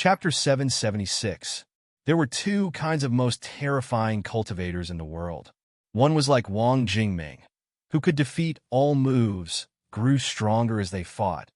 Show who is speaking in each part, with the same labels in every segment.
Speaker 1: Chapter 776. There were two kinds of most terrifying cultivators in the world. One was like Wang Jingming, who could defeat all moves, grew stronger as they fought,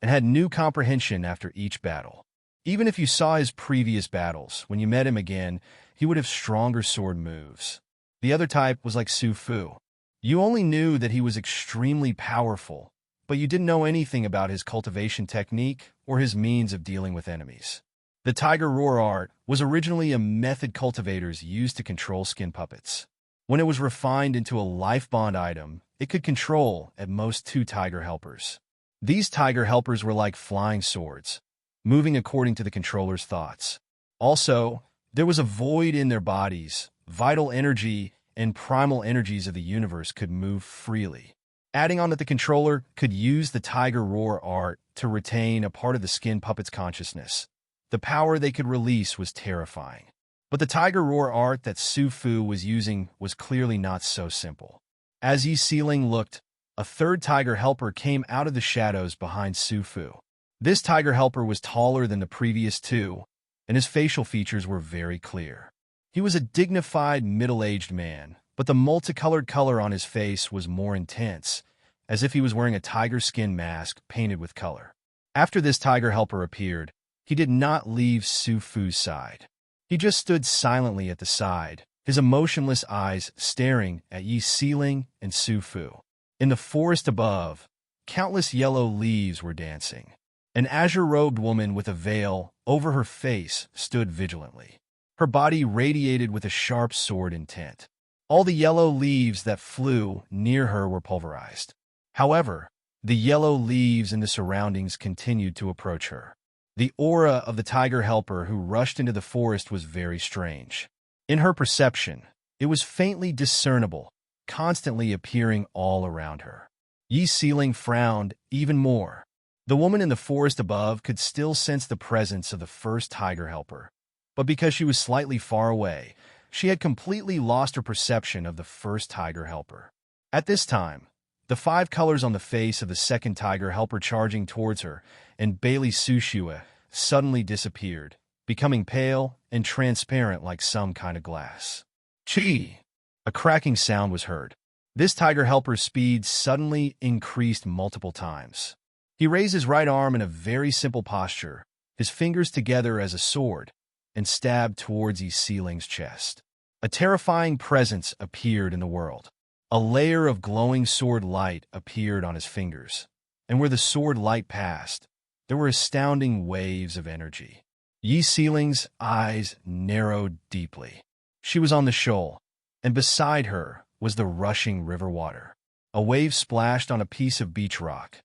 Speaker 1: and had new comprehension after each battle. Even if you saw his previous battles, when you met him again, he would have stronger sword moves. The other type was like Su Fu. You only knew that he was extremely powerful, but you didn't know anything about his cultivation technique or his means of dealing with enemies. The tiger roar art was originally a method cultivators used to control skin puppets. When it was refined into a life bond item, it could control, at most, 2 tiger helpers. These tiger helpers were like flying swords, moving according to the controller's thoughts. Also, there was a void in their bodies. Vital energy and primal energies of the universe could move freely. Adding on that the controller could use the tiger roar art to retain a part of the skin puppet's consciousness. The power they could release was terrifying. But the tiger roar art that Su Fu was using was clearly not so simple. As Yi Sealing looked, a third tiger helper came out of the shadows behind Su Fu. This tiger helper was taller than the previous 2, and his facial features were very clear. He was a dignified, middle-aged man, but the multicolored color on his face was more intense, as if he was wearing a tiger skin mask painted with color. After this tiger helper appeared, he did not leave Su Fu's side. He just stood silently at the side, his emotionless eyes staring at Yi Sealing and Su Fu. In the forest above, countless yellow leaves were dancing. An azure-robed woman with a veil over her face stood vigilantly. Her body radiated with a sharp sword intent. All the yellow leaves that flew near her were pulverized. However, the yellow leaves in the surroundings continued to approach her. The aura of the tiger helper who rushed into the forest was very strange. In her perception, it was faintly discernible, constantly appearing all around her. Yi Sealing frowned even more. The woman in the forest above could still sense the presence of the first tiger helper, but because she was slightly far away, she had completely lost her perception of the first tiger helper. At this time, the 5 colors on the face of the second tiger helper charging towards her and Bailey Sushua suddenly disappeared, becoming pale and transparent like some kind of glass. Chi! A cracking sound was heard. This tiger helper's speed suddenly increased multiple times. He raised his right arm in a very simple posture, his fingers together as a sword, and stabbed towards Yi Sealing's chest. A terrifying presence appeared in the world. A layer of glowing sword light appeared on his fingers, and where the sword light passed, there were astounding waves of energy. Yi Sealing's eyes narrowed deeply. She was on the shoal, and beside her was the rushing river water. A wave splashed on a piece of beach rock.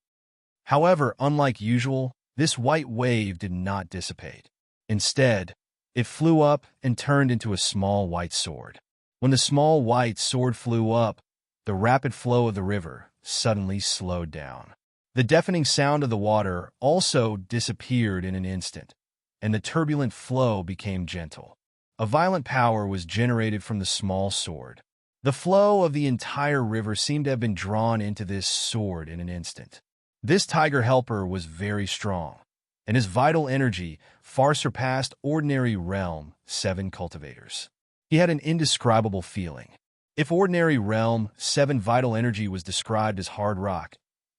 Speaker 1: However, unlike usual, this white wave did not dissipate. Instead, it flew up and turned into a small white sword. When the small white sword flew up, the rapid flow of the river suddenly slowed down. The deafening sound of the water also disappeared in an instant, and the turbulent flow became gentle. A violent power was generated from the small sword. The flow of the entire river seemed to have been drawn into this sword in an instant. This tiger helper was very strong, and his vital energy far surpassed ordinary Realm 7 cultivators. He had an indescribable feeling. If ordinary Realm 7 vital energy was described as hard rock,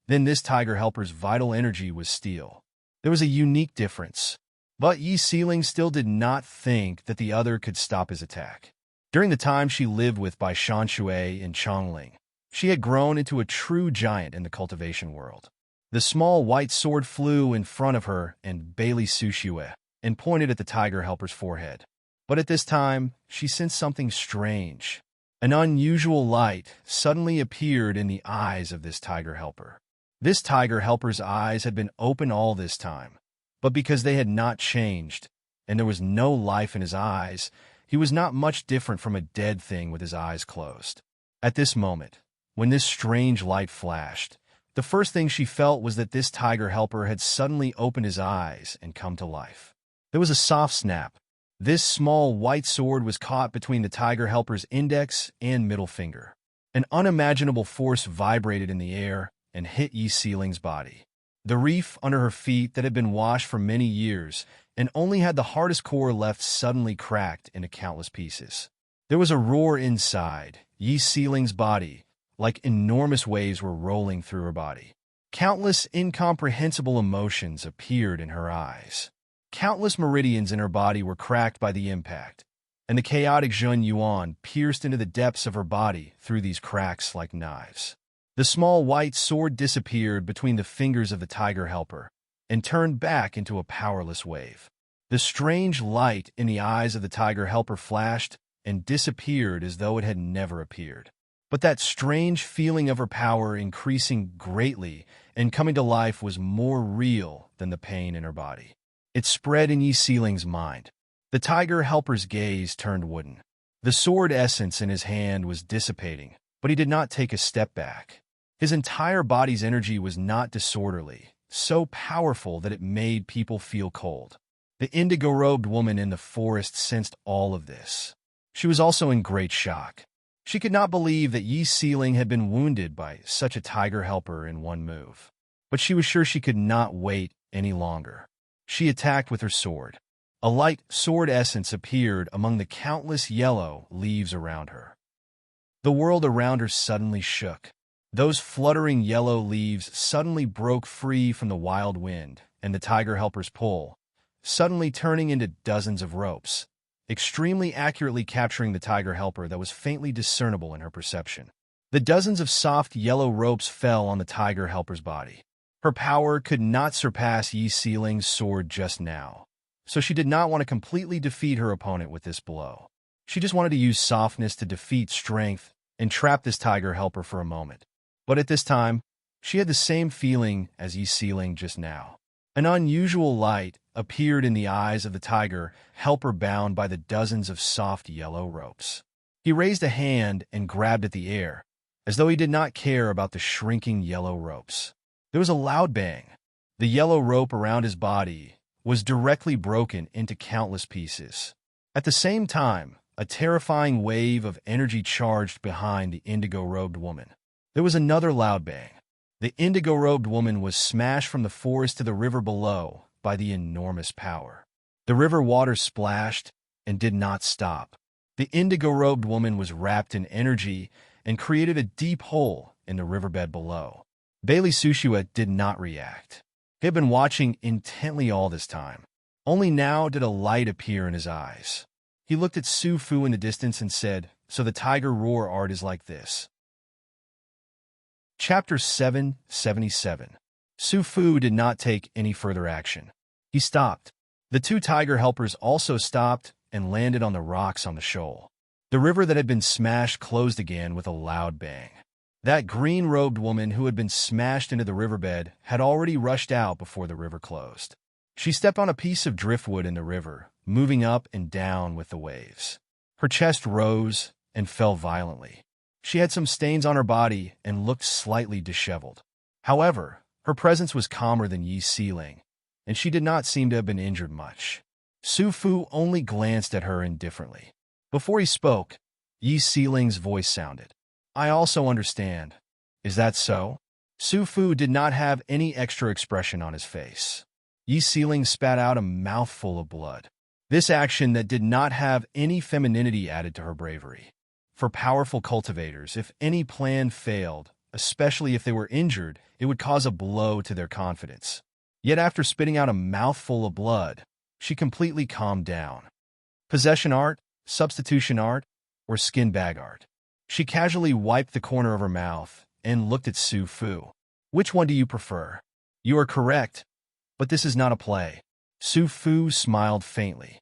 Speaker 1: then this tiger helper's vital energy was steel. There was a unique difference, but Yi Sealing still did not think that the other could stop his attack. During the time she lived with by Shanshui and Chongling, she had grown into a true giant in the cultivation world. The small white sword flew in front of her and Bailey Sushua and pointed at the tiger helper's forehead. But at this time, she sensed something strange. An unusual light suddenly appeared in the eyes of this tiger helper. This tiger helper's eyes had been open all this time, but because they had not changed, and there was no life in his eyes, he was not much different from a dead thing with his eyes closed. At this moment, when this strange light flashed, the first thing she felt was that this tiger helper had suddenly opened his eyes and come to life. There was a soft snap. This small white sword was caught between the tiger helper's index and middle finger. An unimaginable force vibrated in the air and hit Yi Sealing's body. The reef under her feet that had been washed for many years and only had the hardest core left suddenly cracked into countless pieces. There was a roar inside Yi Seeling's body, like enormous waves were rolling through her body. Countless incomprehensible emotions appeared in her eyes. Countless meridians in her body were cracked by the impact, and the chaotic Zhun Yuan pierced into the depths of her body through these cracks like knives. The small white sword disappeared between the fingers of the tiger helper and turned back into a powerless wave. The strange light in the eyes of the tiger helper flashed and disappeared as though it had never appeared. But that strange feeling of her power increasing greatly and coming to life was more real than the pain in her body. It spread in Yi Seeling's mind. The tiger helper's gaze turned wooden. The sword essence in his hand was dissipating, but he did not take a step back. His entire body's energy was not disorderly, so powerful that it made people feel cold. The indigo-robed woman in the forest sensed all of this. She was also in great shock. She could not believe that Yi Seeling had been wounded by such a tiger helper in one move. But she was sure she could not wait any longer. She attacked with her sword. A light sword essence appeared among the countless yellow leaves around her. The world around her suddenly shook. Those fluttering yellow leaves suddenly broke free from the wild wind and the tiger helper's pull, suddenly turning into dozens of ropes, extremely accurately capturing the tiger helper that was faintly discernible in her perception. The dozens of soft yellow ropes fell on the tiger helper's body. Her power could not surpass Yi Seeling's sword just now, so she did not want to completely defeat her opponent with this blow. She just wanted to use softness to defeat strength and trap this tiger helper for a moment. But at this time, she had the same feeling as Yi Seeling just now. An unusual light appeared in the eyes of the tiger helper bound by the dozens of soft yellow ropes. He raised a hand and grabbed at the air, as though he did not care about the shrinking yellow ropes. There was a loud bang. The yellow rope around his body was directly broken into countless pieces. At the same time, a terrifying wave of energy charged behind the indigo-robed woman. There was another loud bang. The indigo-robed woman was smashed from the forest to the river below by the enormous power. The river water splashed and did not stop. The indigo-robed woman was wrapped in energy and created a deep hole in the riverbed below. Bailey Sushua did not react. He had been watching intently all this time. Only now did a light appear in his eyes. He looked at Su Fu in the distance and said, "So the tiger roar art is like this." Chapter 777. Su Fu did not take any further action. He stopped. The two tiger helpers also stopped and landed on the rocks on the shoal. The river that had been smashed closed again with a loud bang. That green-robed woman who had been smashed into the riverbed had already rushed out before the river closed. She stepped on a piece of driftwood in the river, moving up and down with the waves. Her chest rose and fell violently. She had some stains on her body and looked slightly disheveled. However, her presence was calmer than Yi Seeling, and she did not seem to have been injured much. Su Fu only glanced at her indifferently. Before he spoke, Yi Seeling's voice sounded. "I also understand. Is that so?" Su Fu did not have any extra expression on his face. Yi Seeling spat out a mouthful of blood. This action that did not have any femininity added to her bravery. For powerful cultivators, if any plan failed, especially if they were injured, it would cause a blow to their confidence. Yet after spitting out a mouthful of blood, she completely calmed down. Possession art, substitution art, or skin bag art? She casually wiped the corner of her mouth and looked at Su Fu. "Which one do you prefer?" "You are correct, but this is not a play." Su Fu smiled faintly.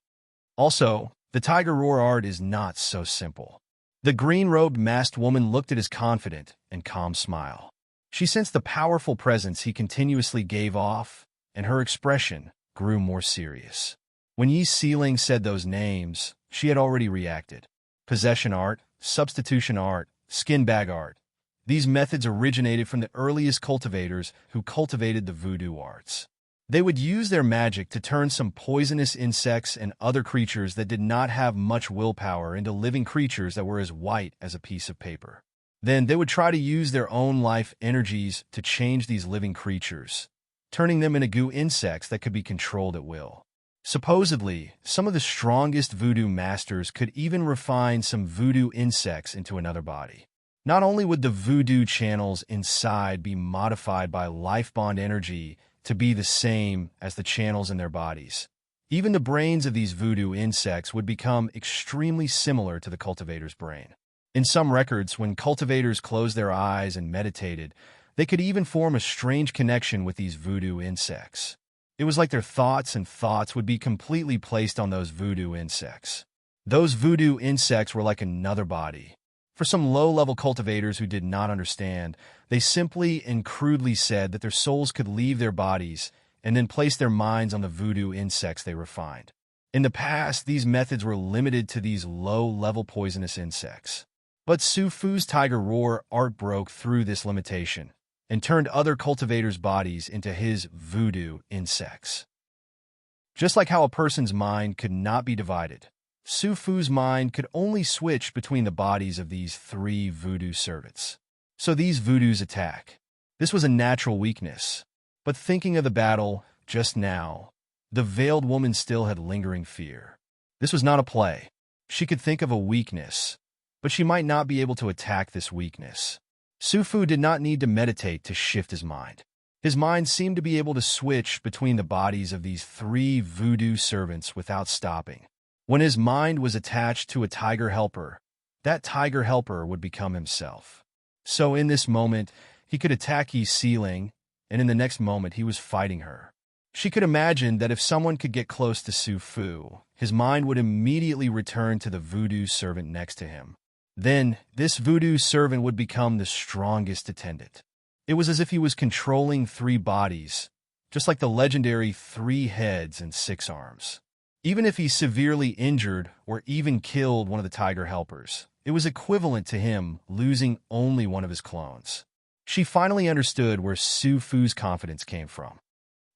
Speaker 1: "Also, the tiger roar art is not so simple." The green-robed masked woman looked at his confident and calm smile. She sensed the powerful presence he continuously gave off, and her expression grew more serious. When Yi Seeling said those names, she had already reacted. Possession art, substitution art, skin bag art. These methods originated from the earliest cultivators who cultivated the voodoo arts. They would use their magic to turn some poisonous insects and other creatures that did not have much willpower into living creatures that were as white as a piece of paper. Then they would try to use their own life energies to change these living creatures, turning them into goo insects that could be controlled at will. Supposedly, some of the strongest voodoo masters could even refine some voodoo insects into another body. Not only would the voodoo channels inside be modified by life bond energy to be the same as the channels in their bodies, even the brains of these voodoo insects would become extremely similar to the cultivator's brain. In some records, when cultivators closed their eyes and meditated, they could even form a strange connection with these voodoo insects. It was like their thoughts would be completely placed on those voodoo insects. Those voodoo insects were like another body. For some low-level cultivators who did not understand, they simply and crudely said that their souls could leave their bodies and then place their minds on the voodoo insects they refined. In the past, these methods were limited to these low-level poisonous insects. But Sufu's tiger roar art broke through this limitation and turned other cultivators' bodies into his voodoo insects. Just like how a person's mind could not be divided, Sufu's mind could only switch between the bodies of these three voodoo servants. So these voodoos attack. This was a natural weakness. But thinking of the battle just now, the veiled woman still had lingering fear. This was not a play. She could think of a weakness, but she might not be able to attack this weakness. Sufu did not need to meditate to shift his mind. His mind seemed to be able to switch between the bodies of these three voodoo servants without stopping. When his mind was attached to a tiger helper, that tiger helper would become himself. So in this moment, he could attack Yi Sealing, and in the next moment he was fighting her. She could imagine that if someone could get close to Sufu, his mind would immediately return to the voodoo servant next to him. Then, this voodoo servant would become the strongest attendant. It was as if he was controlling three bodies, just like the legendary 3 heads and 6 arms. Even if he severely injured or even killed one of the tiger helpers, it was equivalent to him losing only one of his clones. She finally understood where Sufu's confidence came from.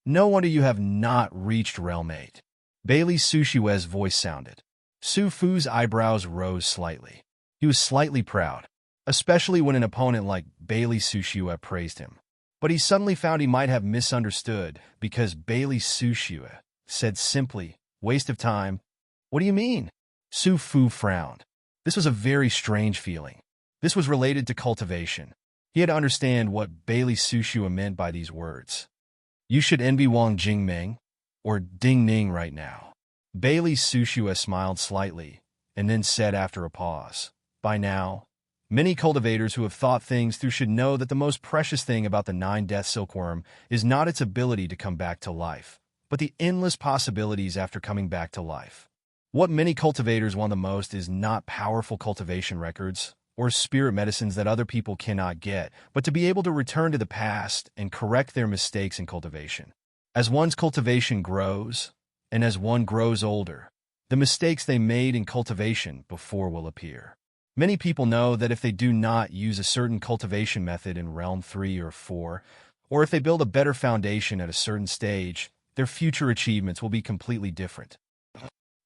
Speaker 1: No wonder you have not reached Realm 8. Bailey Sushiwe's voice sounded. Sufu's eyebrows rose slightly. He was slightly proud, especially when an opponent like Bailey Sushiwe praised him. But he suddenly found he might have misunderstood because Bailey Sushiwe said simply, "Waste of time." "What do you mean?" Sufu frowned. This was a very strange feeling. This was related to cultivation. He had to understand what Bailey Sushiwe meant by these words. "You should envy Wang Jingming or Ding Ning right now." Bailey Sushiwe smiled slightly and then said after a pause, "By now, many cultivators who have thought things through should know that the most precious thing about the 9-death silkworm is not its ability to come back to life, but the endless possibilities after coming back to life. What many cultivators want the most is not powerful cultivation records or spirit medicines that other people cannot get, but to be able to return to the past and correct their mistakes in cultivation. As one's cultivation grows, and as one grows older, the mistakes they made in cultivation before will appear. Many people know that if they do not use a certain cultivation method in Realm 3 or 4, or if they build a better foundation at a certain stage, their future achievements will be completely different.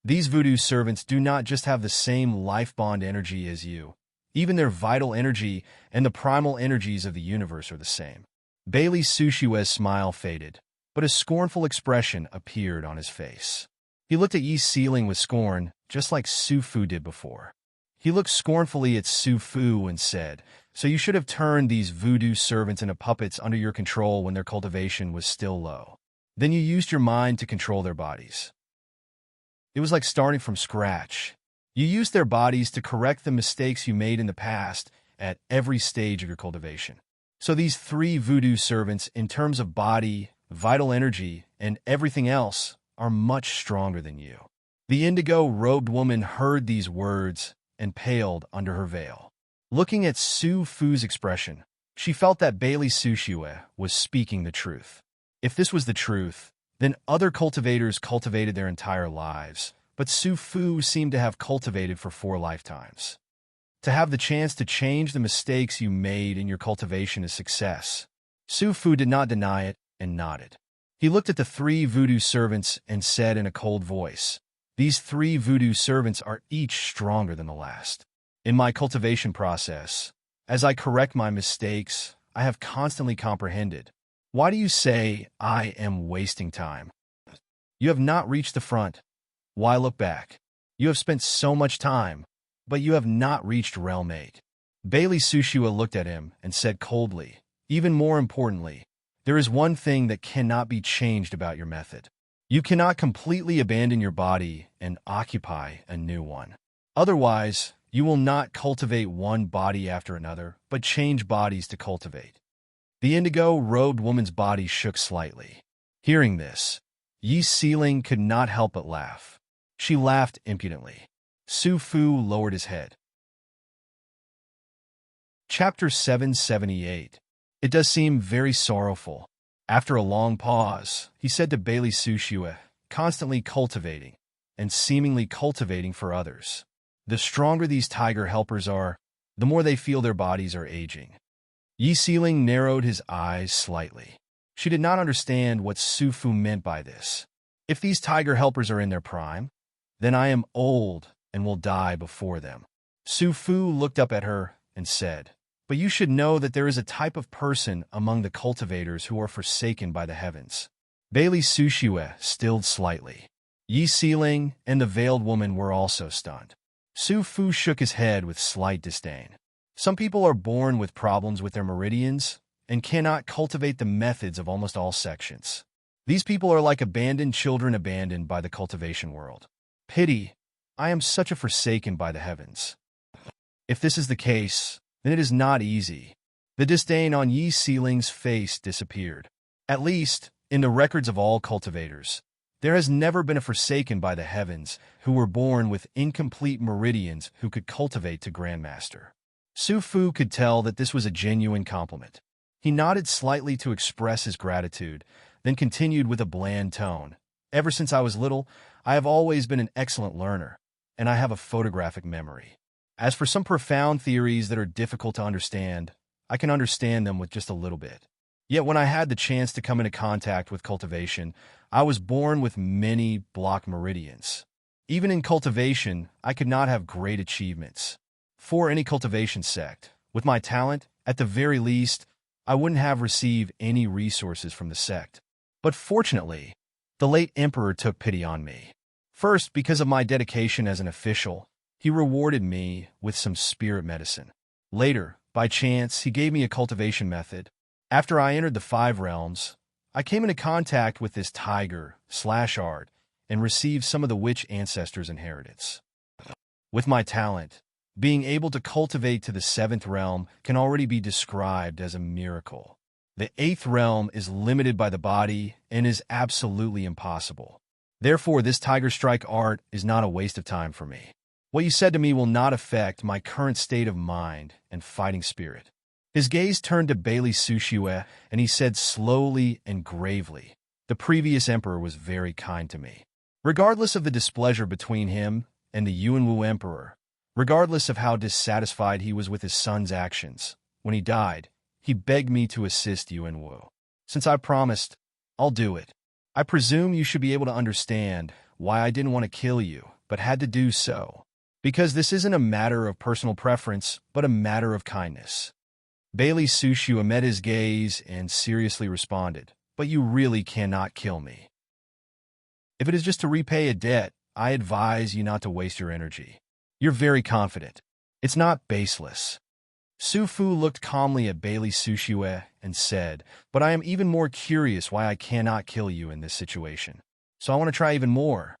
Speaker 1: These voodoo servants do not just have the same life bond energy as you. Even their vital energy and the primal energies of the universe are the same. Bailey Sushiwe's smile faded, but a scornful expression appeared on his face. He looked at Yi Sealing with scorn, just like Sufu did before. He looked scornfully at Sufu and said, "So you should have turned these voodoo servants into puppets under your control when their cultivation was still low. Then you used your mind to control their bodies. It was like starting from scratch. You used their bodies to correct the mistakes you made in the past at every stage of your cultivation. So these 3 voodoo servants, in terms of body, vital energy, and everything else, are much stronger than you." The indigo-robed woman heard these words and paled under her veil. Looking at Sufu's expression, she felt that Bailey Sushiwe was speaking the truth. If this was the truth, then other cultivators cultivated their entire lives, but Sufu seemed to have cultivated for 4 lifetimes. To have the chance to change the mistakes you made in your cultivation is success. Sufu did not deny it and nodded. He looked at the 3 voodoo servants and said in a cold voice, "These 3 voodoo servants are each stronger than the last. In my cultivation process, as I correct my mistakes, I have constantly comprehended. Why do you say I am wasting time?" You have not reached the front. Why look back? You have spent so much time, but you have not reached Realm 8. Bailey Sushua looked at him and said coldly, even more importantly, there is one thing that cannot be changed about your method. You cannot completely abandon your body and occupy a new one. Otherwise, you will not cultivate one body after another, but change bodies to cultivate. The indigo-robed woman's body shook slightly. Hearing this, Yi Sealing could not help but laugh. She laughed impudently. Su Fu lowered his head. Chapter 778. It does seem very sorrowful. After a long pause, he said to Bailey Sushua, constantly cultivating, and seemingly cultivating for others. The stronger these tiger helpers are, the more they feel their bodies are aging. Yi Sealing narrowed his eyes slightly. She did not understand what Su Fu meant by this. If these tiger helpers are in their prime, then I am old and will die before them. Su Fu looked up at her and said, but you should know that there is a type of person among the cultivators who are forsaken by the heavens. Bailey Sushua stilled slightly. Yi Sealing and the veiled woman were also stunned. Su Fu shook his head with slight disdain. Some people are born with problems with their meridians and cannot cultivate the methods of almost all sections. These people are like abandoned children abandoned by the cultivation world. Pity, I am such a forsaken by the heavens. If this is the case, then it is not easy. The disdain on Yi Sealing's face disappeared. At least, in the records of all cultivators, there has never been a forsaken by the heavens who were born with incomplete meridians who could cultivate to Grandmaster. Su Fu could tell that this was a genuine compliment. He nodded slightly to express his gratitude, then continued with a bland tone. Ever since I was little, I have always been an excellent learner, and I have a photographic memory. As for some profound theories that are difficult to understand, I can understand them with just a little bit. Yet when I had the chance to come into contact with cultivation, I was born with many block meridians. Even in cultivation, I could not have great achievements. For any cultivation sect, with my talent, at the very least, I wouldn't have received any resources from the sect. But fortunately, the late emperor took pity on me. First, because of my dedication as an official, he rewarded me with some spirit medicine. Later, by chance, he gave me a cultivation method. After I entered the 5 realms, I came into contact with this tiger/art and received some of the witch ancestors' inheritance. With my talent, being able to cultivate to the 7th realm can already be described as a miracle. The 8th realm is limited by the body and is absolutely impossible. Therefore, this tiger strike art is not a waste of time for me. What you said to me will not affect my current state of mind and fighting spirit. His gaze turned to Bailey Sushua, and he said slowly and gravely, the previous emperor was very kind to me. Regardless of the displeasure between him and the Yuanwu emperor, regardless of how dissatisfied he was with his son's actions, when he died, he begged me to assist Yuanwu. Since I promised, I'll do it. I presume you should be able to understand why I didn't want to kill you, but had to do so. Because this isn't a matter of personal preference, but a matter of kindness. Bailey Sushua met his gaze and seriously responded, but you really cannot kill me. If it is just to repay a debt, I advise you not to waste your energy. You're very confident. It's not baseless. Su Fu looked calmly at Bailey Sushua and said, but I am even more curious why I cannot kill you in this situation. So I want to try even more.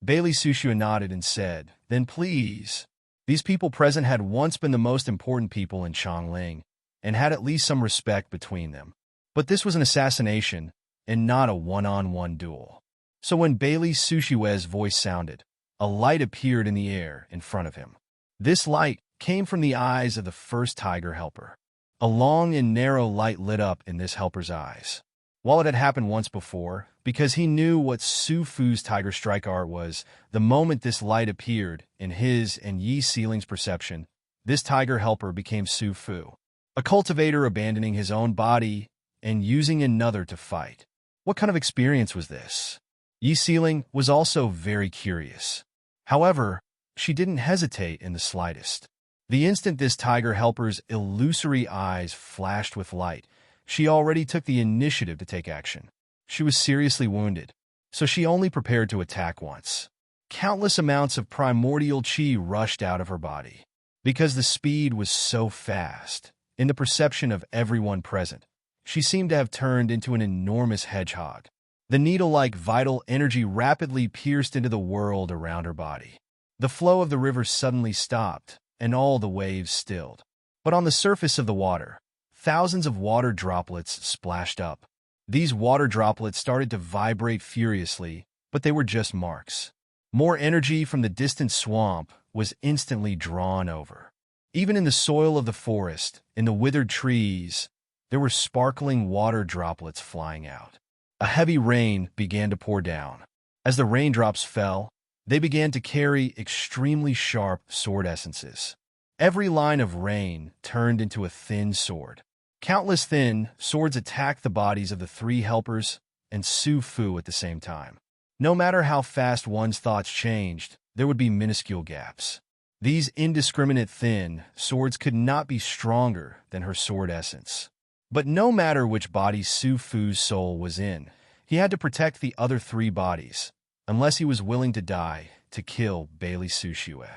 Speaker 1: Bailey Sushua nodded and said, then please. These people present had once been the most important people in Chongling, and had at least some respect between them. But this was an assassination, and not a one-on-one duel. So when Bailey Sushua's voice sounded, a light appeared in the air in front of him. This light came from the eyes of the first tiger helper. A long and narrow light lit up in this helper's eyes. While it had happened once before, because he knew what Su Fu's tiger strike art was, the moment this light appeared in his and Yi Sealing's perception, this tiger helper became Su Fu, a cultivator abandoning his own body and using another to fight. What kind of experience was this? Yi Sealing was also very curious. However, she didn't hesitate in the slightest. The instant this tiger helper's illusory eyes flashed with light, she already took the initiative to take action. She was seriously wounded. so she only prepared to attack once. Countless amounts of primordial chi rushed out of her body. Because the speed was so fast, in the perception of everyone present, she seemed to have turned into an enormous hedgehog. The needle-like vital energy rapidly pierced into the world around her body. The flow of the river suddenly stopped, and all the waves stilled. But on the surface of the water, thousands of water droplets splashed up. These water droplets started to vibrate furiously, but they were just marks. More energy from the distant swamp was instantly drawn over. Even in the soil of the forest, in the withered trees, there were sparkling water droplets flying out. A heavy rain began to pour down. As the raindrops fell, they began to carry extremely sharp sword essences. Every line of rain turned into a thin sword. Countless thin swords attacked the bodies of the three helpers and Su Fu at the same time. No matter how fast one's thoughts changed, there would be minuscule gaps. These indiscriminate thin swords could not be stronger than her sword essence. But no matter which body Su Fu's soul was in, he had to protect the other three bodies, unless he was willing to die to kill Bailey Sushue.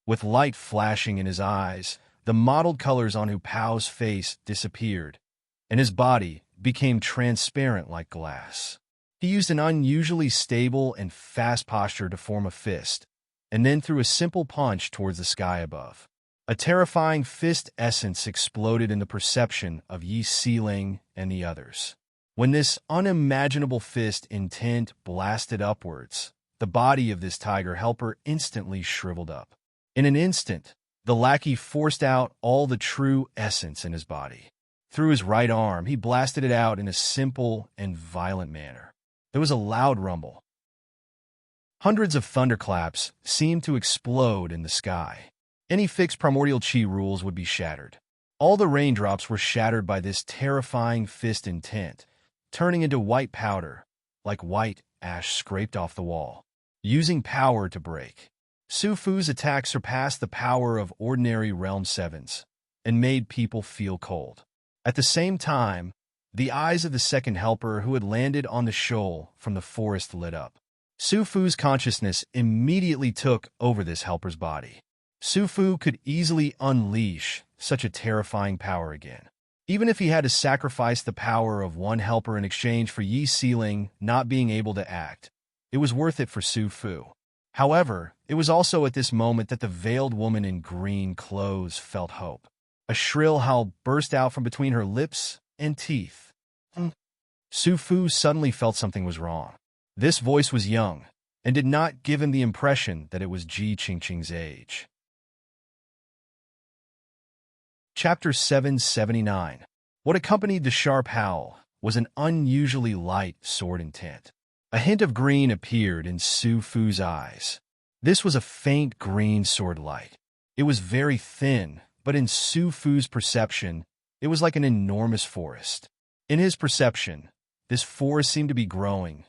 Speaker 1: With light flashing in his eyes, the mottled colors on Hu Pao's face disappeared, and his body became transparent like glass. He used an unusually stable and fast posture to form a fist, and then threw a simple punch towards the sky above. A terrifying fist essence exploded in the perception of Yi Siling and the others. When this unimaginable fist intent blasted upwards, the body of this tiger helper instantly shriveled up. In an instant, the lackey forced out all the true essence in his body. Through his right arm, he blasted it out in a simple and violent manner. There was a loud rumble. Hundreds of thunderclaps seemed to explode in the sky. Any fixed primordial chi rules would be shattered. All the raindrops were shattered by this terrifying fist intent, turning into white powder, like white ash scraped off the wall. Using power to break, Su Fu's attack surpassed the power of ordinary Realm 7s and made people feel cold. At the same time, the eyes of the second helper who had landed on the shoal from the forest lit up. Su Fu's consciousness immediately took over this helper's body. Su Fu could easily unleash such a terrifying power again. Even if he had to sacrifice the power of one helper in exchange for Yi Siling not being able to act, it was worth it for Su Fu. However, it was also at this moment that the veiled woman in green clothes felt hope. A shrill howl burst out from between her lips and teeth. Su Fu suddenly felt something was wrong. This voice was young, and did not give him the impression that it was Ji Qingqing's age. Chapter 779. What accompanied the sharp howl was an unusually light sword intent. A hint of green appeared in Su Fu's eyes. This was a faint green sword light. It was very thin, but in Su Fu's perception, it was like an enormous forest. In his perception, this forest seemed to be growing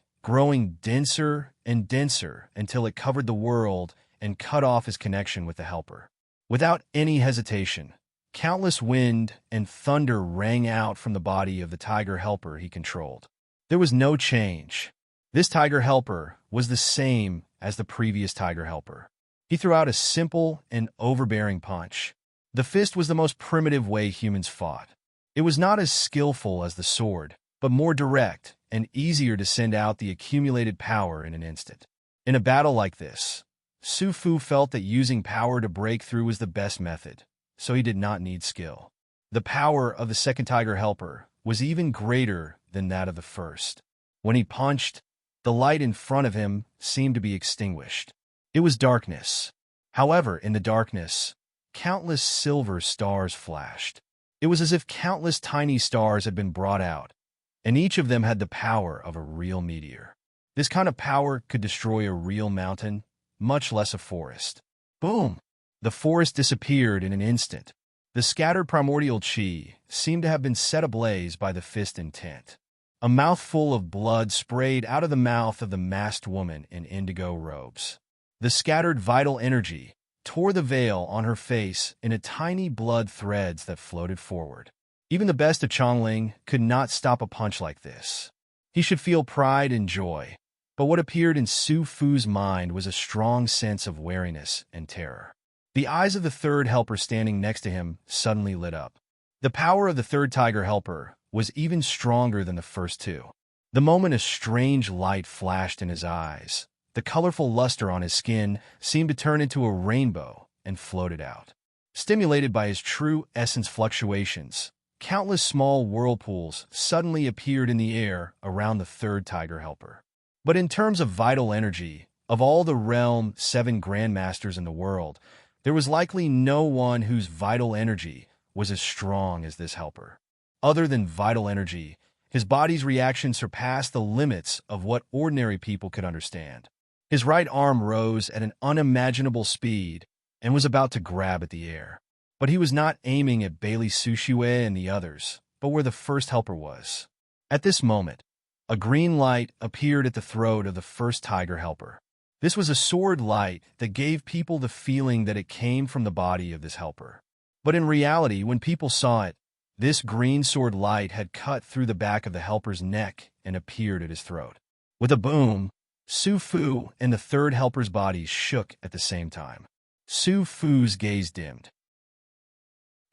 Speaker 1: denser and denser until it covered the world and cut off his connection with the helper. Without any hesitation, countless wind and thunder rang out from the body of the tiger helper he controlled. There was no change. This tiger helper was the same as the previous tiger helper. He threw out a simple and overbearing punch. The fist was the most primitive way humans fought. It was not as skillful as the sword, but more direct and easier to send out the accumulated power in an instant. In a battle like this, Su Fu felt that using power to break through was the best method, so he did not need skill. The power of the second tiger helper was even greater than that of the first. When he punched, the light in front of him seemed to be extinguished. It was darkness. However, in the darkness, countless silver stars flashed. It was as if countless tiny stars had been brought out, and each of them had the power of a real meteor. This kind of power could destroy a real mountain, much less a forest. Boom! The forest disappeared in an instant. The scattered primordial chi seemed to have been set ablaze by the fist intent. A mouthful of blood sprayed out of the mouth of the masked woman in indigo robes. The scattered vital energy tore the veil on her face into tiny blood threads that floated forward. Even the best of Chongling could not stop a punch like this. He should feel pride and joy. But what appeared in Su Fu's mind was a strong sense of wariness and terror. The eyes of the third helper standing next to him suddenly lit up. The power of the third tiger helper was even stronger than the first two. The moment a strange light flashed in his eyes, the colorful luster on his skin seemed to turn into a rainbow and floated out. Stimulated by his true essence fluctuations, countless small whirlpools suddenly appeared in the air around the third tiger helper. But in terms of vital energy, of all the realm 7 grandmasters in the world, there was likely no one whose vital energy was as strong as this helper. Other than vital energy, his body's reaction surpassed the limits of what ordinary people could understand. His right arm rose at an unimaginable speed and was about to grab at the air. But he was not aiming at Bailey Sushue and the others, but where the first helper was. At this moment, a green light appeared at the throat of the first tiger helper. This was a sword light that gave people the feeling that it came from the body of this helper. But in reality, when people saw it, this green sword light had cut through the back of the helper's neck and appeared at his throat. With a boom, Su Fu and the third helper's bodies shook at the same time. Su Fu's gaze dimmed.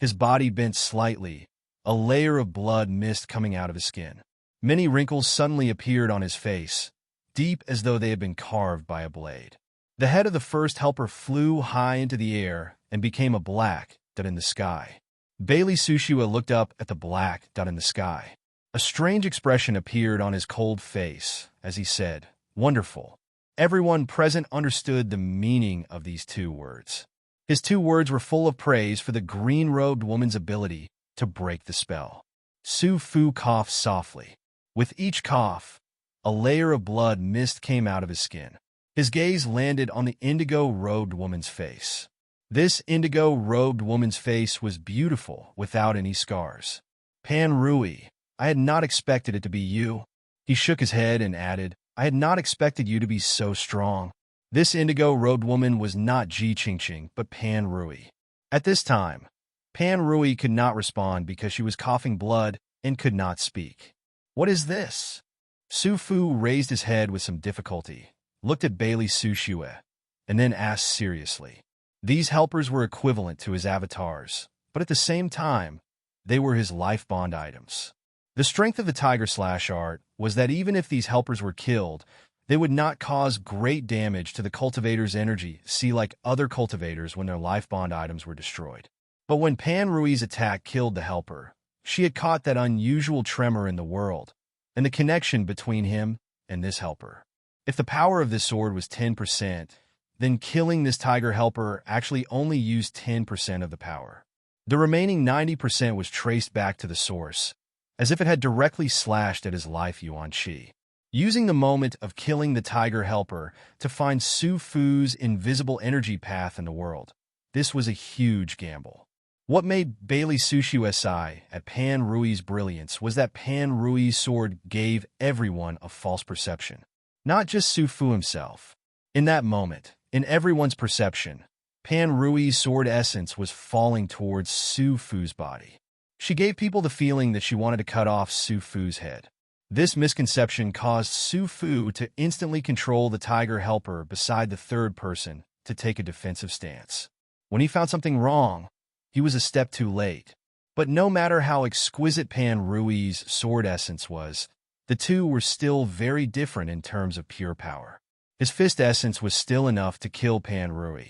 Speaker 1: His body bent slightly, a layer of blood mist coming out of his skin. Many wrinkles suddenly appeared on his face, deep as though they had been carved by a blade. The head of the first helper flew high into the air and became a black dot in the sky. Bailey Sushua looked up at the black dot in the sky. A strange expression appeared on his cold face as he said, "Wonderful." Everyone present understood the meaning of these two words. His two words were full of praise for the green-robed woman's ability to break the spell. Su Fu coughed softly. With each cough, a layer of blood mist came out of his skin. His gaze landed on the indigo-robed woman's face. This indigo-robed woman's face was beautiful without any scars. "Pan Rui, I had not expected it to be you." He shook his head and added, "I had not expected you to be so strong." This indigo-robed woman was not Ji Qingqing, but Pan Rui. At this time, Pan Rui could not respond because she was coughing blood and could not speak. "What is this?" Su Fu raised his head with some difficulty, looked at Bailey Sushue, and then asked seriously. These helpers were equivalent to his avatars, but at the same time, they were his life bond items. The strength of the Tiger Slash art was that even if these helpers were killed, they would not cause great damage to the cultivator's energy, see like other cultivators when their life bond items were destroyed. But when Pan Rui's attack killed the helper, she had caught that unusual tremor in the world, and the connection between him and this helper. If the power of this sword was 10%, then killing this tiger helper actually only used 10% of the power. The remaining 90% was traced back to the source, as if it had directly slashed at his life Yuan Qi. Using the moment of killing the tiger helper to find Su Fu's invisible energy path in the world, this was a huge gamble. What made Bailey Sushue sigh at Pan Rui's brilliance was that Pan Rui's sword gave everyone a false perception, not just Su Fu himself. In that moment, in everyone's perception, Pan Rui's sword essence was falling towards Su Fu's body. She gave people the feeling that she wanted to cut off Su Fu's head. This misconception caused Su Fu to instantly control the tiger helper beside the third person to take a defensive stance. When he found something wrong, he was a step too late. But no matter how exquisite Pan Rui's sword essence was, the two were still very different in terms of pure power. His fist essence was still enough to kill Pan Rui.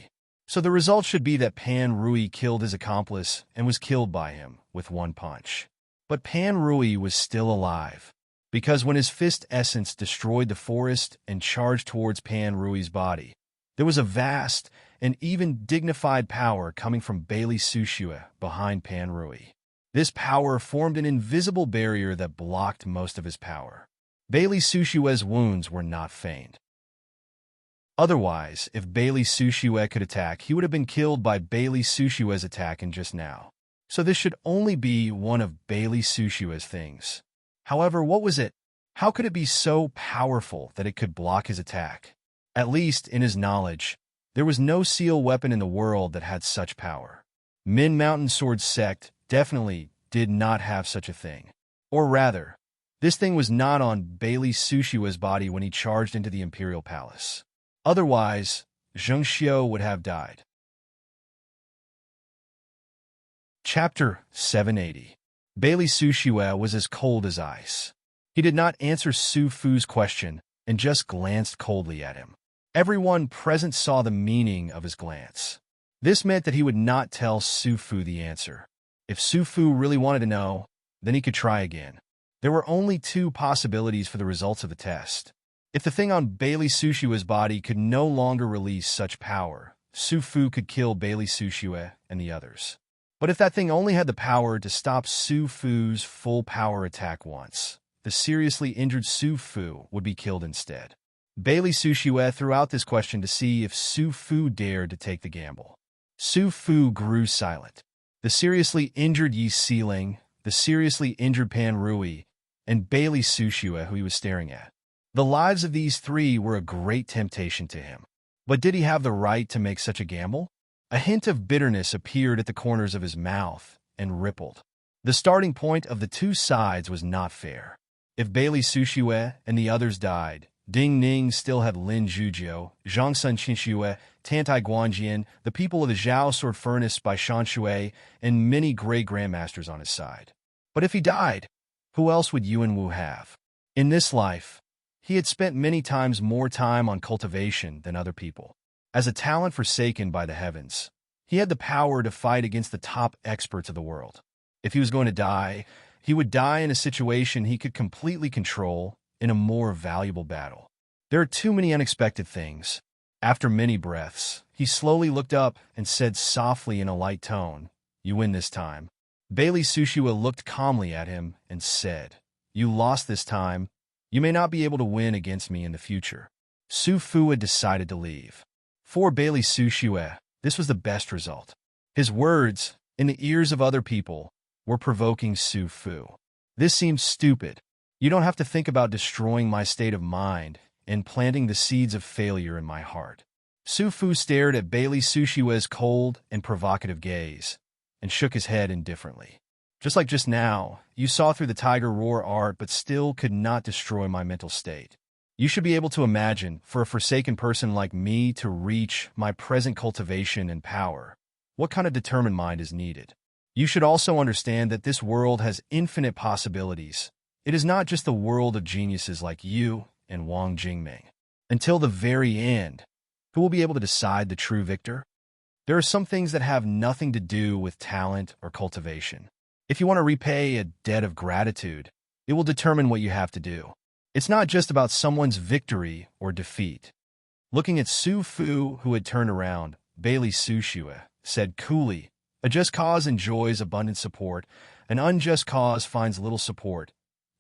Speaker 1: So the result should be that Pan Rui killed his accomplice and was killed by him with one punch. But Pan Rui was still alive, because when his fist essence destroyed the forest and charged towards Pan Rui's body, there was a vast and even dignified power coming from Bailey Sushue behind Pan Rui. This power formed an invisible barrier that blocked most of his power. Bailey Sushue's wounds were not feigned. Otherwise, if Bailey Sushue could attack, he would have been killed by Bailey Sushue's attack in just now. So this should only be one of Bailey Sushue's things. However, what was it? How could it be so powerful that it could block his attack? At least, in his knowledge, there was no seal weapon in the world that had such power. Min Mountain Sword Sect definitely did not have such a thing. Or rather, This thing was not on Bailey Sushua's body when he charged into the imperial palace. Otherwise, Zheng Xiu would have died. Chapter 780. Bailey Sushue was as cold as ice. He did not answer Su Fu's question and just glanced coldly at him. Everyone present saw the meaning of his glance. This meant that he would not tell Su Fu the answer. If Su Fu really wanted to know, then he could try again. There were only two possibilities for the results of the test. If the thing on Bailey Sushue's body could no longer release such power, Su Fu could kill Bailey Sushue and the others. But if that thing only had the power to stop Su Fu's full power attack once, the seriously injured Su Fu would be killed instead. Bailey Sushue threw out this question to see if Su Fu dared to take the gamble. Su Fu grew silent. The seriously injured Yi Sealing, the seriously injured Pan Rui, and Bailey Sushue, who he was staring at. The lives of these three were a great temptation to him. But did he have the right to make such a gamble? A hint of bitterness appeared at the corners of his mouth and rippled. The starting point of the two sides was not fair. If Bailey Sushue and the others died, Ding Ning still had Lin Zhujiu, Zhang Sun Qinshue, Tantai Guanjian, the people of the Zhao Sword Furnace by Shan Shui, and many great grandmasters on his side. But if he died, who else would Yuan Wu have? In this life, he had spent many times more time on cultivation than other people. As a talent forsaken by the heavens, he had the power to fight against the top experts of the world. If he was going to die, he would die in a situation he could completely control in a more valuable battle. There are too many unexpected things. After many breaths, he slowly looked up and said softly in a light tone, "You win this time." Bailey Sushue looked calmly at him and said, "You lost this time. You may not be able to win against me in the future." Su Fu had decided to leave. For Bailey Sushue, this was the best result. His words, in the ears of other people, were provoking Su Fu. This seems stupid. You don't have to think about destroying my state of mind and planting the seeds of failure in my heart. Su Fu stared at Bailey Sushue's cold and provocative gaze and shook his head indifferently. Just like just now, you saw through the tiger roar art but still could not destroy my mental state. You should be able to imagine, for a forsaken person like me to reach my present cultivation and power, what kind of determined mind is needed. You should also understand that this world has infinite possibilities. It is not just the world of geniuses like you and Wang Jingming. Until the very end, who will be able to decide the true victor? There are some things that have nothing to do with talent or cultivation. If you want to repay a debt of gratitude, it will determine what you have to do. It's not just about someone's victory or defeat. Looking at Su Fu, who had turned around, Bailey Sushue said coolly, "A just cause enjoys abundant support. An unjust cause finds little support.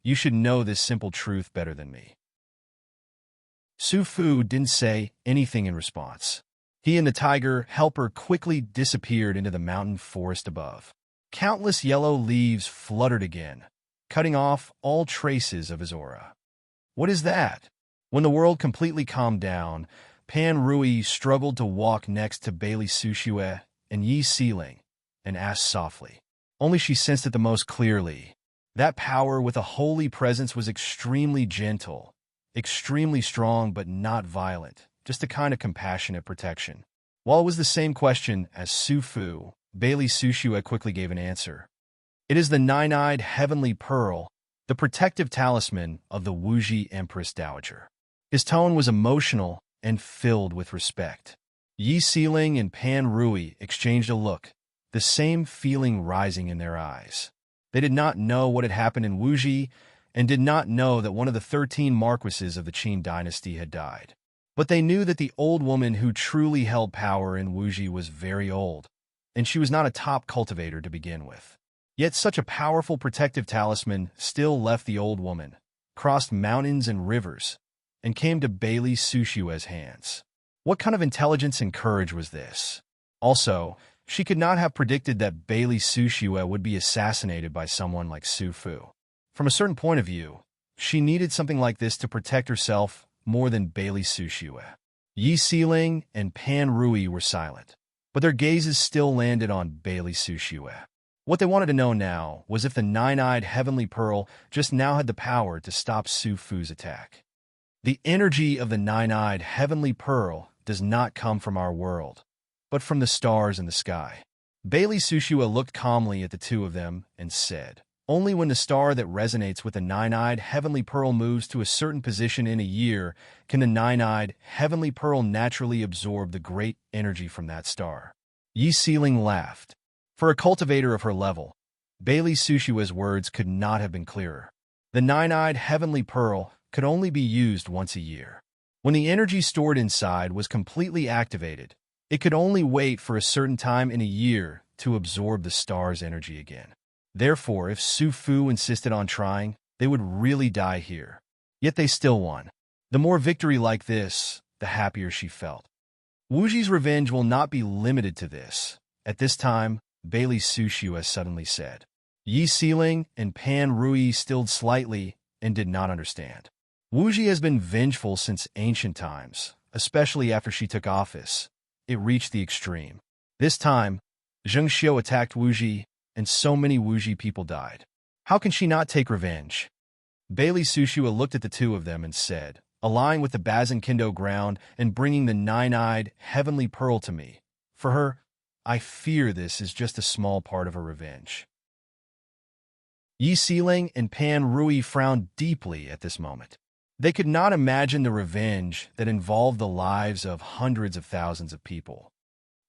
Speaker 1: You should know this simple truth better than me." Su Fu didn't say anything in response. He and the tiger helper quickly disappeared into the mountain forest above. Countless yellow leaves fluttered again, cutting off all traces of his aura. What is that? When the world completely calmed down, Pan Rui struggled to walk next to Bailey Sushue and Yi Sealing and asked softly. Only she sensed it the most clearly. That power with a holy presence was extremely gentle, extremely strong but not violent, just a kind of compassionate protection. While it was the same question as Su Fu, Bailey Sushue quickly gave an answer. "It is the nine-eyed heavenly pearl, the protective talisman of the Wuji Empress Dowager." His tone was emotional and filled with respect. Yi Sealing and Pan Rui exchanged a look, the same feeling rising in their eyes. They did not know what had happened in Wuji and did not know that one of the 13 marquises of the Qin dynasty had died. But they knew that the old woman who truly held power in Wuji was very old, and she was not a top cultivator to begin with. Yet such a powerful protective talisman still left the old woman, crossed mountains and rivers, and came to Bailey Sushue's hands. What kind of intelligence and courage was this? Also, she could not have predicted that Bailey Sushue would be assassinated by someone like Su Fu. From a certain point of view, she needed something like this to protect herself more than Bailey Sushue. Yi Sealing and Pan Rui were silent, but their gazes still landed on Bailey Sushue. What they wanted to know now was if the nine-eyed heavenly pearl just now had the power to stop Su Fu's attack. The energy of the nine-eyed heavenly pearl does not come from our world, but from the stars in the sky. Bailey Sushua looked calmly at the two of them and said, "Only when the star that resonates with the nine-eyed heavenly pearl moves to a certain position in a year can the nine-eyed heavenly pearl naturally absorb the great energy from that star." Yi Sealing laughed. For a cultivator of her level, Bailey Sushua's words could not have been clearer. The nine-eyed heavenly pearl could only be used once a year. When the energy stored inside was completely activated, it could only wait for a certain time in a year to absorb the star's energy again. Therefore, if Su Fu insisted on trying, they would really die here. Yet they still won. The more victory like this, the happier she felt. Wuji's revenge will not be limited to this. At this time, Bailey Sushua suddenly said. Yi Sealing and Pan Rui stilled slightly and did not understand. Wuji has been vengeful since ancient times, especially after she took office. It reached the extreme. This time, Zheng Xiu attacked Wuji, and so many Wuji people died. How can she not take revenge? Bailey Sushua looked at the two of them and said, "Align with the Bazin Kendo ground and bringing the nine-eyed heavenly pearl to me. For her, I fear this is just a small part of her revenge." Yi Sealing and Pan Rui frowned deeply at this moment. They could not imagine the revenge that involved the lives of hundreds of thousands of people.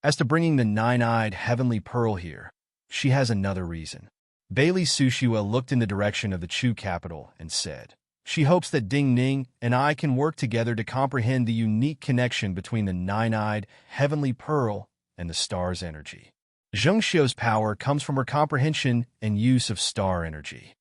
Speaker 1: As to bringing the nine-eyed heavenly pearl here, she has another reason. Bailey Sushua looked in the direction of the Chu capital and said, "She hopes that Ding Ning and I can work together to comprehend the unique connection between the nine-eyed heavenly pearl and the star's energy." Zheng Xiu's power comes from her comprehension and use of star energy.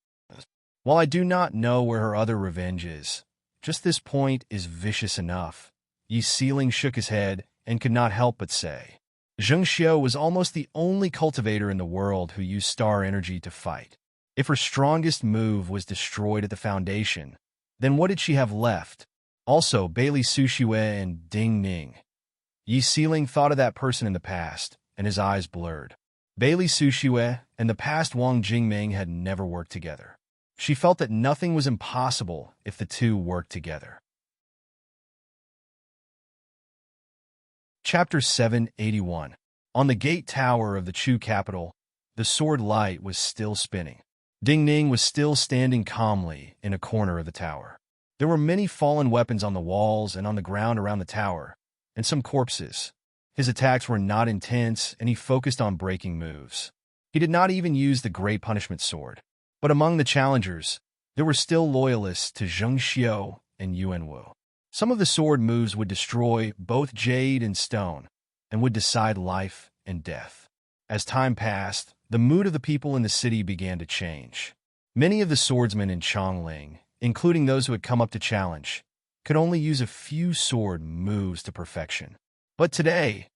Speaker 1: While I do not know where her other revenge is, just this point is vicious enough. Yi Sealing shook his head and could not help but say, Zheng Xiu was almost the only cultivator in the world who used star energy to fight. If her strongest move was destroyed at the foundation, then what did she have left? Also, Bailey Sushue and Ding Ning. Yi Sealing thought of that person in the past, and his eyes blurred. Bailey Sushue and the past Wang Jingming had never worked together. She felt that nothing was impossible if the two worked together. Chapter 781. On the gate tower of the Chu capital, the sword light was still spinning. Ding Ning was still standing calmly in a corner of the tower. There were many fallen weapons on the walls and on the ground around the tower, and some corpses. His attacks were not intense, and he focused on breaking moves. He did not even use the Great Punishment Sword. But among the challengers, there were still loyalists to Zheng Xiu and Yuan Wu. Some of the sword moves would destroy both jade and stone, and would decide life and death. As time passed, the mood of the people in the city began to change. Many of the swordsmen in Chongling, including those who had come up to challenge, could only use a few sword moves to perfection. But today,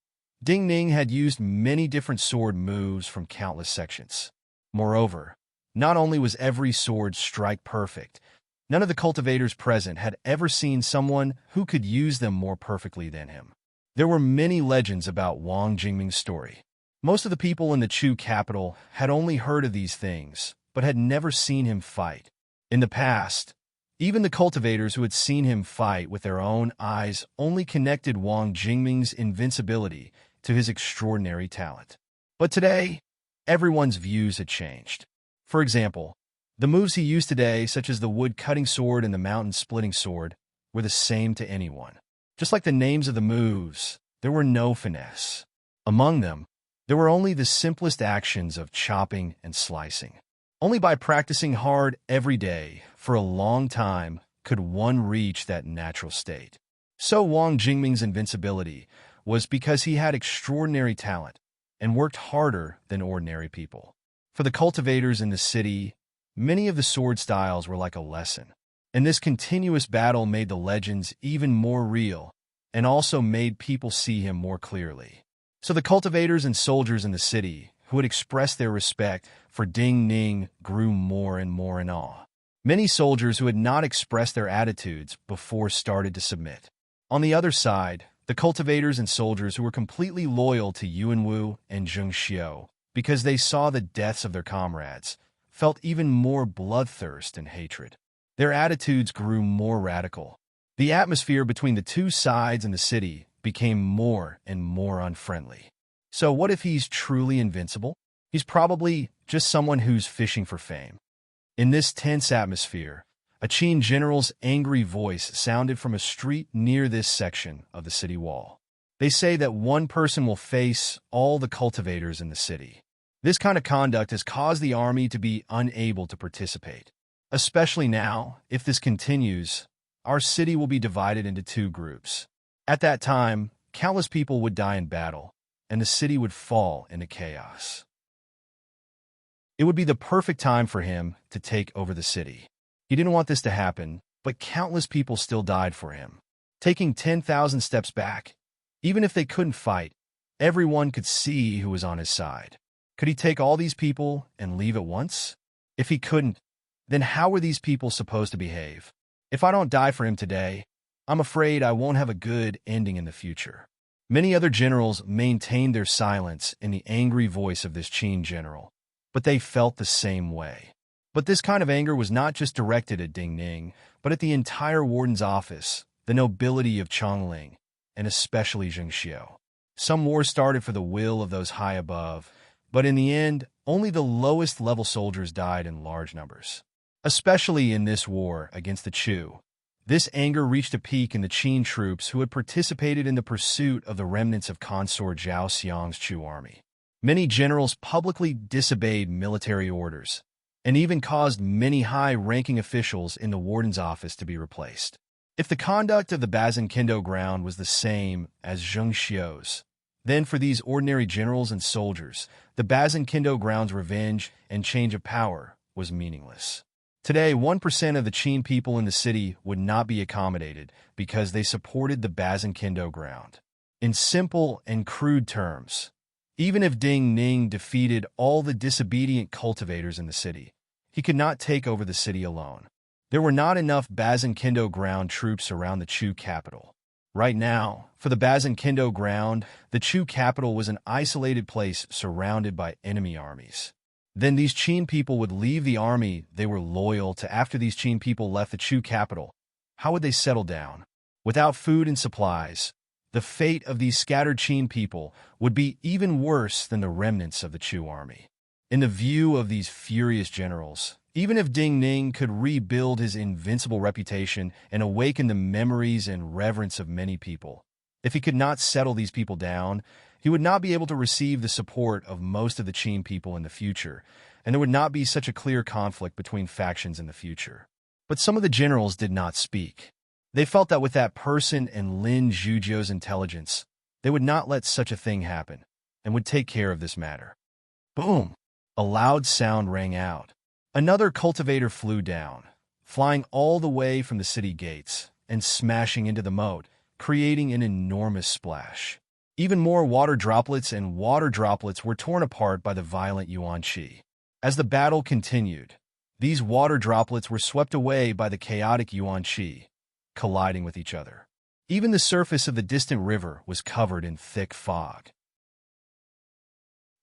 Speaker 1: Ding Ning had used many different sword moves from countless sections. Moreover, not only was every sword strike perfect, none of the cultivators present had ever seen someone who could use them more perfectly than him. There were many legends about Wang Jingming's story. Most of the people in the Chu capital had only heard of these things, but had never seen him fight. In the past, even the cultivators who had seen him fight with their own eyes only connected Wang Jingming's invincibility to his extraordinary talent. But today, everyone's views had changed. For example, the moves he used today, such as the wood-cutting sword and the mountain-splitting sword, were the same to anyone. Just like the names of the moves, there were no finesse. Among them, there were only the simplest actions of chopping and slicing. Only by practicing hard every day for a long time could one reach that natural state. So Wang Jingming's invincibility was because he had extraordinary talent and worked harder than ordinary people. For the cultivators in the city, many of the sword styles were like a lesson. And this continuous battle made the legends even more real and also made people see him more clearly. So the cultivators and soldiers in the city who had expressed their respect for Ding Ning grew more and more in awe. Many soldiers who had not expressed their attitudes before started to submit. On the other side, the cultivators and soldiers who were completely loyal to Yuan Wu and Zheng Xiu because they saw the deaths of their comrades, felt even more bloodthirst and hatred. Their attitudes grew more radical. The atmosphere between the two sides in the city became more and more unfriendly. So what if he's truly invincible? He's probably just someone who's fishing for fame. In this tense atmosphere, a Qin general's angry voice sounded from a street near this section of the city wall. They say that one person will face all the cultivators in the city. This kind of conduct has caused the army to be unable to participate. Especially now, if this continues, our city will be divided into two groups. At that time, countless people would die in battle, and the city would fall into chaos. It would be the perfect time for him to take over the city. He didn't want this to happen, but countless people still died for him. Taking 10,000 steps back, even if they couldn't fight, everyone could see who was on his side. Could he take all these people and leave at once? If he couldn't, then how were these people supposed to behave? If I don't die for him today, I'm afraid I won't have a good ending in the future. Many other generals maintained their silence in the angry voice of this Qin general, but they felt the same way. But this kind of anger was not just directed at Ding Ning, but at the entire warden's office, the nobility of Chongling, and especially Zheng Xiu. Some wars started for the will of those high above, but in the end, only the lowest level soldiers died in large numbers. Especially in this war against the Chu, this anger reached a peak in the Qin troops who had participated in the pursuit of the remnants of consort Zhao Xiang's Chu army. Many generals publicly disobeyed military orders, and even caused many high-ranking officials in the warden's office to be replaced. If the conduct of the Bazin Kendo ground was the same as Zheng Xiu's, then for these ordinary generals and soldiers, the Bazin Kendo ground's revenge and change of power was meaningless. Today, 1% of the Qin people in the city would not be accommodated because they supported the Bazin Kendo ground. In simple and crude terms, even if Ding Ning defeated all the disobedient cultivators in the city, he could not take over the city alone. There were not enough Bazin Kendo ground troops around the Chu capital. Right now, for the Bazin Kendo ground, the Chu capital was an isolated place surrounded by enemy armies. Then these Qin people would leave the army they were loyal to. After these Qin people left the Chu capital, how would they settle down? Without food and supplies, the fate of these scattered Qin people would be even worse than the remnants of the Chu army. In the view of these furious generals, even if Ding Ning could rebuild his invincible reputation and awaken the memories and reverence of many people, if he could not settle these people down, he would not be able to receive the support of most of the Qin people in the future, and there would not be such a clear conflict between factions in the future. But some of the generals did not speak. They felt that with that person and Lin Zhuzhou's intelligence, they would not let such a thing happen, and would take care of this matter. Boom! A loud sound rang out. Another cultivator flew down, flying all the way from the city gates and smashing into the moat, creating an enormous splash. Even more water droplets were torn apart by the violent Yuan Qi. As the battle continued, these water droplets were swept away by the chaotic Yuan Qi, colliding with each other. Even the surface of the distant river was covered in thick fog.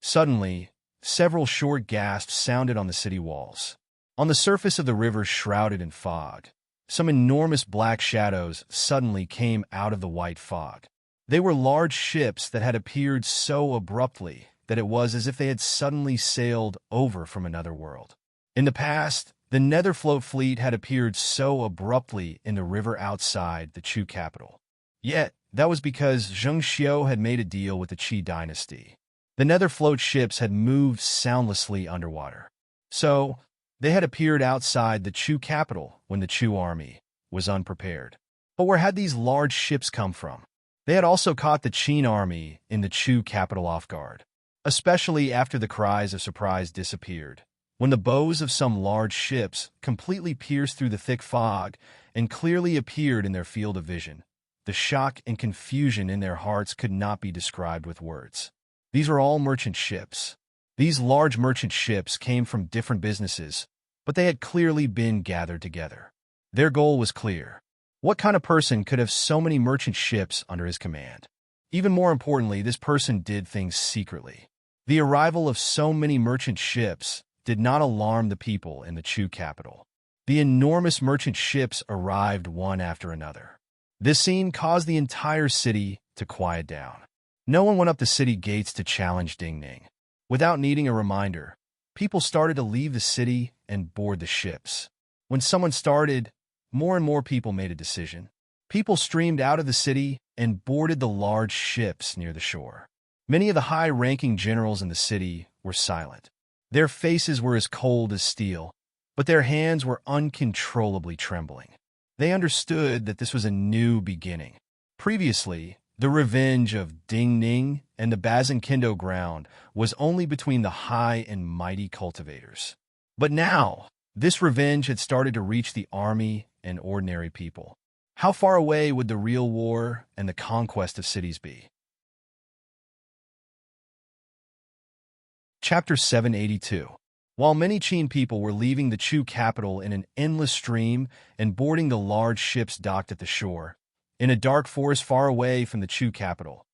Speaker 1: Suddenly, several short gasps sounded on the city walls. On the surface of the river shrouded in fog, some enormous black shadows suddenly came out of the white fog. They were large ships that had appeared so abruptly that it was as if they had suddenly sailed over from another world. In the past, the Netherfloat fleet had appeared so abruptly in the river outside the Chu capital. Yet, that was because Zheng Xiu had made a deal with the Qi dynasty. The Netherfloat ships had moved soundlessly underwater. So, they had appeared outside the Chu capital when the Chu army was unprepared. But where had these large ships come from? They had also caught the Qin army in the Chu capital off guard, especially after the cries of surprise disappeared. When the bows of some large ships completely pierced through the thick fog and clearly appeared in their field of vision, the shock and confusion in their hearts could not be described with words. These were all merchant ships. These large merchant ships came from different businesses, but they had clearly been gathered together. Their goal was clear. What kind of person could have so many merchant ships under his command? Even more importantly, this person did things secretly. The arrival of so many merchant ships did not alarm the people in the Chu capital. The enormous merchant ships arrived one after another. This scene caused the entire city to quiet down. No one went up the city gates to challenge Ding Ning. Without needing a reminder, people started to leave the city and board the ships. When someone started, more and more people made a decision. People streamed out of the city and boarded the large ships near the shore. Many of the high-ranking generals in the city were silent. Their faces were as cold as steel, but their hands were uncontrollably trembling. They understood that this was a new beginning. Previously, the revenge of Ding Ning and the Bazinkindo ground was only between the high and mighty cultivators. But now, this revenge had started to reach the army and ordinary people. How far away would the real war and the conquest of cities be? Chapter 782. While many Qin people were leaving the Chu capital in an endless stream and boarding the large ships docked at the shore, in a dark forest far away from the Chu capital,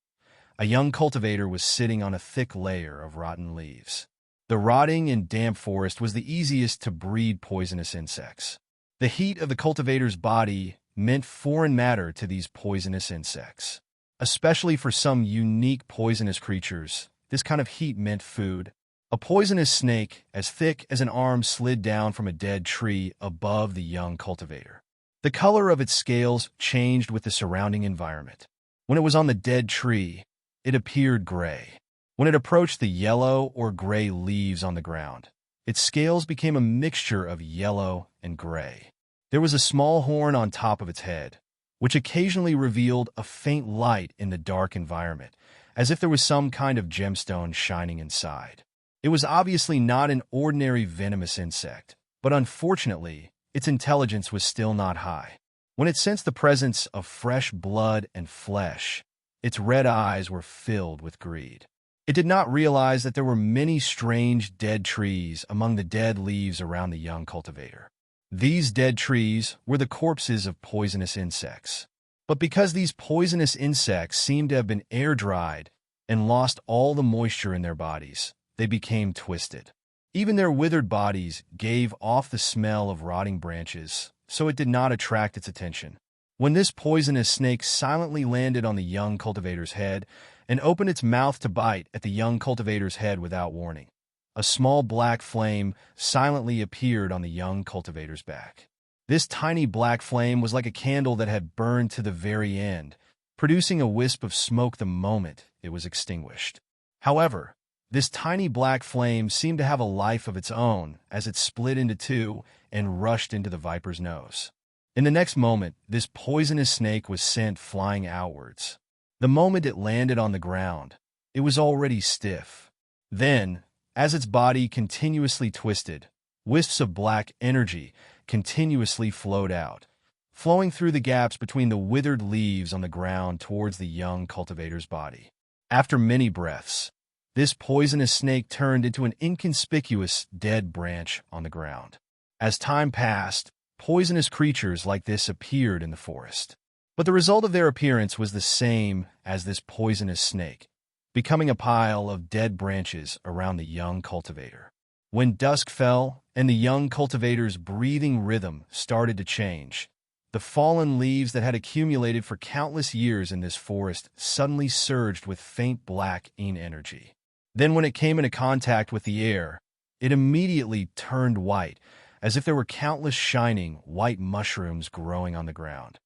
Speaker 1: a young cultivator was sitting on a thick layer of rotten leaves. The rotting and damp forest was the easiest to breed poisonous insects. The heat of the cultivator's body meant foreign matter to these poisonous insects. Especially for some unique poisonous creatures, this kind of heat meant food. A poisonous snake as thick as an arm slid down from a dead tree above the young cultivator. The color of its scales changed with the surrounding environment. When it was on the dead tree, it appeared gray. When it approached the yellow or gray leaves on the ground, its scales became a mixture of yellow and gray. There was a small horn on top of its head, which occasionally revealed a faint light in the dark environment, as if there was some kind of gemstone shining inside. It was obviously not an ordinary venomous insect, but unfortunately, its intelligence was still not high. When it sensed the presence of fresh blood and flesh, its red eyes were filled with greed. It did not realize that there were many strange dead trees among the dead leaves around the young cultivator. These dead trees were the corpses of poisonous insects. But because these poisonous insects seemed to have been air-dried and lost all the moisture in their bodies, they became twisted. Even their withered bodies gave off the smell of rotting branches, so it did not attract its attention. When this poisonous snake silently landed on the young cultivator's head and opened its mouth to bite at the young cultivator's head without warning, a small black flame silently appeared on the young cultivator's back. This tiny black flame was like a candle that had burned to the very end, producing a wisp of smoke the moment it was extinguished. However, this tiny black flame seemed to have a life of its own as it split into two and rushed into the viper's nose. In the next moment, this poisonous snake was sent flying outwards. The moment it landed on the ground, it was already stiff. Then, as its body continuously twisted, wisps of black energy continuously flowed out, flowing through the gaps between the withered leaves on the ground towards the young cultivator's body. After many breaths, this poisonous snake turned into an inconspicuous dead branch on the ground. As time passed, poisonous creatures like this appeared in the forest. But the result of their appearance was the same as this poisonous snake, becoming a pile of dead branches around the young cultivator. When dusk fell and the young cultivator's breathing rhythm started to change, the fallen leaves that had accumulated for countless years in this forest suddenly surged with faint black energy. Then when it came into contact with the air, it immediately turned white, as if there were countless shining white mushrooms growing on the ground.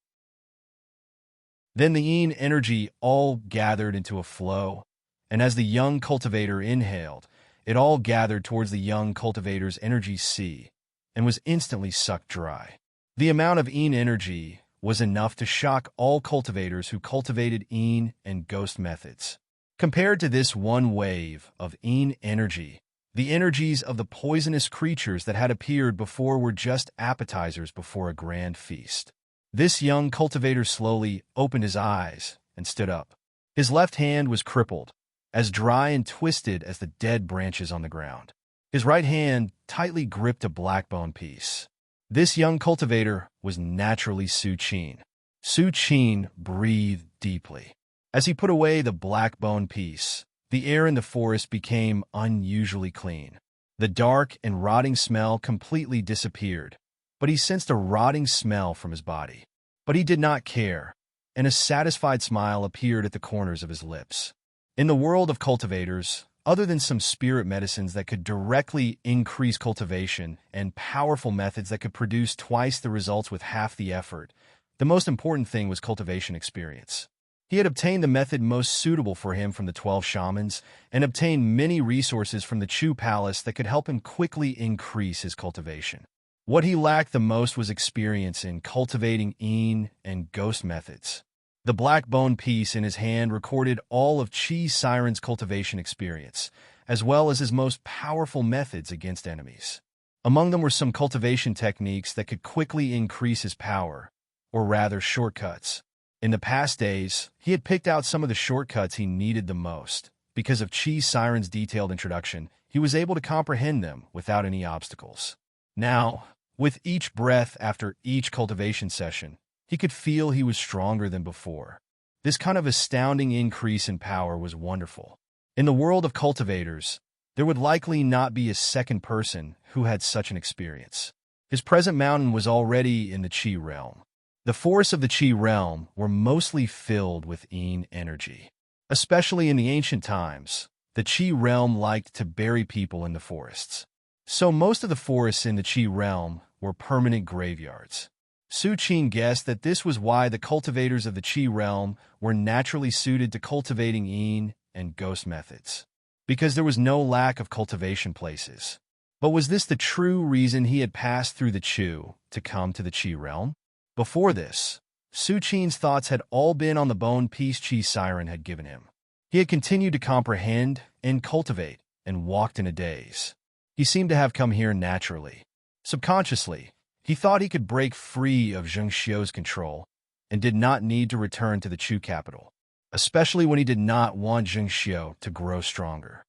Speaker 1: Then the energy all gathered into a flow, and as the young cultivator inhaled, it all gathered towards the young cultivator's energy sea and was instantly sucked dry. The amount of energy was enough to shock all cultivators who cultivated and ghost methods. Compared to this one wave of energy, the energies of the poisonous creatures that had appeared before were just appetizers before a grand feast. This young cultivator slowly opened his eyes and stood up. His left hand was crippled, as dry and twisted as the dead branches on the ground. His right hand tightly gripped a black bone piece. This young cultivator was naturally Su Qin. Su Qin breathed deeply. As he put away the black bone piece, The air in the forest became unusually clean. The dark and rotting smell completely disappeared, but he sensed a rotting smell from his body. But he did not care, and a satisfied smile appeared at the corners of his lips. In the world of cultivators, other than some spirit medicines that could directly increase cultivation and powerful methods that could produce twice the results with half the effort, the most important thing was cultivation experience. He had obtained the method most suitable for him from the 12 shamans and obtained many resources from the Chu Palace that could help him quickly increase his cultivation. What he lacked the most was experience in cultivating een and ghost methods. The black bone piece in his hand recorded all of Chi Siren's cultivation experience, as well as his most powerful methods against enemies. Among them were some cultivation techniques that could quickly increase his power, or rather shortcuts. In the past days, he had picked out some of the shortcuts he needed the most. Because of Chi Siren's detailed introduction, he was able to comprehend them without any obstacles. Now, with each breath after each cultivation session, he could feel he was stronger than before. This kind of astounding increase in power was wonderful. In the world of cultivators, there would likely not be a second person who had such an experience. His present mountain was already in the Chi realm. The forests of the Chi realm were mostly filled with een energy. Especially in the ancient times, the Chi realm liked to bury people in the forests. So most of the forests in the Chi realm were permanent graveyards. Su Qin guessed that this was why the cultivators of the Chi realm were naturally suited to cultivating een and ghost methods, because there was no lack of cultivation places. But was this the true reason he had passed through the Chu to come to the Chi realm? Before this, Su Qin's thoughts had all been on the bone piece Chi Siren had given him. He had continued to comprehend and cultivate and walked in a daze. He seemed to have come here naturally. Subconsciously, he thought he could break free of Zheng Xiu's control and did not need to return to the Chu capital, especially when he did not want Zheng Xiu to grow stronger.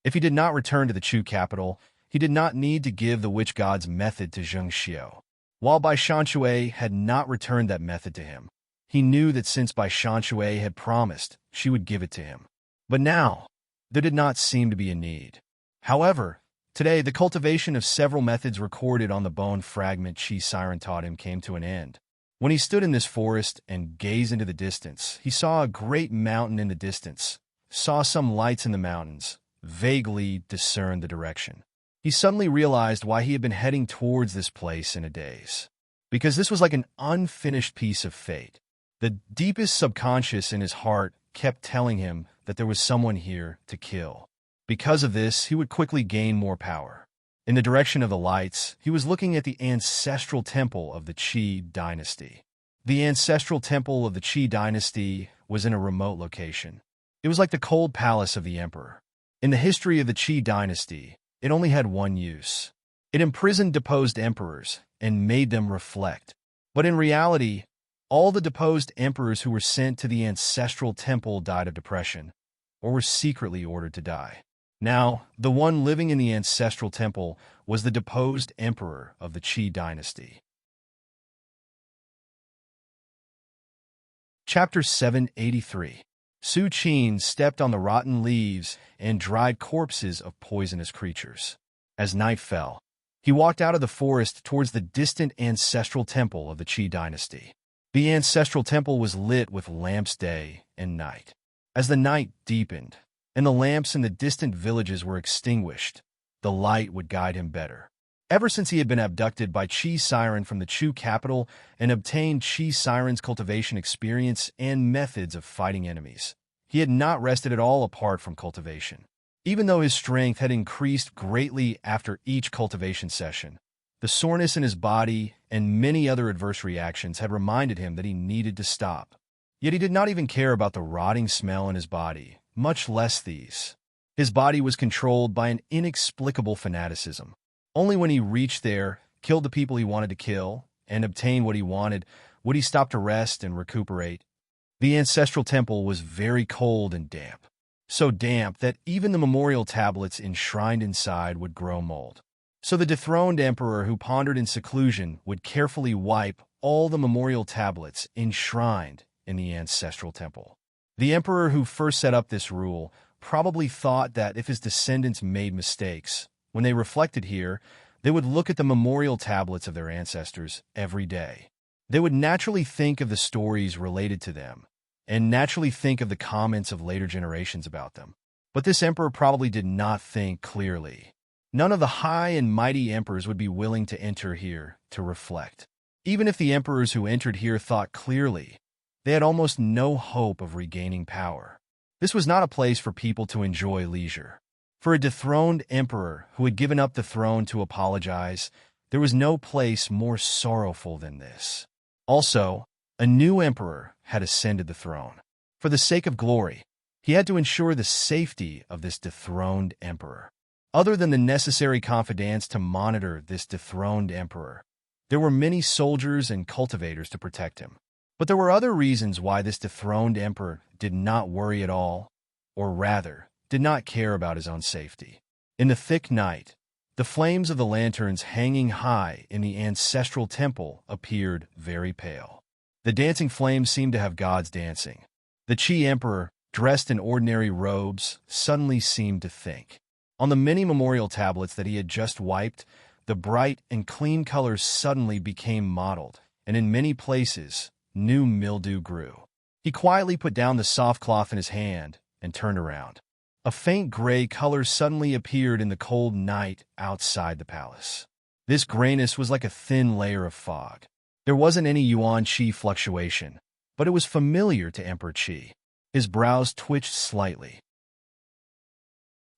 Speaker 1: If he did not return to the Chu capital, he did not need to give the witch god's method to Zheng Xiu. While Bai Shanshui had not returned that method to him, he knew that since Bai Shanshui had promised, she would give it to him. But now, there did not seem to be a need. However, today the cultivation of several methods recorded on the bone fragment Chi Siren taught him came to an end. When he stood in this forest and gazed into the distance, he saw a great mountain in the distance, saw some lights in the mountains, vaguely discerned the direction. He suddenly realized why he had been heading towards this place in a daze. Because this was like an unfinished piece of fate. The deepest subconscious in his heart kept telling him that there was someone here to kill. Because of this, he would quickly gain more power. In the direction of the lights, he was looking at the ancestral temple of the Qi dynasty. The ancestral temple of the Qi dynasty was in a remote location. It was like the cold palace of the emperor. In the history of the Qi dynasty, it only had one use. It imprisoned deposed emperors and made them reflect. But in reality, all the deposed emperors who were sent to the ancestral temple died of depression, or were secretly ordered to die. Now, the one living in the ancestral temple was the deposed emperor of the Qi dynasty. Chapter 783. Su Qin stepped on the rotten leaves and dried corpses of poisonous creatures. As night fell, he walked out of the forest towards the distant ancestral temple of the Qi dynasty. The ancestral temple was lit with lamps day and night. As the night deepened, and the lamps in the distant villages were extinguished, the light would guide him better. Ever since he had been abducted by Chi Siren from the Chu capital and obtained Chi Siren's cultivation experience and methods of fighting enemies, he had not rested at all apart from cultivation. Even though his strength had increased greatly after each cultivation session, the soreness in his body and many other adverse reactions had reminded him that he needed to stop. Yet he did not even care about the rotting smell in his body, much less these. His body was controlled by an inexplicable fanaticism. Only when he reached there, killed the people he wanted to kill, and obtained what he wanted, would he stop to rest and recuperate. The ancestral temple was very cold and damp. So damp that even the memorial tablets enshrined inside would grow mold. So the dethroned emperor who pondered in seclusion would carefully wipe all the memorial tablets enshrined in the ancestral temple. The emperor who first set up this rule probably thought that if his descendants made mistakes, when they reflected here, they would look at the memorial tablets of their ancestors every day. They would naturally think of the stories related to them, and naturally think of the comments of later generations about them. But this emperor probably did not think clearly. None of the high and mighty emperors would be willing to enter here to reflect. Even if the emperors who entered here thought clearly, they had almost no hope of regaining power. This was not a place for people to enjoy leisure. For a dethroned emperor who had given up the throne to apologize, there was no place more sorrowful than this. Also, a new emperor had ascended the throne. For the sake of glory, he had to ensure the safety of this dethroned emperor. Other than the necessary confidants to monitor this dethroned emperor, there were many soldiers and cultivators to protect him. But there were other reasons why this dethroned emperor did not worry at all, or rather, did not care about his own safety. In the thick night, the flames of the lanterns hanging high in the ancestral temple appeared very pale. The dancing flames seemed to have gods dancing. The Qi emperor, dressed in ordinary robes, suddenly seemed to think. On the many memorial tablets that he had just wiped, the bright and clean colors suddenly became mottled, and in many places, new mildew grew. He quietly put down the soft cloth in his hand and turned around. A faint gray color suddenly appeared in the cold night outside the palace. This grayness was like a thin layer of fog. There wasn't any Yuan Qi fluctuation, but it was familiar to Emperor Qi. His brows twitched slightly.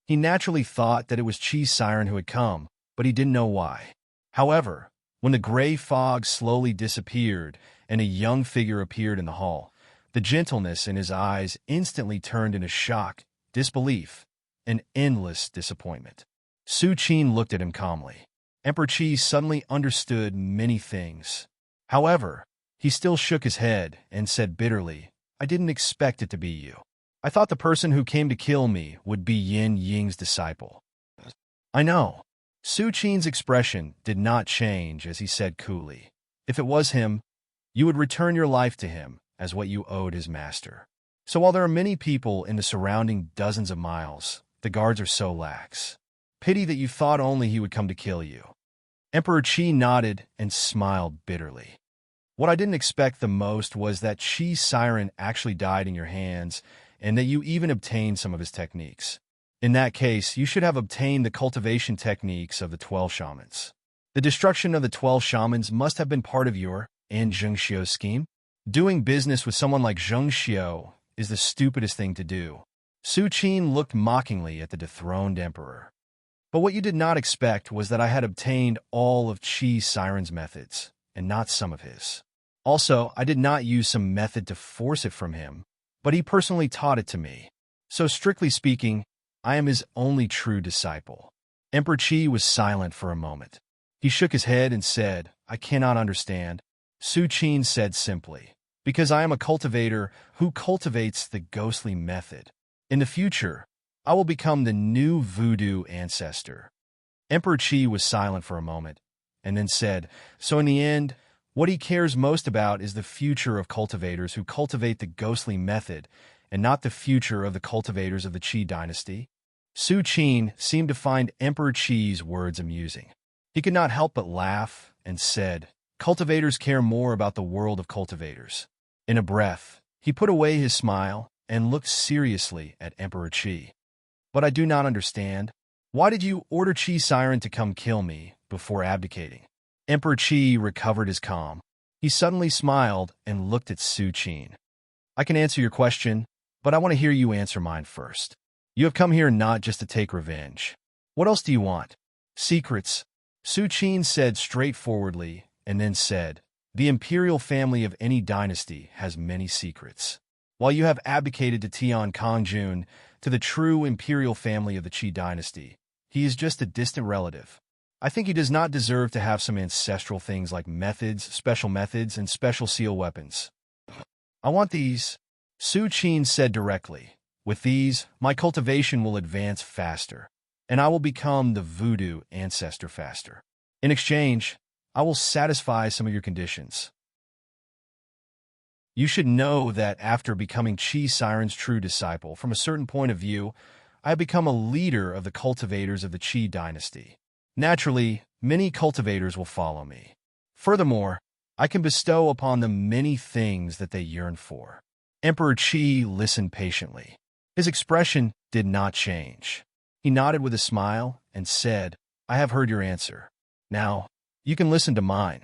Speaker 1: He naturally thought that it was Qi's siren who had come, but he didn't know why. However, when the gray fog slowly disappeared and a young figure appeared in the hall, the gentleness in his eyes instantly turned into shock, disbelief, and endless disappointment. Su Qin looked at him calmly. Emperor Qi suddenly understood many things. However, he still shook his head and said bitterly, "I didn't expect it to be you. I thought the person who came to kill me would be Yin Ying's disciple." "I know." Su Qin's expression did not change as he said coolly, "If it was him, you would return your life to him as what you owed his master. So while there are many people in the surrounding dozens of miles, the guards are so lax. Pity that you thought only he would come to kill you." Emperor Qi nodded and smiled bitterly. "What I didn't expect the most was that Qi's siren actually died in your hands and that you even obtained some of his techniques. In that case, you should have obtained the cultivation techniques of the 12 shamans. The destruction of the 12 shamans must have been part of your and Zheng Xiu's scheme. Doing business with someone like Zheng Xiu is the stupidest thing to do." Su Qin looked mockingly at the dethroned emperor. "But what you did not expect was that I had obtained all of Qi's siren's methods, and not some of his. Also, I did not use some method to force it from him, but he personally taught it to me. So strictly speaking, I am his only true disciple." Emperor Qi was silent for a moment. He shook his head and said, "I cannot understand." Su Qin said simply, "Because I am a cultivator who cultivates the ghostly method. In the future, I will become the new voodoo ancestor." Emperor Qi was silent for a moment, and then said, "So in the end, what he cares most about is the future of cultivators who cultivate the ghostly method, and not the future of the cultivators of the Qi dynasty?" Su Qin seemed to find Emperor Qi's words amusing. He could not help but laugh and said, "Cultivators care more about the world of cultivators." In a breath, he put away his smile and looked seriously at Emperor Qi. "But I do not understand. Why did you order Qi's siren to come kill me before abdicating?" Emperor Qi recovered his calm. He suddenly smiled and looked at Su Qin. "I can answer your question, but I want to hear you answer mine first. You have come here not just to take revenge. What else do you want?" "Secrets," Su Qin said straightforwardly, and then said, "The imperial family of any dynasty has many secrets. While you have abdicated to Tian Kongjun, to the true imperial family of the Qi dynasty, he is just a distant relative. I think he does not deserve to have some ancestral things like methods, and special seal weapons. I want these," Su Qin said directly. "With these, my cultivation will advance faster, and I will become the voodoo ancestor faster. In exchange, I will satisfy some of your conditions." You should know that after becoming Chi Siren's true disciple, from a certain point of view, I have become a leader of the cultivators of the Chi dynasty. Naturally, many cultivators will follow me. Furthermore, I can bestow upon them many things that they yearn for. Emperor Qi listened patiently. His expression did not change. He nodded with a smile and said, I have heard your answer. Now, you can listen to mine.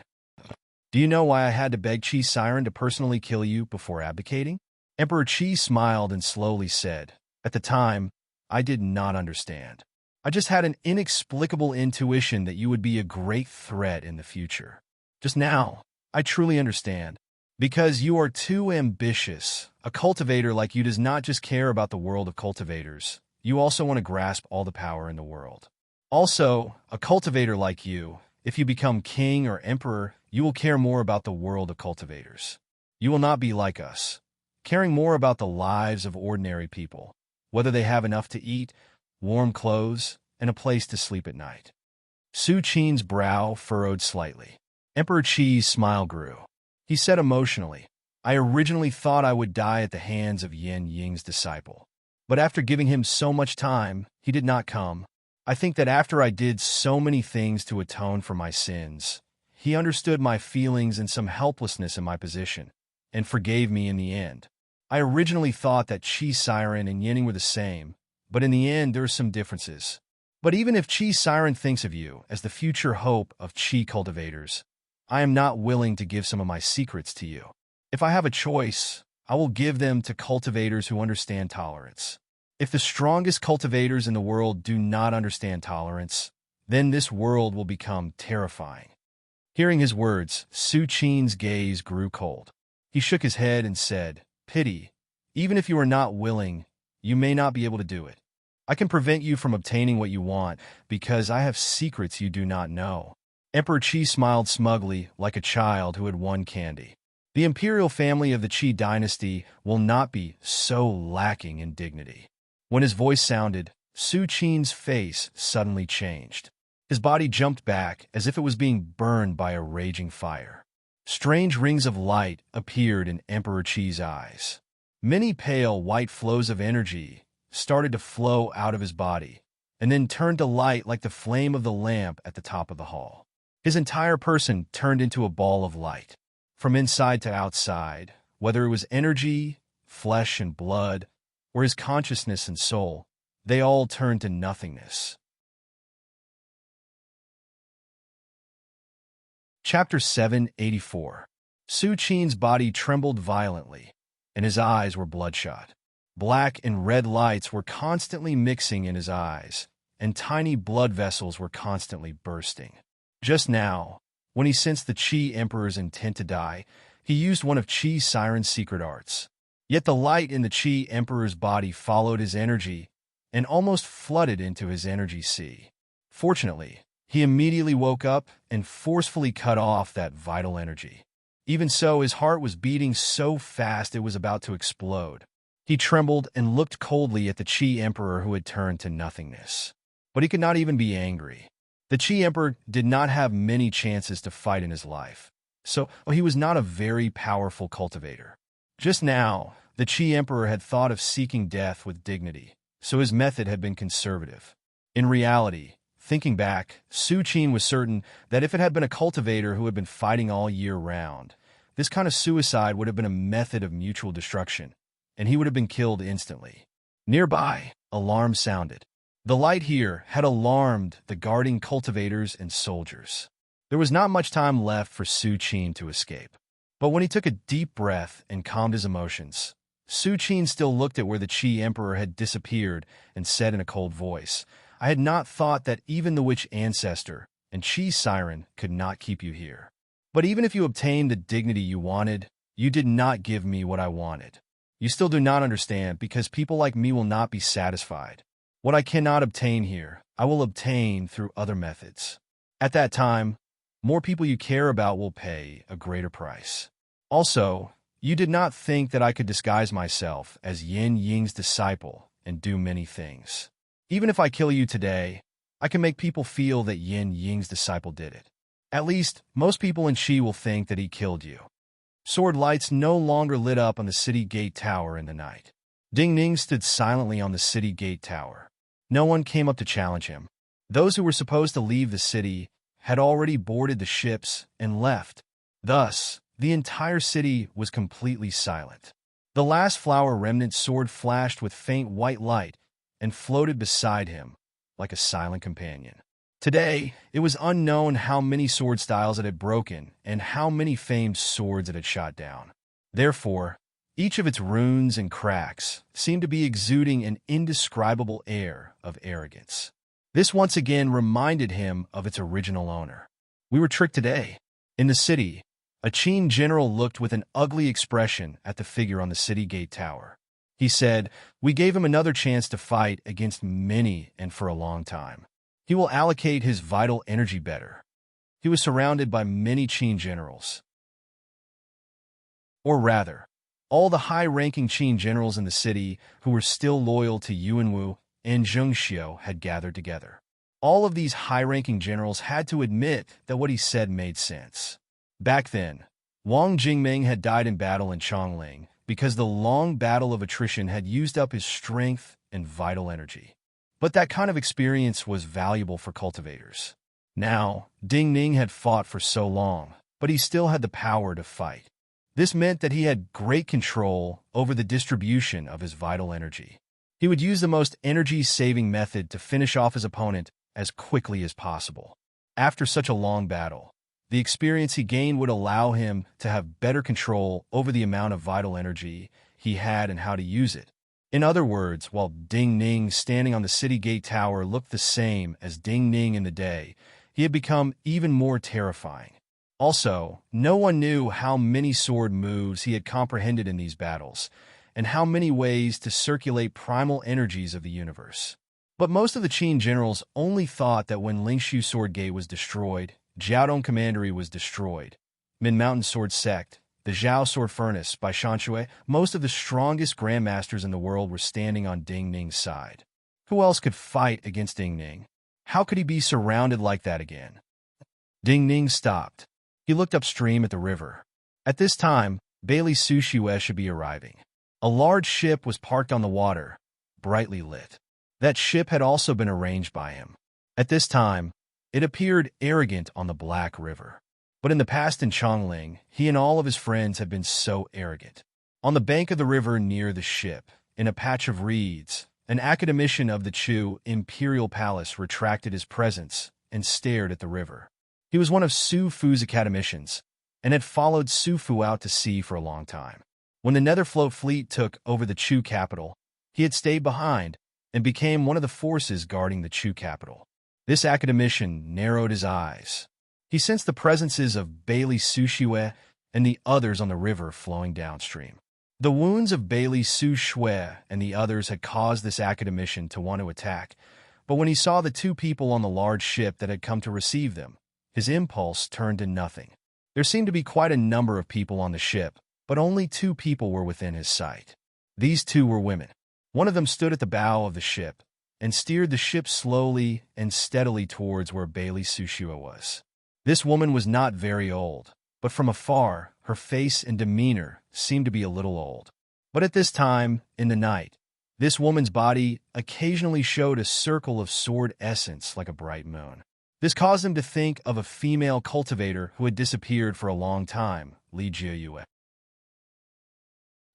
Speaker 1: Do you know why I had to beg Qi Siren to personally kill you before abdicating? Emperor Qi smiled and slowly said, At the time, I did not understand. I just had an inexplicable intuition that you would be a great threat in the future. Just now, I truly understand. Because you are too ambitious. A cultivator like you does not just care about the world of cultivators. You also want to grasp all the power in the world. Also, a cultivator like you, if you become king or emperor, you will care more about the world of cultivators. You will not be like us, caring more about the lives of ordinary people, whether they have enough to eat, warm clothes, and a place to sleep at night. Su Qin's brow furrowed slightly. Emperor Qi's smile grew. He said emotionally, I originally thought I would die at the hands of Yin Ying's disciple. But after giving him so much time, he did not come. I think that after I did so many things to atone for my sins, he understood my feelings and some helplessness in my position, and forgave me in the end. I originally thought that Qi Siren and Yining were the same, but in the end there are some differences. But even if Qi Siren thinks of you as the future hope of Qi cultivators, I am not willing to give some of my secrets to you. If I have a choice, I will give them to cultivators who understand tolerance. If the strongest cultivators in the world do not understand tolerance, then this world will become terrifying. Hearing his words, Su Qin's gaze grew cold. He shook his head and said, Pity, even if you are not willing, you may not be able to do it. I can prevent you from obtaining what you want because I have secrets you do not know. Emperor Qi smiled smugly like a child who had won candy. The imperial family of the Qi dynasty will not be so lacking in dignity. When his voice sounded, Su Qin's face suddenly changed. His body jumped back as if it was being burned by a raging fire. Strange rings of light appeared in Emperor Qi's eyes. Many pale white flows of energy started to flow out of his body, and then turned to light like the flame of the lamp at the top of the hall. His entire person turned into a ball of light. From inside to outside, whether it was energy, flesh and blood, or his consciousness and soul, they all turned to nothingness. Chapter 784. Su Qin's body trembled violently, and his eyes were bloodshot. Black and red lights were constantly mixing in his eyes, and tiny blood vessels were constantly bursting. Just now, when he sensed the Qi Emperor's intent to die, he used one of Qi Siren's secret arts. Yet the light in the Qi Emperor's body followed his energy and almost flooded into his energy sea. Fortunately, he immediately woke up and forcefully cut off that vital energy. Even so, his heart was beating so fast it was about to explode. He trembled and looked coldly at the Qi Emperor who had turned to nothingness. But he could not even be angry. The Qi Emperor did not have many chances to fight in his life, so he was not a very powerful cultivator. Just now, the Qi Emperor had thought of seeking death with dignity, so his method had been conservative. In reality, thinking back, Su Qin was certain that if it had been a cultivator who had been fighting all year round, this kind of suicide would have been a method of mutual destruction, and he would have been killed instantly. Nearby, alarms sounded. The light here had alarmed the guarding cultivators and soldiers. There was not much time left for Su Qin to escape. But when he took a deep breath and calmed his emotions, Su Qin still looked at where the Qi Emperor had disappeared and said in a cold voice, I had not thought that even the witch ancestor and Qi Siren could not keep you here. But even if you obtained the dignity you wanted, you did not give me what I wanted. You still do not understand because people like me will not be satisfied. What I cannot obtain here, I will obtain through other methods. At that time, more people you care about will pay a greater price. Also, you did not think that I could disguise myself as Yin Ying's disciple and do many things. Even if I kill you today, I can make people feel that Yin Ying's disciple did it. At least, most people in Qi will think that he killed you. Sword lights no longer lit up on the city gate tower in the night. Ding Ning stood silently on the city gate tower. No one came up to challenge him. Those who were supposed to leave the city had already boarded the ships and left. Thus, the entire city was completely silent. The last flower remnant sword flashed with faint white light and floated beside him like a silent companion. Today, it was unknown how many sword styles it had broken and how many famed swords it had shot down. Therefore, each of its runes and cracks seemed to be exuding an indescribable air of arrogance. This once again reminded him of its original owner. We were tricked today. In the city, a Qin general looked with an ugly expression at the figure on the city gate tower. He said, "We gave him another chance to fight against many and for a long time. He will allocate his vital energy better." He was surrounded by many Qin generals. Or rather, all the high-ranking Qin generals in the city who were still loyal to Yuanwu and Zhengxiu had gathered together. All of these high-ranking generals had to admit that what he said made sense. Back then, Wang Jingming had died in battle in Chongling because the long battle of attrition had used up his strength and vital energy. But that kind of experience was valuable for cultivators. Now, Ding Ning had fought for so long, but he still had the power to fight. This meant that he had great control over the distribution of his vital energy. He would use the most energy-saving method to finish off his opponent as quickly as possible. After such a long battle, the experience he gained would allow him to have better control over the amount of vital energy he had and how to use it. In other words, while Ding Ning standing on the city gate tower looked the same as Ding Ning in the day, he had become even more terrifying. Also, no one knew how many sword moves he had comprehended in these battles, and how many ways to circulate primal energies of the universe. But most of the Qin generals only thought that when Lingshu Sword Gate was destroyed, Jiaodong Commandery was destroyed, Min Mountain Sword Sect, the Zhao Sword Furnace by Shanshui, most of the strongest grandmasters in the world were standing on Ding Ning's side. Who else could fight against Ding Ning? How could he be surrounded like that again? Ding Ning stopped. He looked upstream at the river. At this time, Bailey Sushue should be arriving. A large ship was parked on the water, brightly lit. That ship had also been arranged by him. At this time, it appeared arrogant on the Black River. But in the past in Chongling, he and all of his friends had been so arrogant. On the bank of the river near the ship, in a patch of reeds, an academician of the Chu Imperial Palace retracted his presence and stared at the river. He was one of Su Fu's academicians, and had followed Su Fu out to sea for a long time. When the Netherfloat fleet took over the Chu capital, he had stayed behind and became one of the forces guarding the Chu capital. This academician narrowed his eyes. He sensed the presences of Bailey Sushue and the others on the river flowing downstream. The wounds of Bailey Sushue and the others had caused this academician to want to attack, but when he saw the two people on the large ship that had come to receive them, his impulse turned to nothing. There seemed to be quite a number of people on the ship, but only two people were within his sight. These two were women. One of them stood at the bow of the ship and steered the ship slowly and steadily towards where Bailey Sushue was. This woman was not very old, but from afar, her face and demeanor seemed to be a little old. But at this time, in the night, this woman's body occasionally showed a circle of sword essence like a bright moon. This caused him to think of a female cultivator who had disappeared for a long time, Li Jiuyue.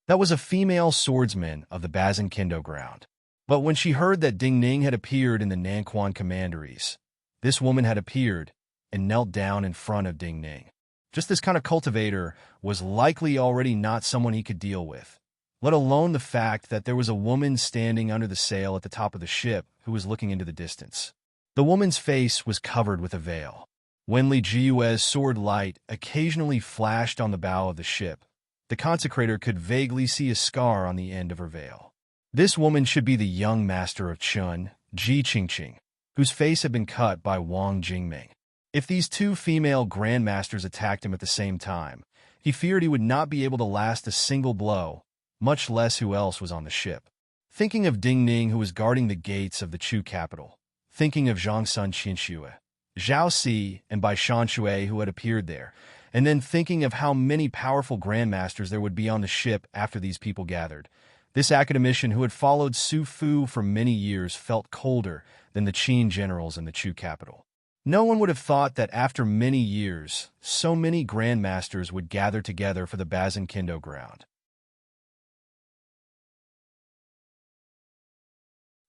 Speaker 1: That was a female swordsman of the Bazin Kendo ground. But when she heard that Ding Ning had appeared in the Nanquan commanderies, this woman had appeared and knelt down in front of Ding Ning. Just this kind of cultivator was likely already not someone he could deal with, let alone the fact that there was a woman standing under the sail at the top of the ship who was looking into the distance. The woman's face was covered with a veil. When Li Jiue's sword light occasionally flashed on the bow of the ship, the consecrator could vaguely see a scar on the end of her veil. This woman should be the young master of Chun, Ji Qingqing, whose face had been cut by Wang Jingming. If these two female grandmasters attacked him at the same time, he feared he would not be able to last a single blow, much less who else was on the ship. Thinking of Ding Ning, who was guarding the gates of the Chu capital, thinking of Zhangsun Qinshue, Zhao Si, and Bai Shanshui, who had appeared there, And then thinking of how many powerful grandmasters there would be on the ship after these people gathered, this academician who had followed Su Fu for many years felt colder than the Qin generals in the Chu capital. No one would have thought that after many years, so many grandmasters would gather together for the Bazin Kendo ground.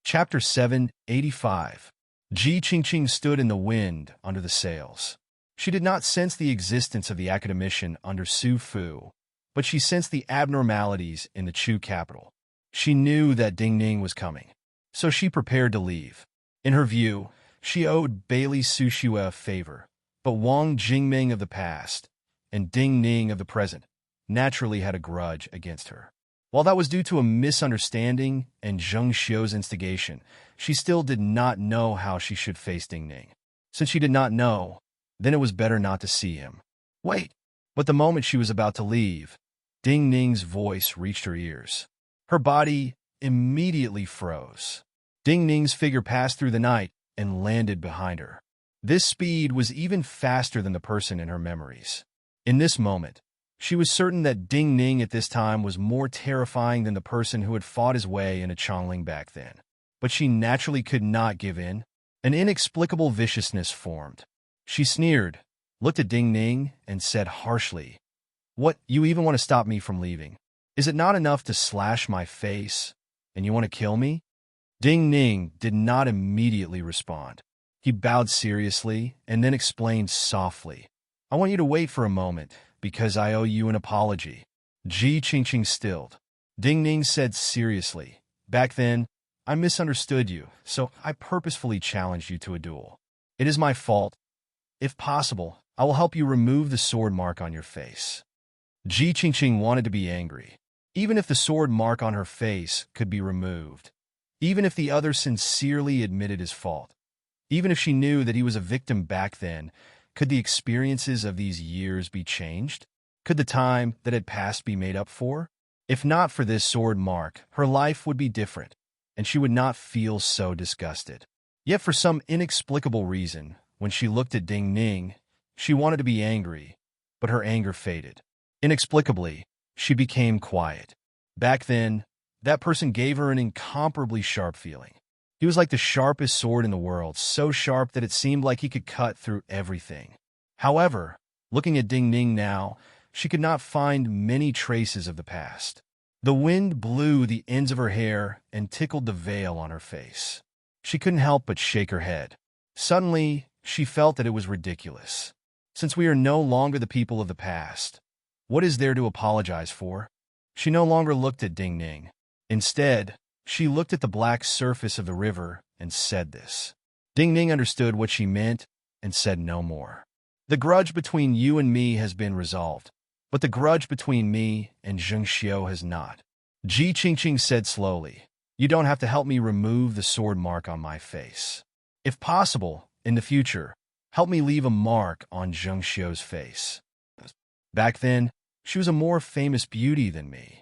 Speaker 1: Chapter 785. Ji Qingqing stood in the wind under the sails. She did not sense the existence of the academician under Su Fu, but she sensed the abnormalities in the Chu capital. She knew that Ding Ning was coming, so she prepared to leave. In her view, she owed Bailey Sushue a favor, but Wang Jingming of the past and Ding Ning of the present naturally had a grudge against her. While that was due to a misunderstanding and Zheng Xiu's instigation, she still did not know how she should face Ding Ning. Since she did not know, then it was better not to see him. Wait! But the moment she was about to leave, Ding Ning's voice reached her ears. Her body immediately froze. Ding Ning's figure passed through the night and landed behind her. This speed was even faster than the person in her memories. In this moment, she was certain that Ding Ning at this time was more terrifying than the person who had fought his way into Chongling back then. But she naturally could not give in. An inexplicable viciousness formed. She sneered, looked at Ding Ning, and said harshly, "What, you even want to stop me from leaving? Is it not enough to slash my face, and you want to kill me?" Ding Ning did not immediately respond. He bowed seriously and then explained softly, "I want you to wait for a moment, because I owe you an apology." Ji Qingqing stilled. Ding Ning said seriously, "Back then, I misunderstood you, so I purposefully challenged you to a duel. It is my fault. If possible, I will help you remove the sword mark on your face." Ji Qingqing wanted to be angry. Even if the sword mark on her face could be removed, even if the other sincerely admitted his fault, even if she knew that he was a victim back then, could the experiences of these years be changed? Could the time that had passed be made up for? If not for this sword mark, her life would be different, and she would not feel so disgusted. Yet for some inexplicable reason, when she looked at Ding Ning, she wanted to be angry, but her anger faded. Inexplicably, she became quiet. Back then, that person gave her an incomparably sharp feeling. He was like the sharpest sword in the world, so sharp that it seemed like he could cut through everything. However, looking at Ding Ning now, she could not find many traces of the past. The wind blew the ends of her hair and tickled the veil on her face. She couldn't help but shake her head. Suddenly, she felt that it was ridiculous. Since we are no longer the people of the past, what is there to apologize for? She no longer looked at Ding Ning. Instead, she looked at the black surface of the river and said this. Ding Ning understood what she meant and said no more. "The grudge between you and me has been resolved, but the grudge between me and Zheng Xiu has not." Ji Qingqing said slowly, "You don't have to help me remove the sword mark on my face. If possible, in the future, help me leave a mark on Zheng Xiu's face. Back then, she was a more famous beauty than me.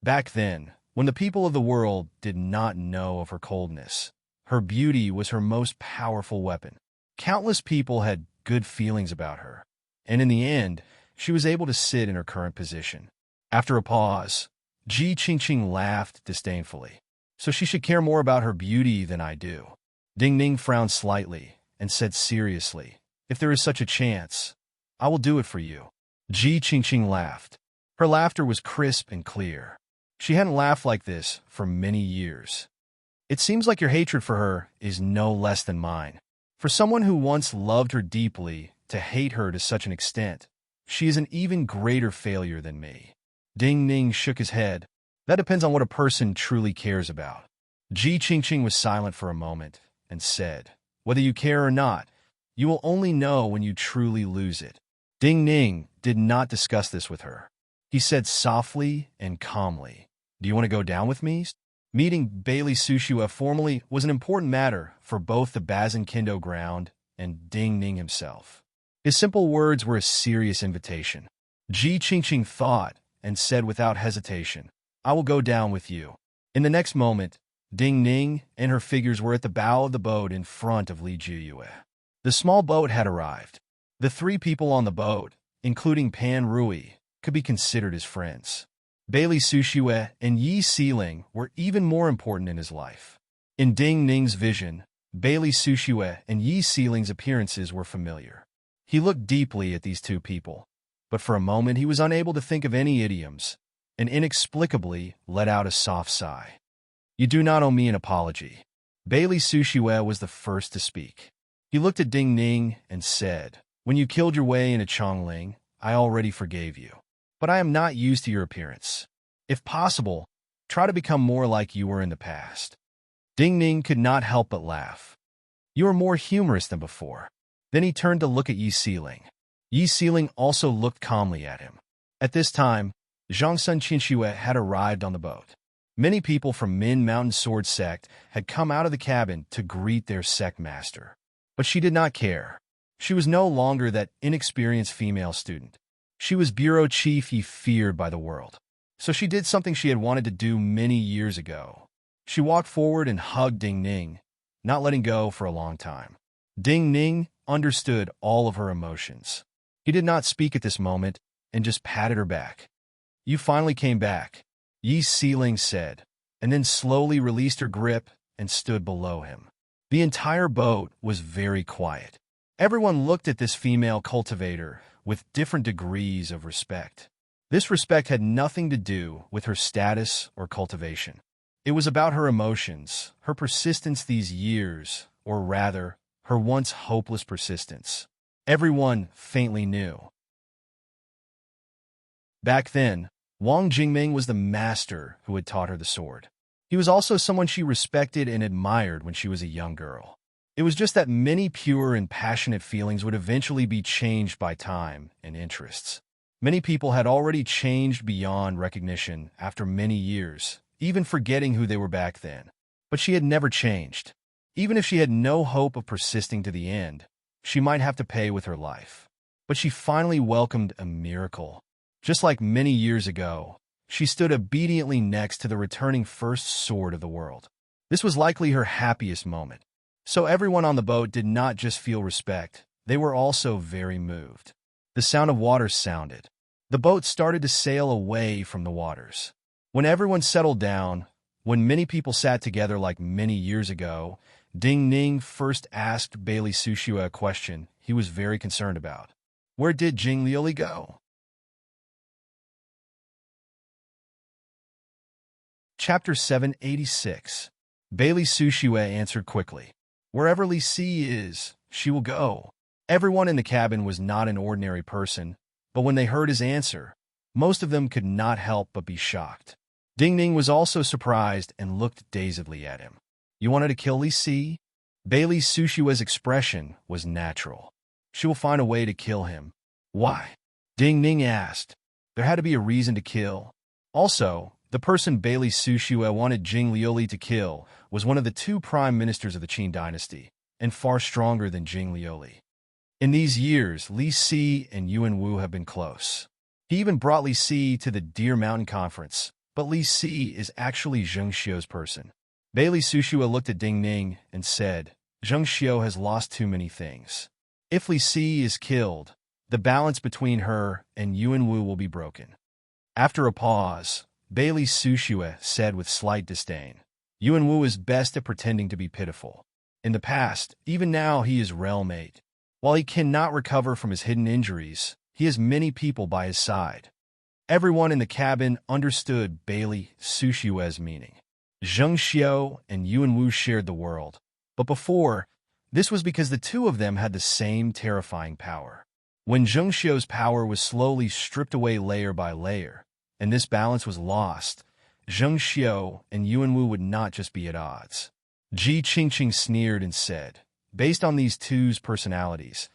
Speaker 1: Back then, when the people of the world did not know of her coldness, her beauty was her most powerful weapon. Countless people had good feelings about her, and in the end, she was able to sit in her current position." After a pause, Ji Qingqing laughed disdainfully. "So she should care more about her beauty than I do." Ding Ning frowned slightly and said seriously, "If there is such a chance, I will do it for you." Ji Qingqing laughed. Her laughter was crisp and clear. She hadn't laughed like this for many years. "It seems like your hatred for her is no less than mine. For someone who once loved her deeply to hate her to such an extent, she is an even greater failure than me." Ding Ning shook his head. "That depends on what a person truly cares about." Ji Qingqing was silent for a moment and said, "Whether you care or not, you will only know when you truly lose it." Ding Ning did not discuss this with her. He said softly and calmly, "Do you want to go down with me?" Meeting Bailey Sushue formally was an important matter for both the Bazin Kendo ground and Ding Ning himself. His simple words were a serious invitation. Ji Qingqing thought and said without hesitation, "I will go down with you." In the next moment, Ding Ning and her figures were at the bow of the boat in front of Li Jiyue. The small boat had arrived. The three people on the boat, including Pan Rui, could be considered his friends. Bailey Sushue and Yi Sealing were even more important in his life. In Ding Ning's vision, Bailey Sushue and Yi Sealing's appearances were familiar. He looked deeply at these two people, but for a moment he was unable to think of any idioms, and inexplicably let out a soft sigh. "You do not owe me an apology." Bailey Sushue was the first to speak. He looked at Ding Ning and said, "When you killed your way into Chongling, I already forgave you. But I am not used to your appearance. If possible, try to become more like you were in the past." Ding Ning could not help but laugh. "You are more humorous than before." Then he turned to look at Yi Sealing. Yi Sealing also looked calmly at him. At this time, Zhang Sun Qinshue had arrived on the boat. Many people from Min Mountain Sword Sect had come out of the cabin to greet their sect master. But she did not care. She was no longer that inexperienced female student. She was bureau chief Yi feared by the world. So she did something she had wanted to do many years ago. She walked forward and hugged Ding Ning, not letting go for a long time. Ding Ning understood all of her emotions. He did not speak at this moment and just patted her back. "You finally came back," Yi Sealing said, and then slowly released her grip and stood below him. The entire boat was very quiet. Everyone looked at this female cultivator with different degrees of respect. This respect had nothing to do with her status or cultivation. It was about her emotions, her persistence these years, or rather, her once hopeless persistence. Everyone faintly knew. Back then, Wang Jingming was the master who had taught her the sword. He was also someone she respected and admired when she was a young girl. It was just that many pure and passionate feelings would eventually be changed by time and interests. Many people had already changed beyond recognition after many years, even forgetting who they were back then. But she had never changed. Even if she had no hope of persisting to the end, she might have to pay with her life. But she finally welcomed a miracle. Just like many years ago, she stood obediently next to the returning first sword of the world. This was likely her happiest moment. So everyone on the boat did not just feel respect, they were also very moved. The sound of water sounded. The boat started to sail away from the waters. When everyone settled down, when many people sat together like many years ago, Ding Ning first asked Bailey Sushue a question he was very concerned about. Where did Jing Liuli go? Chapter 786. Bailey Sushue answered quickly. Wherever Li Si is, she will go. Everyone in the cabin was not an ordinary person, but when they heard his answer, most of them could not help but be shocked. Ding Ning was also surprised and looked dazedly at him. You wanted to kill Li Si? Bailey Sushue's expression was natural. She will find a way to kill him. Why? Ding Ning asked. There had to be a reason to kill. Also, the person Bailey Sushue wanted Jing Liuli to kill was one of the two prime ministers of the Qin dynasty, and far stronger than Jing Liuli. In these years, Li Si and Yuan Wu have been close. He even brought Li Si to the Deer Mountain Conference, but Li Si is actually Zheng Xiu's person. Bailey Sushue looked at Ding Ning and said, Zheng Xiu has lost too many things. If Li Si is killed, the balance between her and Yuan Wu will be broken. After a pause, Bailey Sushue said with slight disdain, Yuan Wu is best at pretending to be pitiful. In the past, even now he is realm 8. While he cannot recover from his hidden injuries, he has many people by his side. Everyone in the cabin understood Bailey Sushue's meaning. Zheng Xiu and Yuan Wu shared the world, but before, this was because the two of them had the same terrifying power. When Zheng Xiu's power was slowly stripped away layer by layer, and this balance was lost, Zheng Xiu and Yuan Wu would not just be at odds. Ji Qingqing sneered and said, based on these two's personalities,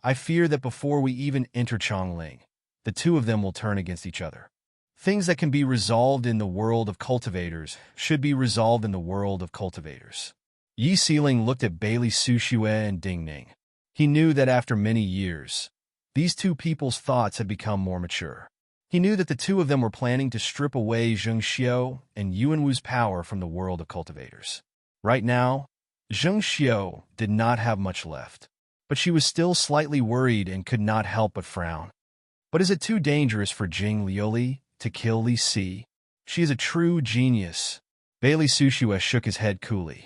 Speaker 1: I fear that before we even enter Chongling, the two of them will turn against each other. Things that can be resolved in the world of cultivators should be resolved in the world of cultivators. Yi Sealing looked at Bailey Sushue and Ding Ning. He knew that after many years, these two people's thoughts had become more mature. He knew that the two of them were planning to strip away Zheng Xiu and Yuan Wu's power from the world of cultivators. Right now, Zheng Xiu did not have much left, but she was still slightly worried and could not help but frown. But is it too dangerous for Jing Lioli to kill Li Si? She is a true genius. Bailey Sushua shook his head coolly.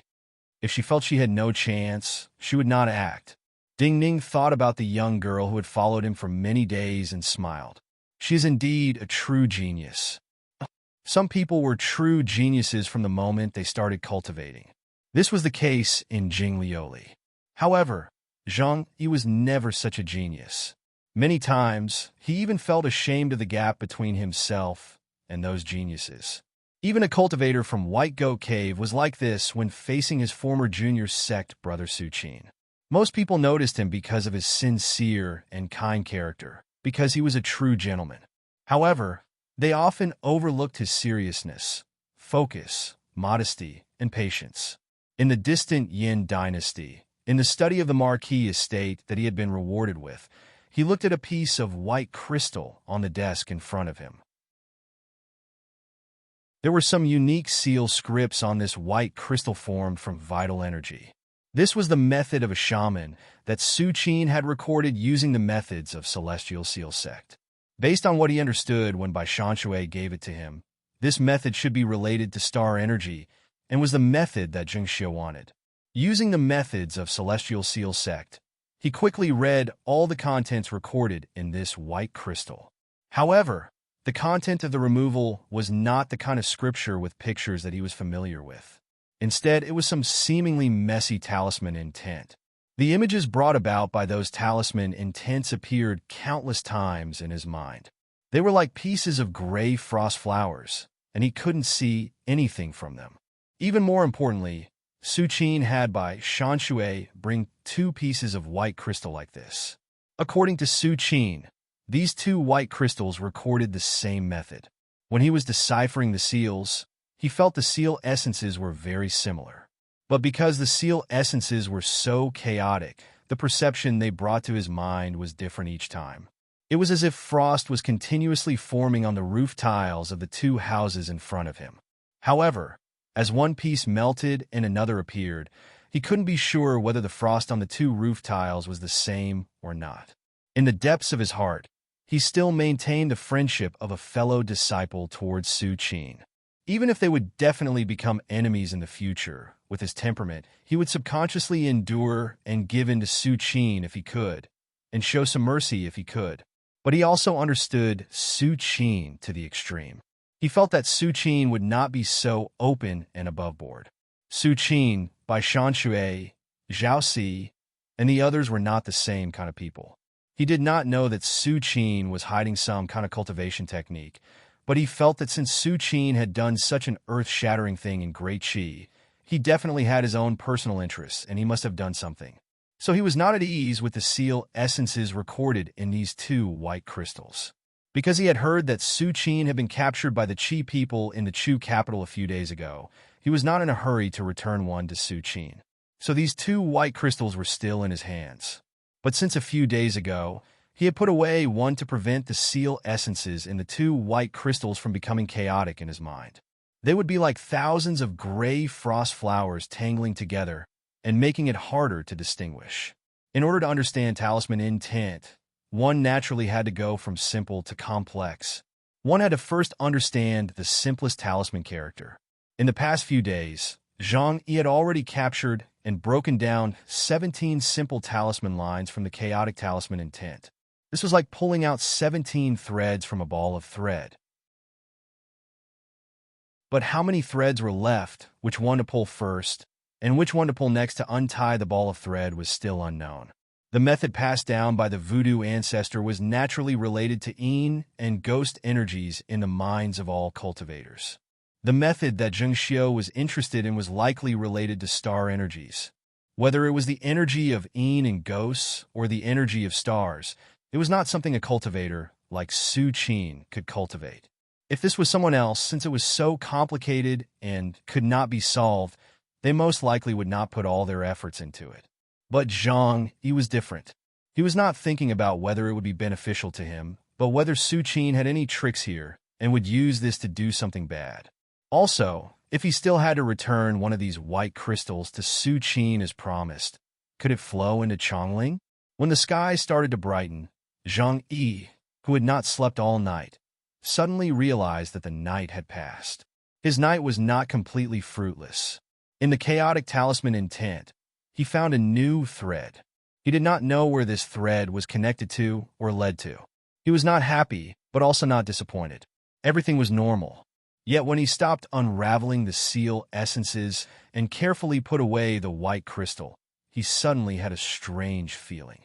Speaker 1: If she felt she had no chance, she would not act. Ding Ning thought about the young girl who had followed him for many days and smiled. She is indeed a true genius. Some people were true geniuses from the moment they started cultivating. This was the case in Jing Lioli. However, Zhang Yi was never such a genius. Many times, he even felt ashamed of the gap between himself and those geniuses. Even a cultivator from White Goat Cave was like this when facing his former junior sect brother Su Qin. Most people noticed him because of his sincere and kind character, because he was a true gentleman. However, they often overlooked his seriousness, focus, modesty, and patience. In the distant Yin dynasty, in the study of the Marquis estate that he had been rewarded with, he looked at a piece of white crystal on the desk in front of him. There were some unique seal scripts on this white crystal formed from vital energy. This was the method of a shaman that Su Qin had recorded using the methods of Celestial Seal Sect. Based on what he understood when Bai Shanshui gave it to him, this method should be related to star energy and was the method that Zheng Xie wanted. Using the methods of Celestial Seal Sect, he quickly read all the contents recorded in this white crystal. However, the content of the removal was not the kind of scripture with pictures that he was familiar with. Instead, it was some seemingly messy talisman intent. The images brought about by those talisman intents appeared countless times in his mind. They were like pieces of gray frost flowers, and he couldn't see anything from them. Even more importantly, Su Qin had Bai Shanshui bring 2 pieces of white crystal like this. According to Su Qin, these 2 white crystals recorded the same method. When he was deciphering the seals, he felt the seal essences were very similar. But because the seal essences were so chaotic, the perception they brought to his mind was different each time. It was as if frost was continuously forming on the roof tiles of the 2 houses in front of him. However, as one piece melted and another appeared, he couldn't be sure whether the frost on the 2 roof tiles was the same or not. In the depths of his heart, he still maintained the friendship of a fellow disciple towards Su Qin. Even if they would definitely become enemies in the future, with his temperament, he would subconsciously endure and give in to Su Qin if he could, and show some mercy if he could. But he also understood Su Qin to the extreme. He felt that Su Qin would not be so open and aboveboard. Su Qin, Bai Shanshui, Zhao Si, and the others were not the same kind of people. He did not know that Su Qin was hiding some kind of cultivation technique, but he felt that since Su Qin had done such an earth-shattering thing in Great Qi, he definitely had his own personal interests, and he must have done something. So he was not at ease with the seal essences recorded in these 2 white crystals. Because he had heard that Su Qin had been captured by the Qi people in the Chu capital a few days ago, he was not in a hurry to return one to Su Qin. So these 2 white crystals were still in his hands. But since a few days ago, he had put away one to prevent the seal essences in the 2 white crystals from becoming chaotic in his mind. They would be like thousands of gray frost flowers tangling together and making it harder to distinguish. In order to understand talisman intent, one naturally had to go from simple to complex. One had to first understand the simplest talisman character. In the past few days, Zhang Yi had already captured and broken down 17 simple talisman lines from the chaotic talisman intent. This was like pulling out 17 threads from a ball of thread. But how many threads were left, which one to pull first, and which one to pull next to untie the ball of thread was still unknown. The method passed down by the voodoo ancestor was naturally related to yin and ghost energies in the minds of all cultivators. The method that Zheng Xiu was interested in was likely related to star energies. Whether it was the energy of yin and ghosts or the energy of stars, it was not something a cultivator like Su Qin could cultivate. If this was someone else, since it was so complicated and could not be solved, they most likely would not put all their efforts into it. But Zhang Yi was different. He was not thinking about whether it would be beneficial to him, but whether Su Qin had any tricks here and would use this to do something bad. Also, if he still had to return one of these white crystals to Su Qin as promised, could it flow into Chongling? When the sky started to brighten, Zhang Yi, who had not slept all night, suddenly realized that the night had passed. His night was not completely fruitless. In the chaotic talisman intent, he found a new thread. He did not know where this thread was connected to or led to. He was not happy, but also not disappointed. Everything was normal. Yet when he stopped unraveling the seal essences and carefully put away the white crystal, he suddenly had a strange feeling.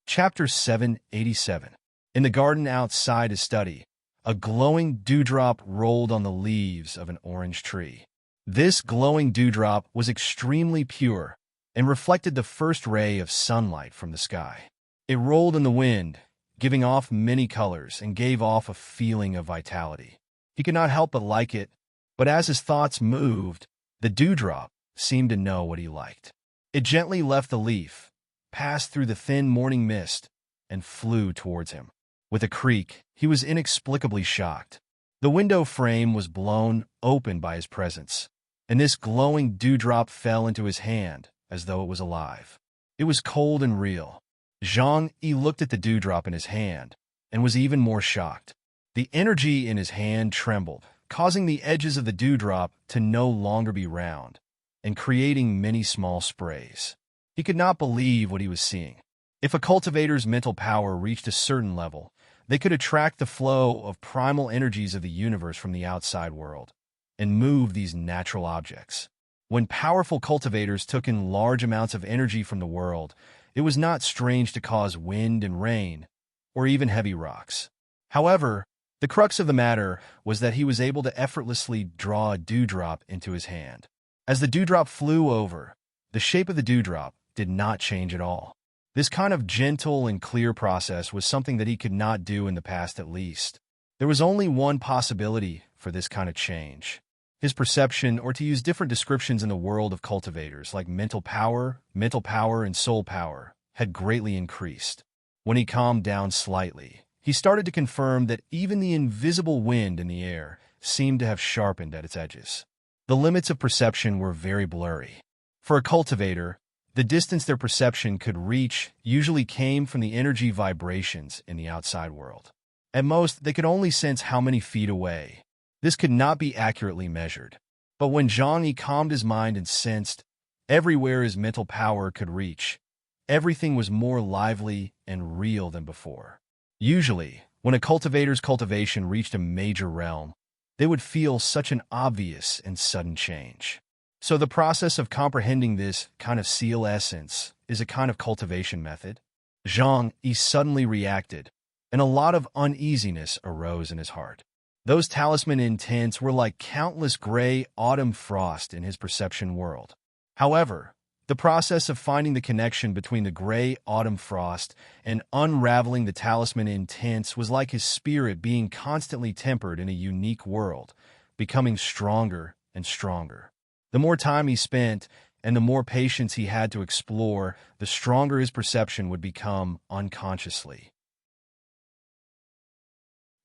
Speaker 1: Chapter 787. In the garden outside his study, a glowing dewdrop rolled on the leaves of an orange tree. This glowing dewdrop was extremely pure and reflected the first ray of sunlight from the sky. It rolled in the wind, giving off many colors, and gave off a feeling of vitality. He could not help but like it, but as his thoughts moved, the dewdrop seemed to know what he liked. It gently left the leaf, passed through the thin morning mist, and flew towards him. With a creak, he was inexplicably shocked. The window frame was blown open by his presence, and this glowing dewdrop fell into his hand as though it was alive. It was cold and real. Zhang Yi looked at the dewdrop in his hand and was even more shocked. The energy in his hand trembled, causing the edges of the dewdrop to no longer be round and creating many small sprays. He could not believe what he was seeing. If a cultivator's mental power reached a certain level, they could attract the flow of primal energies of the universe from the outside world and move these natural objects. When powerful cultivators took in large amounts of energy from the world, it was not strange to cause wind and rain, or even heavy rocks. However, the crux of the matter was that he was able to effortlessly draw a dewdrop into his hand. As the dewdrop flew over, the shape of the dewdrop did not change at all. This kind of gentle and clear process was something that he could not do in the past at least. There was only one possibility for this kind of change. His perception, or to use different descriptions in the world of cultivators like mental power, and soul power, had greatly increased. When he calmed down slightly, he started to confirm that even the invisible wind in the air seemed to have sharpened at its edges. The limits of perception were very blurry. For a cultivator, the distance their perception could reach usually came from the energy vibrations in the outside world. At most, they could only sense how many feet away. This could not be accurately measured. But when Zhang Yi calmed his mind and sensed everywhere his mental power could reach, everything was more lively and real than before. Usually, when a cultivator's cultivation reached a major realm, they would feel such an obvious and sudden change. So the process of comprehending this kind of seal essence is a kind of cultivation method. Zhang Yi suddenly reacted, and a lot of uneasiness arose in his heart. Those talisman intents were like countless gray autumn frost in his perception world. However, the process of finding the connection between the gray autumn frost and unraveling the talisman intents was like his spirit being constantly tempered in a unique world, becoming stronger and stronger. The more time he spent and the more patience he had to explore, the stronger his perception would become unconsciously.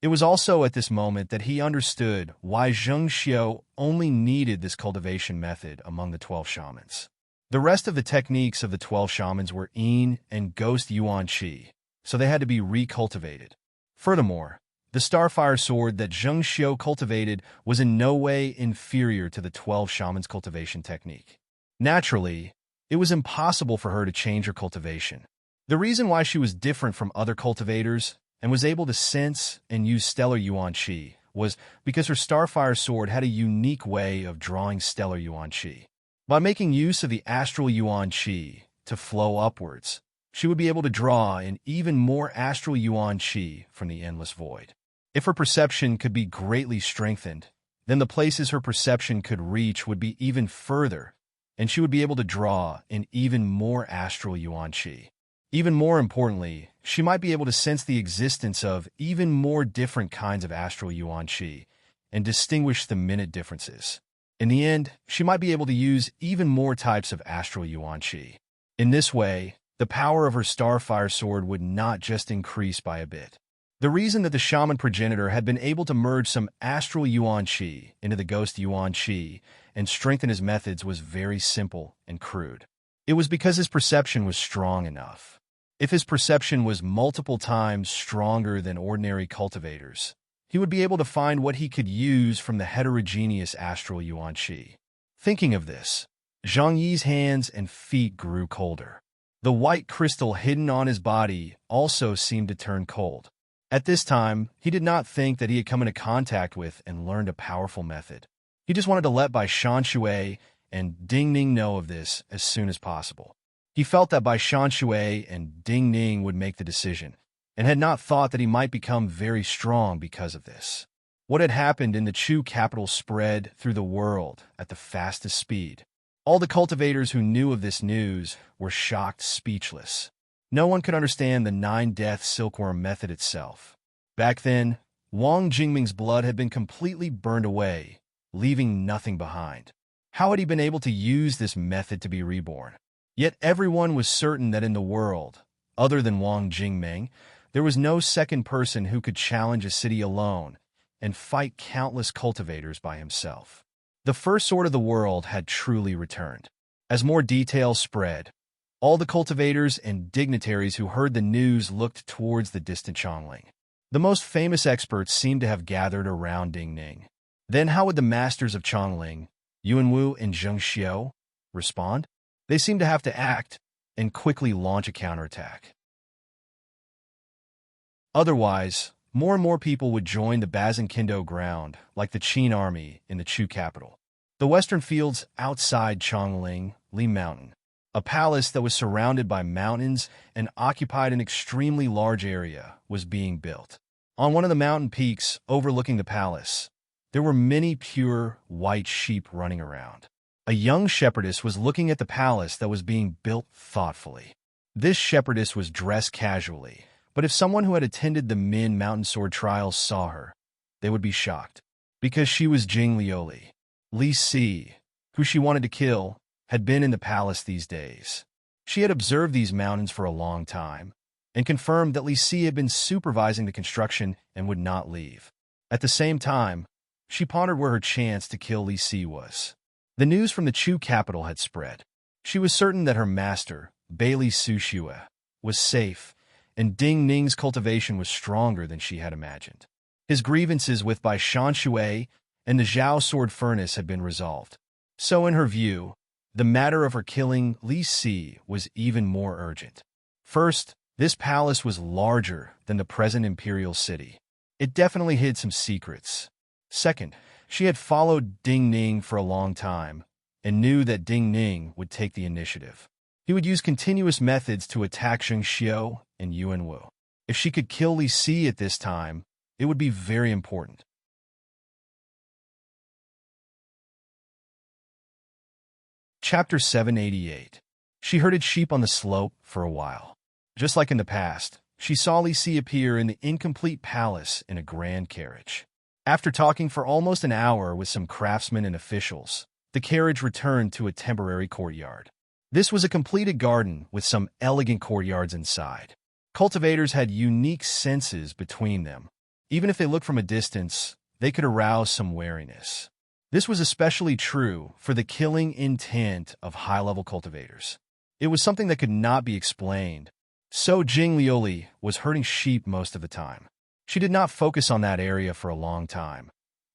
Speaker 1: It was also at this moment that he understood why Zheng Xiu only needed this cultivation method among the 12 shamans. The rest of the techniques of the 12 shamans were Yin and Ghost Yuan Qi, so they had to be recultivated. Furthermore, the Starfire sword that Zheng Xiu cultivated was in no way inferior to the 12 shamans' cultivation technique. Naturally, it was impossible for her to change her cultivation. The reason why she was different from other cultivators and was able to sense and use stellar Yuan Qi was because her Starfire sword had a unique way of drawing stellar Yuan Qi. By making use of the astral Yuan Qi to flow upwards, she would be able to draw in even more astral Yuan Qi from the endless void. If her perception could be greatly strengthened, then the places her perception could reach would be even further, and she would be able to draw in even more astral Yuan Qi. Even more importantly, she might be able to sense the existence of even more different kinds of astral Yuan Qi and distinguish the minute differences. In the end, she might be able to use even more types of astral Yuan Qi. In this way, the power of her Starfire sword would not just increase by a bit. The reason that the shaman progenitor had been able to merge some astral yuan qi into the ghost yuan qi and strengthen his methods was very simple and crude. It was because his perception was strong enough. If his perception was multiple times stronger than ordinary cultivators, he would be able to find what he could use from the heterogeneous astral yuan qi. Thinking of this, Zhang Yi's hands and feet grew colder. The white crystal hidden on his body also seemed to turn cold. At this time, he did not think that he had come into contact with and learned a powerful method. He just wanted to let Bai Shanshui and Ding Ning know of this as soon as possible. He felt that Bai Shanshui and Ding Ning would make the decision, and had not thought that he might become very strong because of this. What had happened in the Chu capital spread through the world at the fastest speed. All the cultivators who knew of this news were shocked speechless. No one could understand the 9-death silkworm method itself. Back then, Wang Jingming's blood had been completely burned away, leaving nothing behind. How had he been able to use this method to be reborn? Yet everyone was certain that in the world, other than Wang Jingming, there was no second person who could challenge a city alone and fight countless cultivators by himself. The first sword of the world had truly returned. As more details spread, all the cultivators and dignitaries who heard the news looked towards the distant Chongling. The most famous experts seemed to have gathered around Ding Ning. Then how would the masters of Chongling, Yuan Wu and Zheng Xiao, respond? They seemed to have to act and quickly launch a counterattack. Otherwise, more and more people would join the Bazinkindo ground, like the Qin army in the Chu capital. The western fields outside Chongling, Li Mountain, a palace that was surrounded by mountains and occupied an extremely large area, was being built. On one of the mountain peaks overlooking the palace, there were many pure white sheep running around. A young shepherdess was looking at the palace that was being built thoughtfully. This shepherdess was dressed casually, but if someone who had attended the Min Mountain Sword trials saw her, they would be shocked, because she was Jing Lioli. Li Si, who she wanted to kill, had been in the palace these days. She had observed these mountains for a long time, and confirmed that Li Si had been supervising the construction and would not leave. At the same time, she pondered where her chance to kill Li Si was. The news from the Chu capital had spread. She was certain that her master, Bailey Sushua, was safe, and Ding Ning's cultivation was stronger than she had imagined. His grievances with Bai Shanshui and the Zhao sword furnace had been resolved. So in her view, the matter of her killing Li Si was even more urgent. First, this palace was larger than the present imperial city. It definitely hid some secrets. Second, she had followed Ding Ning for a long time and knew that Ding Ning would take the initiative. He would use continuous methods to attack Zheng Xiao and Yuan Wu. If she could kill Li Si at this time, it would be very important. Chapter 788. She herded sheep on the slope for a while. Just like in the past, she saw Li Si appear in the incomplete palace in a grand carriage. After talking for almost an hour with some craftsmen and officials, the carriage returned to a temporary courtyard. This was a completed garden with some elegant courtyards inside. Cultivators had unique senses between them. Even if they looked from a distance, they could arouse some wariness. This was especially true for the killing intent of high-level cultivators. It was something that could not be explained. So Jing Lioli was herding sheep most of the time. She did not focus on that area for a long time,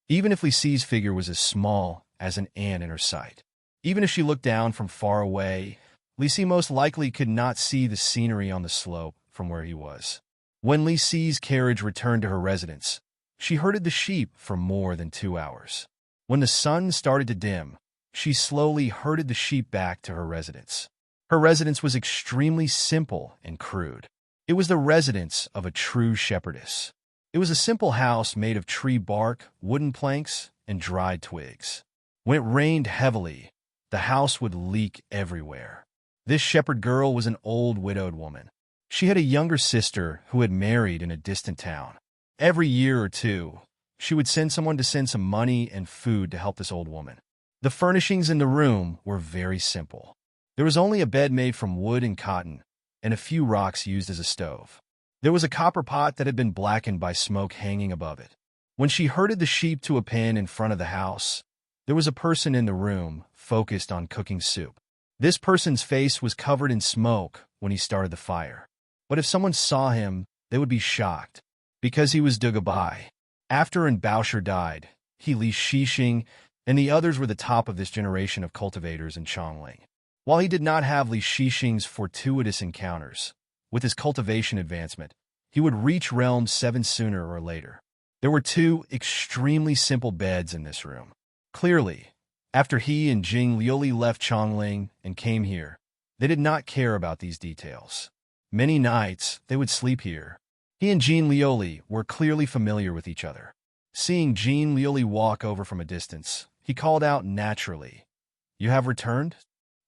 Speaker 1: even if Li Si's figure was as small as an ant in her sight. Even if she looked down from far away, Li Si most likely could not see the scenery on the slope from where he was. When Li Si's carriage returned to her residence, she herded the sheep for more than 2 hours. When the sun started to dim, she slowly herded the sheep back to her residence. Her residence was extremely simple and crude. It was the residence of a true shepherdess. It was a simple house made of tree bark, wooden planks, and dried twigs. When it rained heavily, the house would leak everywhere. This shepherd girl was an old widowed woman. She had a younger sister who had married in a distant town. Every year or two, she would send someone to send some money and food to help this old woman. The furnishings in the room were very simple. There was only a bed made from wood and cotton, and a few rocks used as a stove. There was a copper pot that had been blackened by smoke hanging above it. When she herded the sheep to a pen in front of the house, there was a person in the room, focused on cooking soup. This person's face was covered in smoke when he started the fire. But if someone saw him, they would be shocked, because he was Dugabai. After Boucher died, he, Li Shixing, and the others were the top of this generation of cultivators in Chongling. While he did not have Li Shixing's fortuitous encounters, with his cultivation advancement, he would reach Realm 7 sooner or later. There were two extremely simple beds in this room. Clearly, after he and Jing Liuli left Chongling and came here, they did not care about these details. Many nights, they would sleep here. He and Jean Lioli were clearly familiar with each other. Seeing Jean Lioli walk over from a distance, he called out naturally, "You have returned?"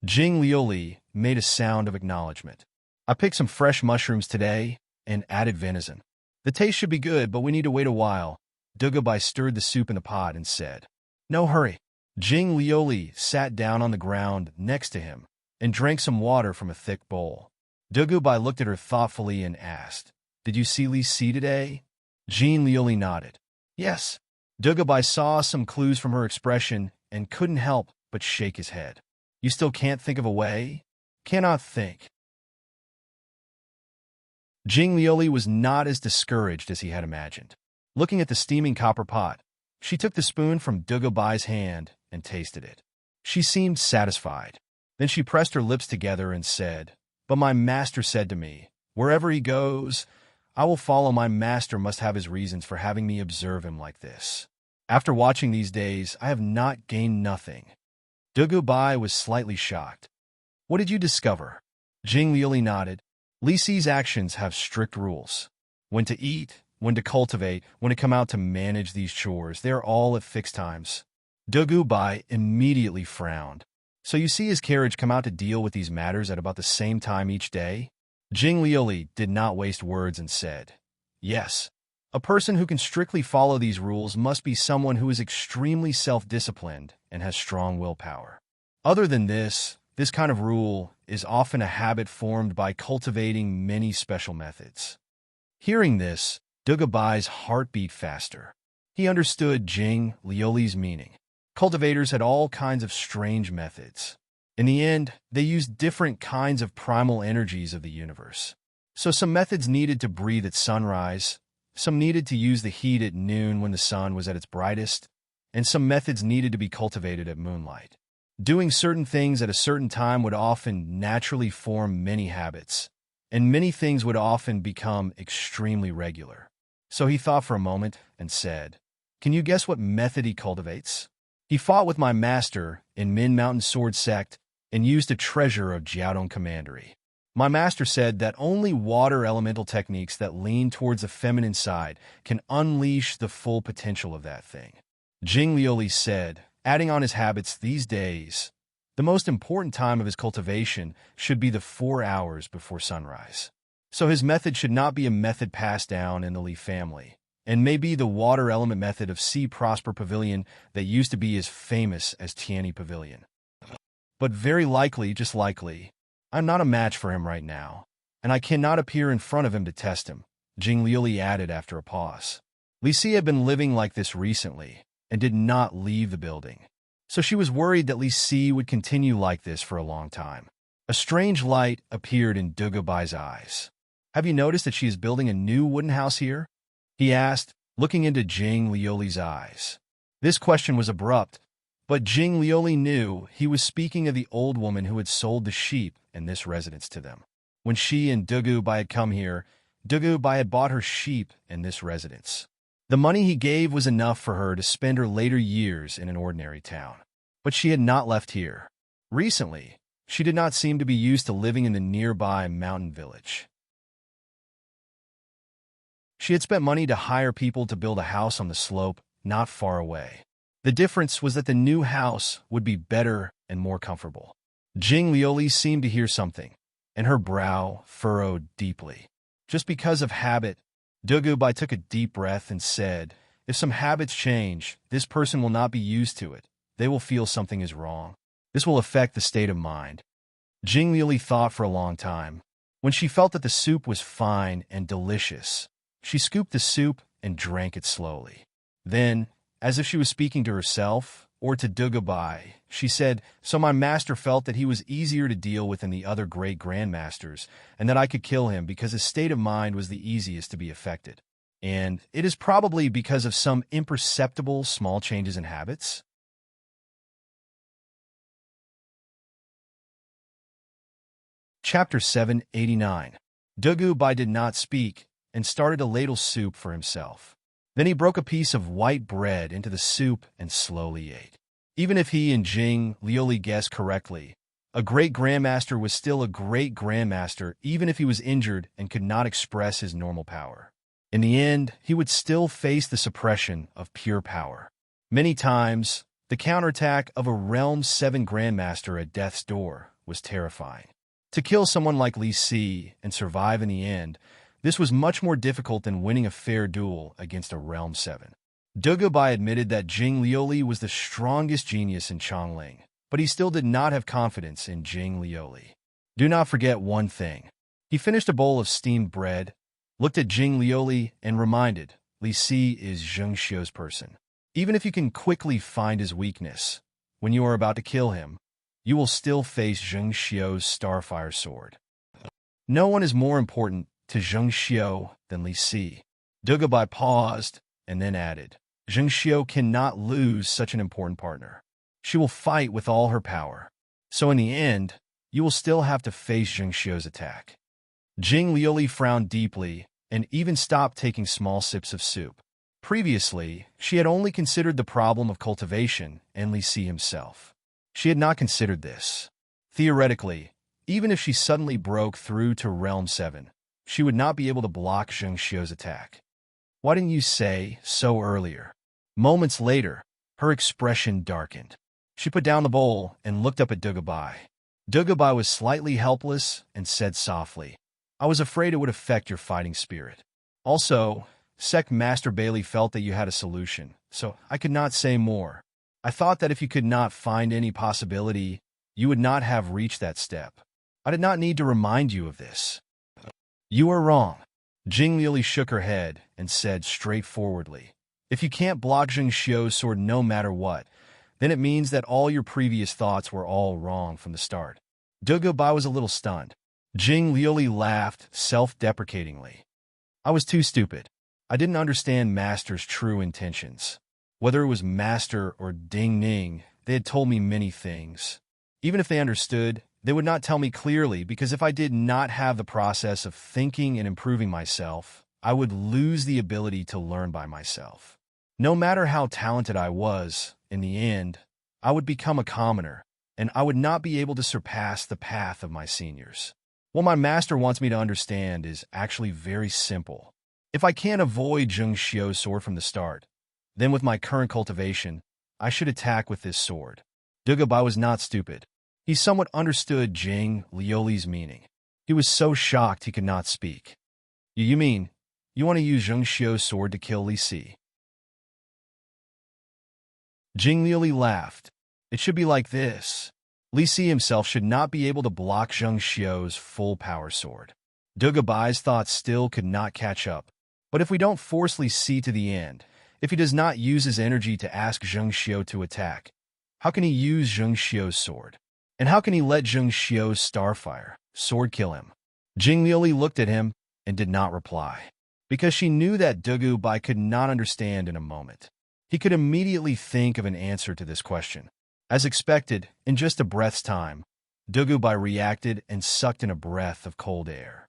Speaker 1: Jing Lioli made a sound of acknowledgement. "I picked some fresh mushrooms today and added venison. The taste should be good, but we need to wait a while." Dugabai stirred the soup in the pot and said, "No hurry." Jing Lioli sat down on the ground next to him and drank some water from a thick bowl. Dugabai looked at her thoughtfully and asked, "Did you see Li Si today?" Jean Lioli nodded. "Yes." Dugabai saw some clues from her expression and couldn't help but shake his head. "You still can't think of a way?" "Cannot think." Jing Lioli was not as discouraged as he had imagined. Looking at the steaming copper pot, she took the spoon from Dugabai's hand and tasted it. She seemed satisfied. Then she pressed her lips together and said, "But my master said to me, wherever he goes, I will follow. My master must have his reasons for having me observe him like this. After watching these days, I have not gained nothing." Dugubai was slightly shocked. "What did you discover?" Jing Liuli nodded. "Li Si's actions have strict rules. When to eat, when to cultivate, when to come out to manage these chores, they are all at fixed times." Dugubai immediately frowned. "So you see his carriage come out to deal with these matters at about the same time each day?" Jing Liuli did not waste words and said, "Yes. A person who can strictly follow these rules must be someone who is extremely self-disciplined and has strong willpower. Other than this kind of rule is often a habit formed by cultivating many special methods." Hearing this, Dugabai's heart beat faster. He understood Jing Lioli's meaning. Cultivators had all kinds of strange methods. In the end, they used different kinds of primal energies of the universe. So some methods needed to breathe at sunrise, some needed to use the heat at noon when the sun was at its brightest, and some methods needed to be cultivated at moonlight. Doing certain things at a certain time would often naturally form many habits, and many things would often become extremely regular. So he thought for a moment and said, "Can you guess what method he cultivates?" "He fought with my master in Min Mountain Sword Sect and used a treasure of Jiaodong Commandery. My master said that only water elemental techniques that lean towards the feminine side can unleash the full potential of that thing." Jing Lioli said, adding on his habits these days, the most important time of his cultivation should be the 4 hours before sunrise. So his method should not be a method passed down in the Li family, and may be the water element method of Sea Prosper Pavilion that used to be as famous as Tiani Pavilion. But very likely, just likely, I'm not a match for him right now, and I cannot appear in front of him to test him, Jing Liuli added after a pause. Li Si had been living like this recently and did not leave the building, so she was worried that Li Si would continue like this for a long time. A strange light appeared in Dugabai's eyes. "Have you noticed that she is building a new wooden house here?" he asked, looking into Jing Lioli's eyes. This question was abrupt, but Jing Lioli knew he was speaking of the old woman who had sold the sheep and this residence to them. When she and Dugubai had come here, Dugubai had bought her sheep and this residence. The money he gave was enough for her to spend her later years in an ordinary town. But she had not left here. Recently, she did not seem to be used to living in the nearby mountain village. She had spent money to hire people to build a house on the slope not far away. The difference was that the new house would be better and more comfortable. Jing Lioli seemed to hear something, and her brow furrowed deeply. Just because of habit, Dugubai took a deep breath and said, "If some habits change, this person will not be used to it. They will feel something is wrong. This will affect the state of mind." Jing Lioli thought for a long time. When she felt that the soup was fine and delicious, she scooped the soup and drank it slowly. Then, as if she was speaking to herself or to Dugabai, she said, "So my master felt that he was easier to deal with than the other great grandmasters, and that I could kill him because his state of mind was the easiest to be affected. And it is probably because of some imperceptible small changes in habits." Chapter 789. Dugubai did not speak and started to ladle soup for himself. Then he broke a piece of white bread into the soup and slowly ate. Even if he and Jing Lioli guessed correctly, a great grandmaster was still a great grandmaster even if he was injured and could not express his normal power. In the end, he would still face the suppression of pure power. Many times, the counterattack of a Realm 7 grandmaster at death's door was terrifying. To kill someone like Li Si and survive in the end, this was much more difficult than winning a fair duel against a Realm 7. Dugubai admitted that Jing Lioli was the strongest genius in Chongling, but he still did not have confidence in Jing Lioli. Do not forget one thing. He finished a bowl of steamed bread, looked at Jing Lioli, and reminded, Li Si is Zheng Xiu's person. Even if you can quickly find his weakness, when you are about to kill him, you will still face Zheng Xiu's Starfire sword. No one is more important to Zheng Xiu than Li Si. Dugubai paused and then added, Zheng Xiu cannot lose such an important partner. She will fight with all her power. So in the end, you will still have to face Zheng Xiu's attack. Jing Lioli frowned deeply and even stopped taking small sips of soup. Previously, she had only considered the problem of cultivation and Li Si himself. She had not considered this. Theoretically, even if she suddenly broke through to Realm 7, she would not be able to block Zheng Xiu's attack. Why didn't you say so earlier? Moments later, her expression darkened. She put down the bowl and looked up at Dugubai. Dugubai was slightly helpless and said softly, I was afraid it would affect your fighting spirit. Also, Sect Master Bailey felt that you had a solution, so I could not say more. I thought that if you could not find any possibility, you would not have reached that step. I did not need to remind you of this. You are wrong. Jing Lioli shook her head and said straightforwardly, if you can't block Zheng Xiu's sword no matter what, then it means that all your previous thoughts were all wrong from the start. Dugubai was a little stunned. Jing Lioli laughed self-deprecatingly. I was too stupid. I didn't understand Master's true intentions. Whether it was Master or Ding Ning, they had told me many things. Even if they understood, they would not tell me clearly because if I did not have the process of thinking and improving myself, I would lose the ability to learn by myself. No matter how talented I was, in the end, I would become a commoner, and I would not be able to surpass the path of my seniors. What my master wants me to understand is actually very simple. If I can't avoid Zheng Xiu's sword from the start, then with my current cultivation, I should attack with this sword. Dugubai was not stupid. He somewhat understood Jing Lioli's meaning. He was so shocked he could not speak. You mean, you want to use Zheng Xiu's sword to kill Li Si? Jing Lioli laughed. It should be like this. Li Si himself should not be able to block Zheng Xiu's full power sword. Dugubai's thoughts still could not catch up. But if we don't force Li Si to the end, if he does not use his energy to ask Zheng Xiu to attack, how can he use Zheng Xiu's sword? And how can he let Zheng Xiu's Starfire sword kill him? Jing Lioli looked at him and did not reply, because she knew that Dugubai could not understand in a moment. He could immediately think of an answer to this question. As expected, in just a breath's time, Dugubai reacted and sucked in a breath of cold air.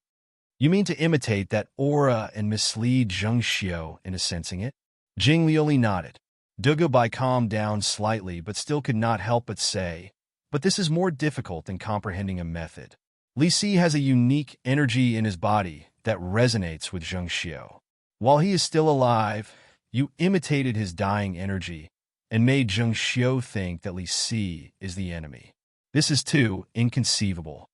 Speaker 1: You mean to imitate that aura and mislead Zheng Xiu into sensing it? Jing Lioli nodded. Dugubai calmed down slightly but still could not help but say, but this is more difficult than comprehending a method. Li Si has a unique energy in his body that resonates with Zheng Xiu. While he is still alive, you imitated his dying energy and made Zheng Xiu think that Li Si is the enemy. This is too inconceivable.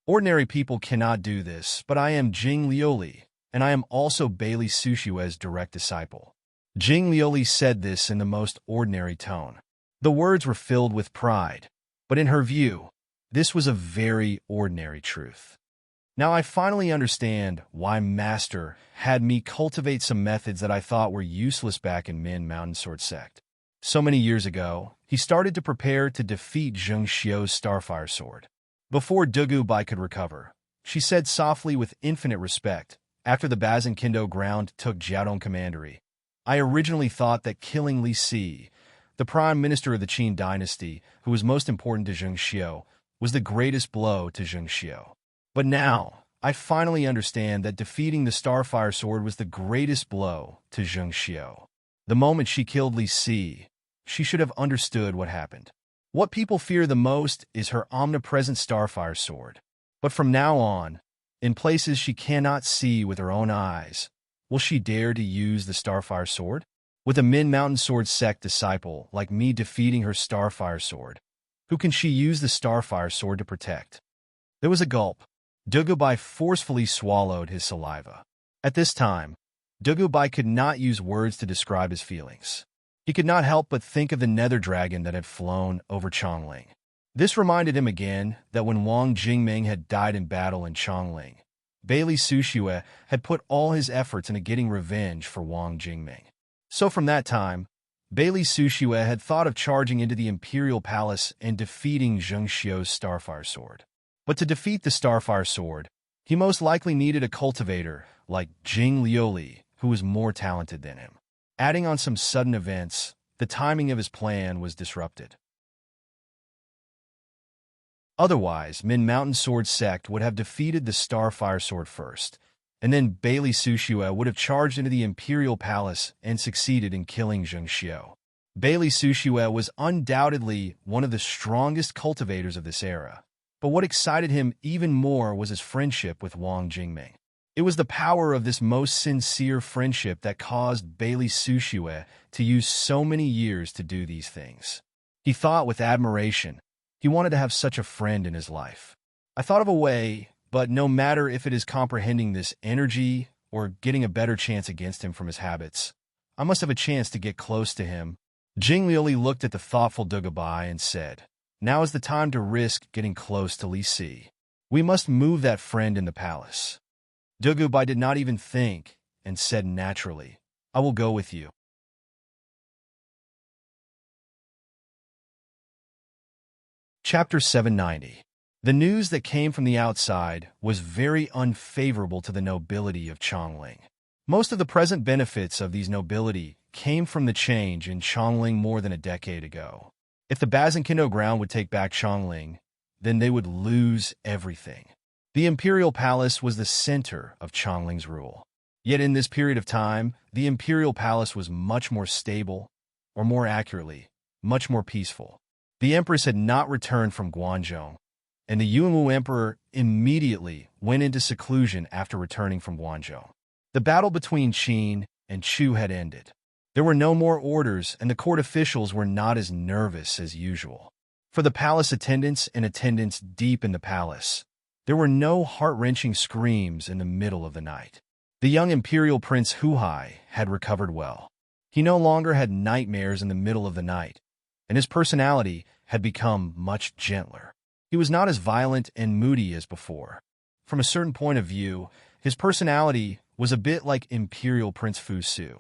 Speaker 1: Ordinary people cannot do this, but I am Jing Lioli, and I am also Bailey Sushue's direct disciple. Jing Lioli said this in the most ordinary tone. The words were filled with pride, but in her view, this was a very ordinary truth. Now I finally understand why Master had me cultivate some methods that I thought were useless back in Min Mountain Sword Sect. So many years ago, he started to prepare to defeat Zheng Xiu's Starfire Sword. Before Dugu Bai could recover, she said softly with infinite respect, after the Bazinkindo ground took Jiaodong Commandery, I originally thought that killing Li Si, the prime minister of the Qin dynasty, who was most important to Zheng Xiu, was the greatest blow to Zheng Xiu. But now, I finally understand that defeating the Starfire Sword was the greatest blow to Zheng Xiu. The moment she killed Li Si, she should have understood what happened. What people fear the most is her omnipresent Starfire Sword. But from now on, in places she cannot see with her own eyes, will she dare to use the Starfire Sword? With a Min Mountain Sword Sect disciple like me defeating her Starfire Sword, who can she use the Starfire Sword to protect? There was a gulp. Dugubai forcefully swallowed his saliva. At this time, Dugubai could not use words to describe his feelings. He could not help but think of the nether dragon that had flown over Chongling. This reminded him again that when Wang Jingming had died in battle in Chongling, Bailey Sushue had put all his efforts into getting revenge for Wang Jingming. So from that time, Bailey Sushue had thought of charging into the Imperial Palace and defeating Zheng Xiu's Starfire Sword. But to defeat the Starfire Sword, he most likely needed a cultivator like Jing Liuli, who was more talented than him. Adding on some sudden events, the timing of his plan was disrupted. Otherwise, Min Mountain Sword Sect would have defeated the Starfire Sword first, and then Bailey Sushue would have charged into the Imperial Palace and succeeded in killing Zheng Xiu. Bailey Sushue was undoubtedly one of the strongest cultivators of this era. But what excited him even more was his friendship with Wang Jingming. It was the power of this most sincere friendship that caused Bailey Sushue to use so many years to do these things. He thought with admiration, he wanted to have such a friend in his life. I thought of a way, but no matter if it is comprehending this energy or getting a better chance against him from his habits, I must have a chance to get close to him. Jing Liuli looked at the thoughtful Dugubai and said, now is the time to risk getting close to Li Si. We must move that friend in the palace. Dugubai did not even think and said naturally, I will go with you. Chapter 790. The news that came from the outside was very unfavorable to the nobility of Chongling. Most of the present benefits of these nobility came from the change in Chongling more than a decade ago. If the Bazinkindo ground would take back Chongling, then they would lose everything. The Imperial Palace was the center of Chongling's rule. Yet in this period of time, the Imperial Palace was much more stable, or more accurately, much more peaceful. The Empress had not returned from Guangzhou, and the Yunwu Emperor immediately went into seclusion after returning from Guangzhou. The battle between Qin and Chu had ended. There were no more orders, and the court officials were not as nervous as usual. For the palace attendants and attendants deep in the palace, there were no heart-wrenching screams in the middle of the night. The young imperial prince Huhai had recovered well. He no longer had nightmares in the middle of the night, and his personality had become much gentler. He was not as violent and moody as before. From a certain point of view, his personality was a bit like Imperial Prince Fu Su.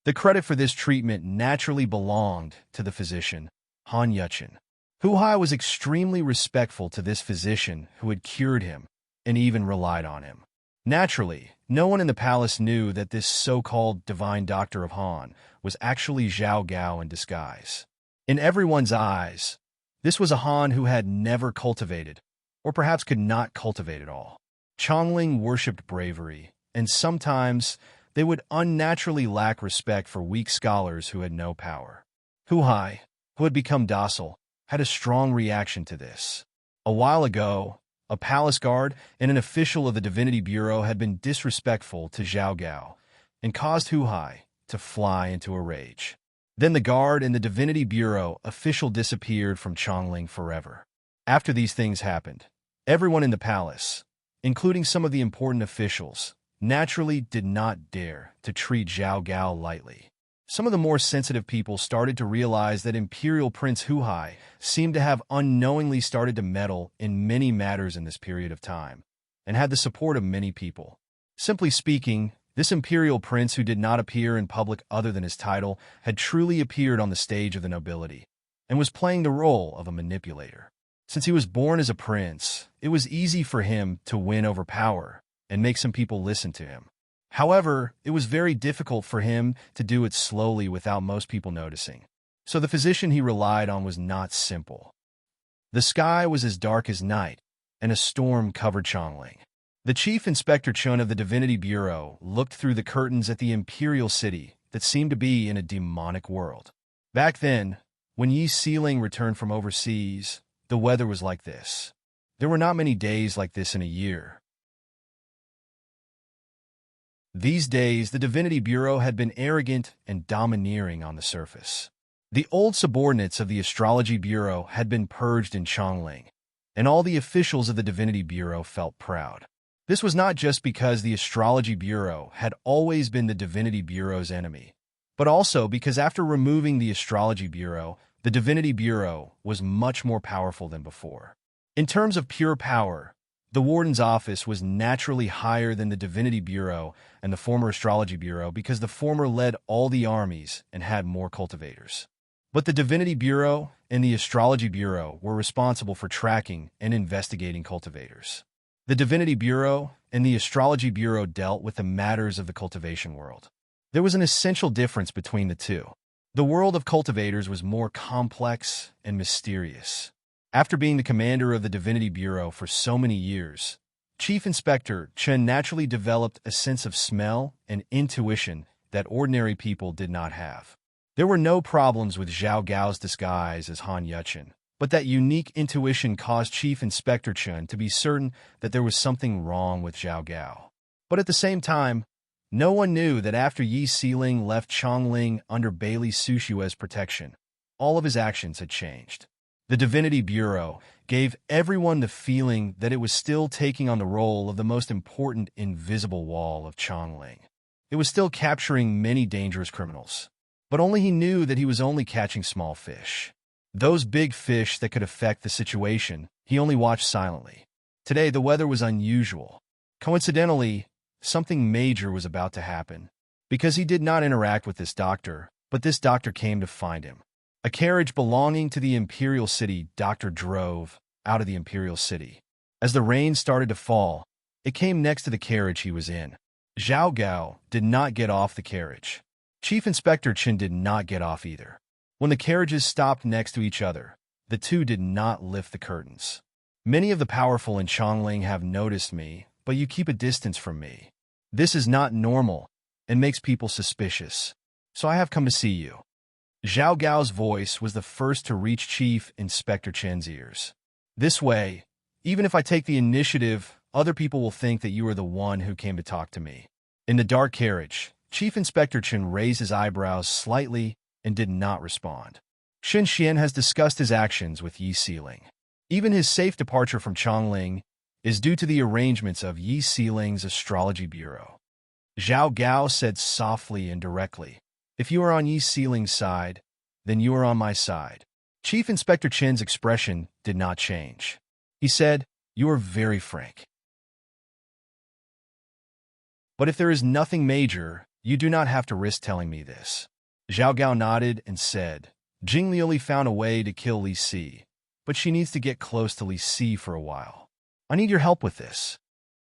Speaker 1: The credit for this treatment naturally belonged to the physician, Han Yuchen. Huhai was extremely respectful to this physician who had cured him and even relied on him. Naturally, no one in the palace knew that this so-called divine doctor of Han was actually Zhao Gao in disguise. In everyone's eyes, this was a Han who had never cultivated, or perhaps could not cultivate at all. Chongling worshipped bravery, and sometimes they would unnaturally lack respect for weak scholars who had no power. Huhai, who had become docile, had a strong reaction to this. A while ago, a palace guard and an official of the Divinity Bureau had been disrespectful to Zhao Gao and caused Huhai to fly into a rage. Then the guard and the Divinity Bureau official disappeared from Chongling forever. After these things happened, everyone in the palace, including some of the important officials, naturally did not dare to treat Zhao Gao lightly. Some of the more sensitive people started to realize that Imperial Prince Huhai seemed to have unknowingly started to meddle in many matters in this period of time, and had the support of many people. Simply speaking, this imperial prince who did not appear in public other than his title had truly appeared on the stage of the nobility and was playing the role of a manipulator. Since he was born as a prince, it was easy for him to win over power and make some people listen to him. However, it was very difficult for him to do it slowly without most people noticing. So the physician he relied on was not simple. The sky was as dark as night, and a storm covered Chongling. The chief inspector Chun of the Divinity Bureau looked through the curtains at the imperial city that seemed to be in a demonic world. Back then, when Yi Sealing returned from overseas, the weather was like this. There were not many days like this in a year. These days, the Divinity Bureau had been arrogant and domineering on the surface. The old subordinates of the Astrology Bureau had been purged in Chongling, and all the officials of the Divinity Bureau felt proud. This was not just because the Astrology Bureau had always been the Divinity Bureau's enemy, but also because after removing the Astrology Bureau, the Divinity Bureau was much more powerful than before. In terms of pure power, the Warden's office was naturally higher than the Divinity Bureau and the former Astrology Bureau because the former led all the armies and had more cultivators. But the Divinity Bureau and the Astrology Bureau were responsible for tracking and investigating cultivators. The Divinity Bureau and the Astrology Bureau dealt with the matters of the cultivation world. There was an essential difference between the two. The world of cultivators was more complex and mysterious. After being the commander of the Divinity Bureau for so many years, Chief Inspector Chen naturally developed a sense of smell and intuition that ordinary people did not have. There were no problems with Zhao Gao's disguise as Han Yuchen, but that unique intuition caused Chief Inspector Chen to be certain that there was something wrong with Zhao Gao. But at the same time, no one knew that after Yi Sealing left Chongling under Bailey Sushue's protection, all of his actions had changed. The Divinity Bureau gave everyone the feeling that it was still taking on the role of the most important invisible wall of Chongling. It was still capturing many dangerous criminals, but only he knew that he was only catching small fish. Those big fish that could affect the situation, he only watched silently. Today, the weather was unusual. Coincidentally, something major was about to happen, because he did not interact with this doctor, but this doctor came to find him. A carriage belonging to the Imperial City doctor drove out of the Imperial City. As the rain started to fall, it came next to the carriage he was in. Zhao Gao did not get off the carriage. Chief Inspector Chen did not get off either. When the carriages stopped next to each other, the two did not lift the curtains. Many of the powerful in Chongling have noticed me, but you keep a distance from me. This is not normal and makes people suspicious. So I have come to see you. Zhao Gao's voice was the first to reach Chief Inspector Chen's ears. This way, even if I take the initiative, other people will think that you are the one who came to talk to me. In the dark carriage, Chief Inspector Chen raised his eyebrows slightly and did not respond. Shen Xian has discussed his actions with Yi Sealing. Even his safe departure from Chongling is due to the arrangements of Yi Sealing's Astrology Bureau. Zhao Gao said softly and directly, "If you are on Yi Sealing's side, then you are on my side." Chief Inspector Chen's expression did not change. He said, "You are very frank. But if there is nothing major, you do not have to risk telling me this." Zhao Gao nodded and said, "Jing Liuli found a way to kill Li Si, but she needs to get close to Li Si for a while. I need your help with this."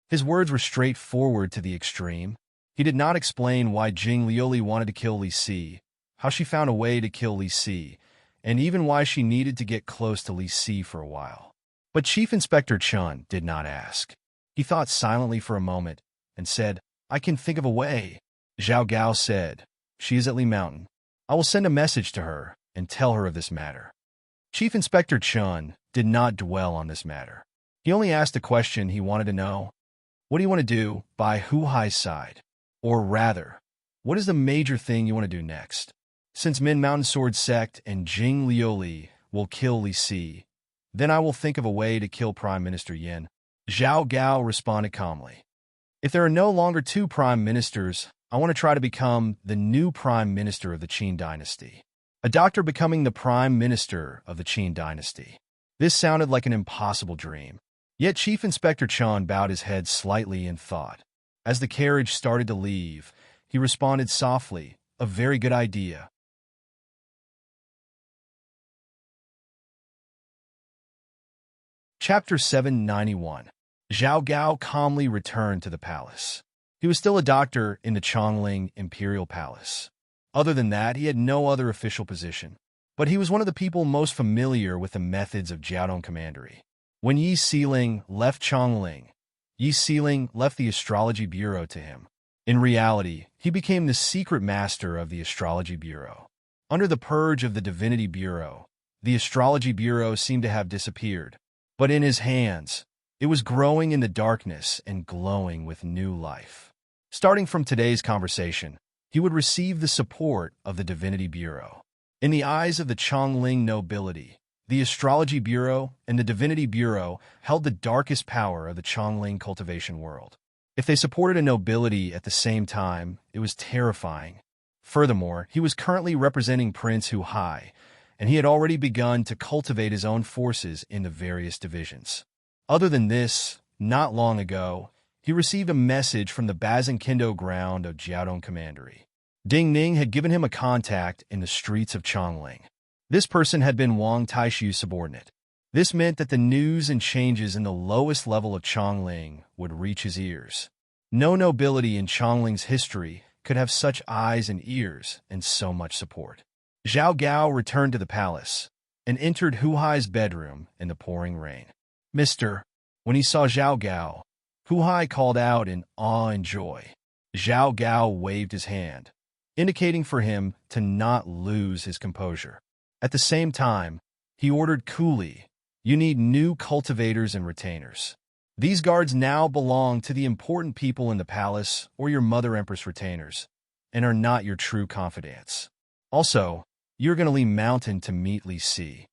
Speaker 1: His words were straightforward to the extreme. He did not explain why Jing Liuli wanted to kill Li Si, how she found a way to kill Li Si, and even why she needed to get close to Li Si for a while. But Chief Inspector Chun did not ask. He thought silently for a moment and said, "I can think of a way." Zhao Gao said, "She is at Li Mountain. I will send a message to her and tell her of this matter." Chief Inspector Chun did not dwell on this matter. He only asked a question he wanted to know. What do you want to do by Hu Hai's side? Or rather, what is the major thing you want to do next? Since Min Mountain Sword Sect and Jing Liuli will kill Li Si, then I will think of a way to kill Prime Minister Yin. Zhao Gao responded calmly. If there are no longer two prime ministers, I want to try to become the new prime minister of the Qin dynasty. A doctor becoming the prime minister of the Qin dynasty. This sounded like an impossible dream. Yet Chief Inspector Chan bowed his head slightly in thought. As the carriage started to leave, he responded softly, "A very good idea." Chapter 791. Zhao Gao calmly returned to the palace. He was still a doctor in the Chongling Imperial Palace. Other than that, he had no other official position. But he was one of the people most familiar with the methods of Jiaodong Commandery. When Yi Siling left Chongling, Yi Siling left the astrology bureau to him. In reality, he became the secret master of the astrology bureau. Under the purge of the divinity bureau, the astrology bureau seemed to have disappeared. But in his hands, it was growing in the darkness and glowing with new life. Starting from today's conversation, he would receive the support of the Divinity Bureau. In the eyes of the Chongling nobility, the Astrology Bureau and the Divinity Bureau held the darkest power of the Chongling cultivation world. If they supported a nobility at the same time, it was terrifying. Furthermore, he was currently representing Prince Hu Hai, and he had already begun to cultivate his own forces in the various divisions. Other than this, not long ago, he received a message from the Bazinkindo ground of Jiaodong Commandery. Ding Ning had given him a contact in the streets of Chongling. This person had been Wang Taishu's subordinate. This meant that the news and changes in the lowest level of Chongling would reach his ears. No nobility in Chongling's history could have such eyes and ears and so much support. Zhao Gao returned to the palace and entered Hu Hai's bedroom in the pouring rain. "Mister." When he saw Zhao Gao, Hu Hai called out in awe and joy. Zhao Gao waved his hand, indicating for him to not lose his composure. At the same time, he ordered coolly, "You need new cultivators and retainers. These guards now belong to the important people in the palace or your Mother Empress retainers, and are not your true confidants. Also, you're going to leave Mountain to meet Li Si."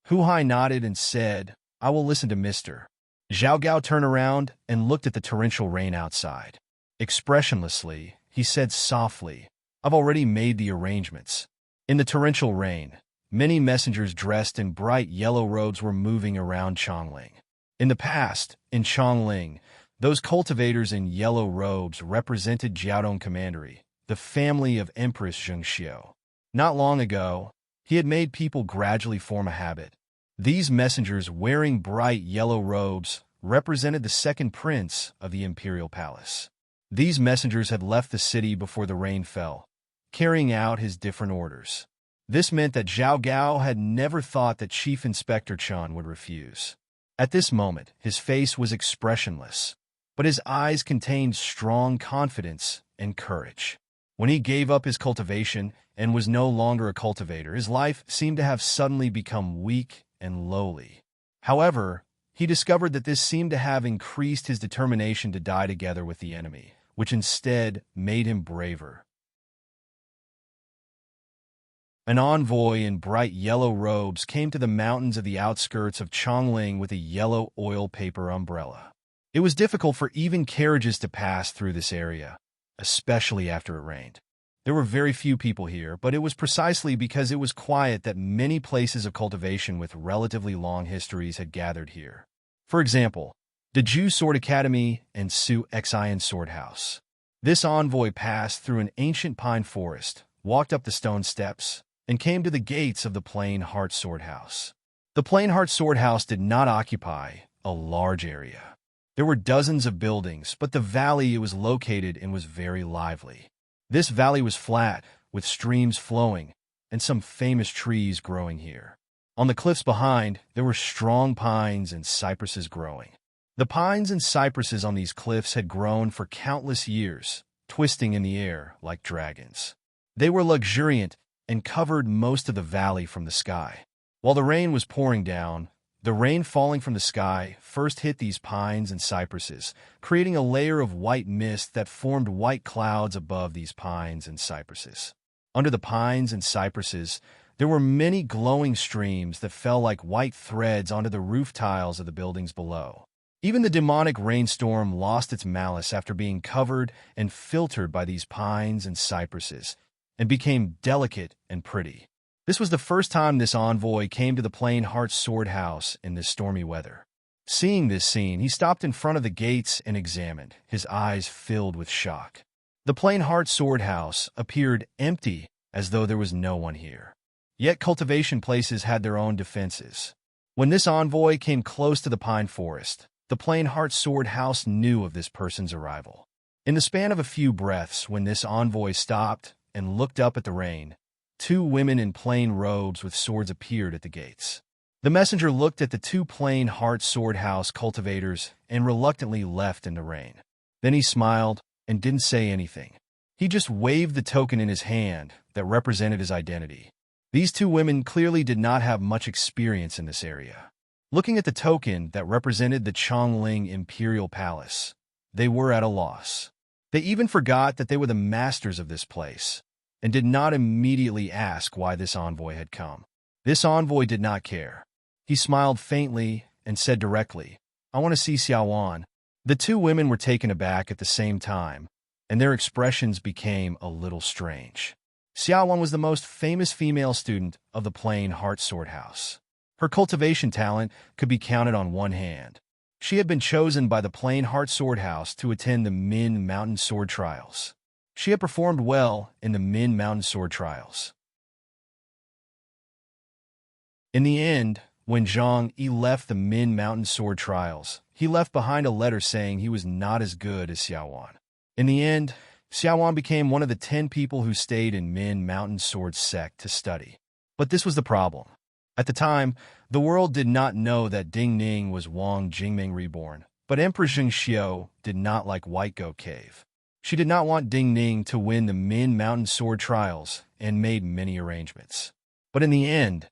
Speaker 1: Hu Hai nodded and said, "I will listen to Mr." Zhao Gao turned around and looked at the torrential rain outside. Expressionlessly, he said softly, "I've already made the arrangements." In the torrential rain, many messengers dressed in bright yellow robes were moving around Chongling. In the past, in Chongling, those cultivators in yellow robes represented Jiaodong Commandery, the family of Empress Zhengxiu. Not long ago, he had made people gradually form a habit. These messengers wearing bright yellow robes represented the second prince of the imperial palace. These messengers had left the city before the rain fell, carrying out his different orders. This meant that Zhao Gao had never thought that Chief Inspector Chan would refuse. At this moment, his face was expressionless, but his eyes contained strong confidence and courage. When he gave up his cultivation and was no longer a cultivator, his life seemed to have suddenly become weak and lowly. However, he discovered that this seemed to have increased his determination to die together with the enemy, which instead made him braver. An envoy in bright yellow robes came to the mountains of the outskirts of Chongling with a yellow oil paper umbrella. It was difficult for even carriages to pass through this area, especially after it rained. There were very few people here, but it was precisely because it was quiet that many places of cultivation with relatively long histories had gathered here. For example, the Ju Sword Academy and Su Xian Sword House. This envoy passed through an ancient pine forest, walked up the stone steps, and came to the gates of the Plain Heart Sword House. The Plain Heart Sword House did not occupy a large area. There were dozens of buildings, but the valley it was located in was very lively. This valley was flat, with streams flowing, and some famous trees growing here. On the cliffs behind, there were strong pines and cypresses growing. The pines and cypresses on these cliffs had grown for countless years, twisting in the air like dragons. They were luxuriant and covered most of the valley from the sky. While the rain was pouring down, the rain falling from the sky first hit these pines and cypresses, creating a layer of white mist that formed white clouds above these pines and cypresses. Under the pines and cypresses, there were many glowing streams that fell like white threads onto the roof tiles of the buildings below. Even the demonic rainstorm lost its malice after being covered and filtered by these pines and cypresses, and became delicate and pretty. This was the first time this envoy came to the Plain Heart Sword House in this stormy weather. Seeing this scene, he stopped in front of the gates and examined, his eyes filled with shock. The Plain Heart Sword House appeared empty, as though there was no one here. Yet cultivation places had their own defenses. When this envoy came close to the pine forest, the Plain Heart Sword House knew of this person's arrival. In the span of a few breaths, when this envoy stopped and looked up at the rain, two women in plain robes with swords appeared at the gates. The messenger looked at the two Plain Heart Sword House cultivators and reluctantly left in the rain. Then he smiled and didn't say anything. He just waved the token in his hand that represented his identity. These two women clearly did not have much experience in this area. Looking at the token that represented the Chongling Imperial Palace, they were at a loss. They even forgot that they were the masters of this place, and did not immediately ask why this envoy had come. This envoy did not care. He smiled faintly and said directly, "I want to see Xiao Wan." The two women were taken aback at the same time, and their expressions became a little strange. Xiao Wan was the most famous female student of the Plain Heart Sword House. Her cultivation talent could be counted on one hand. She had been chosen by the Plain Heart Sword House to attend the Min Mountain Sword Trials. She had performed well in the Min Mountain Sword Trials. In the end, when Zhang Yi left the Min Mountain Sword Trials, he left behind a letter saying he was not as good as Xiao Wan. In the end, Xiao Wan became one of the 10 people who stayed in Min Mountain Sword Sect to study. But this was the problem. At the time, the world did not know that Ding Ning was Wang Jingming reborn, but Emperor Zheng Xiu did not like White Goat Cave. She did not want Ding Ning to win the Min Mountain Sword Trials and made many arrangements. But in the end,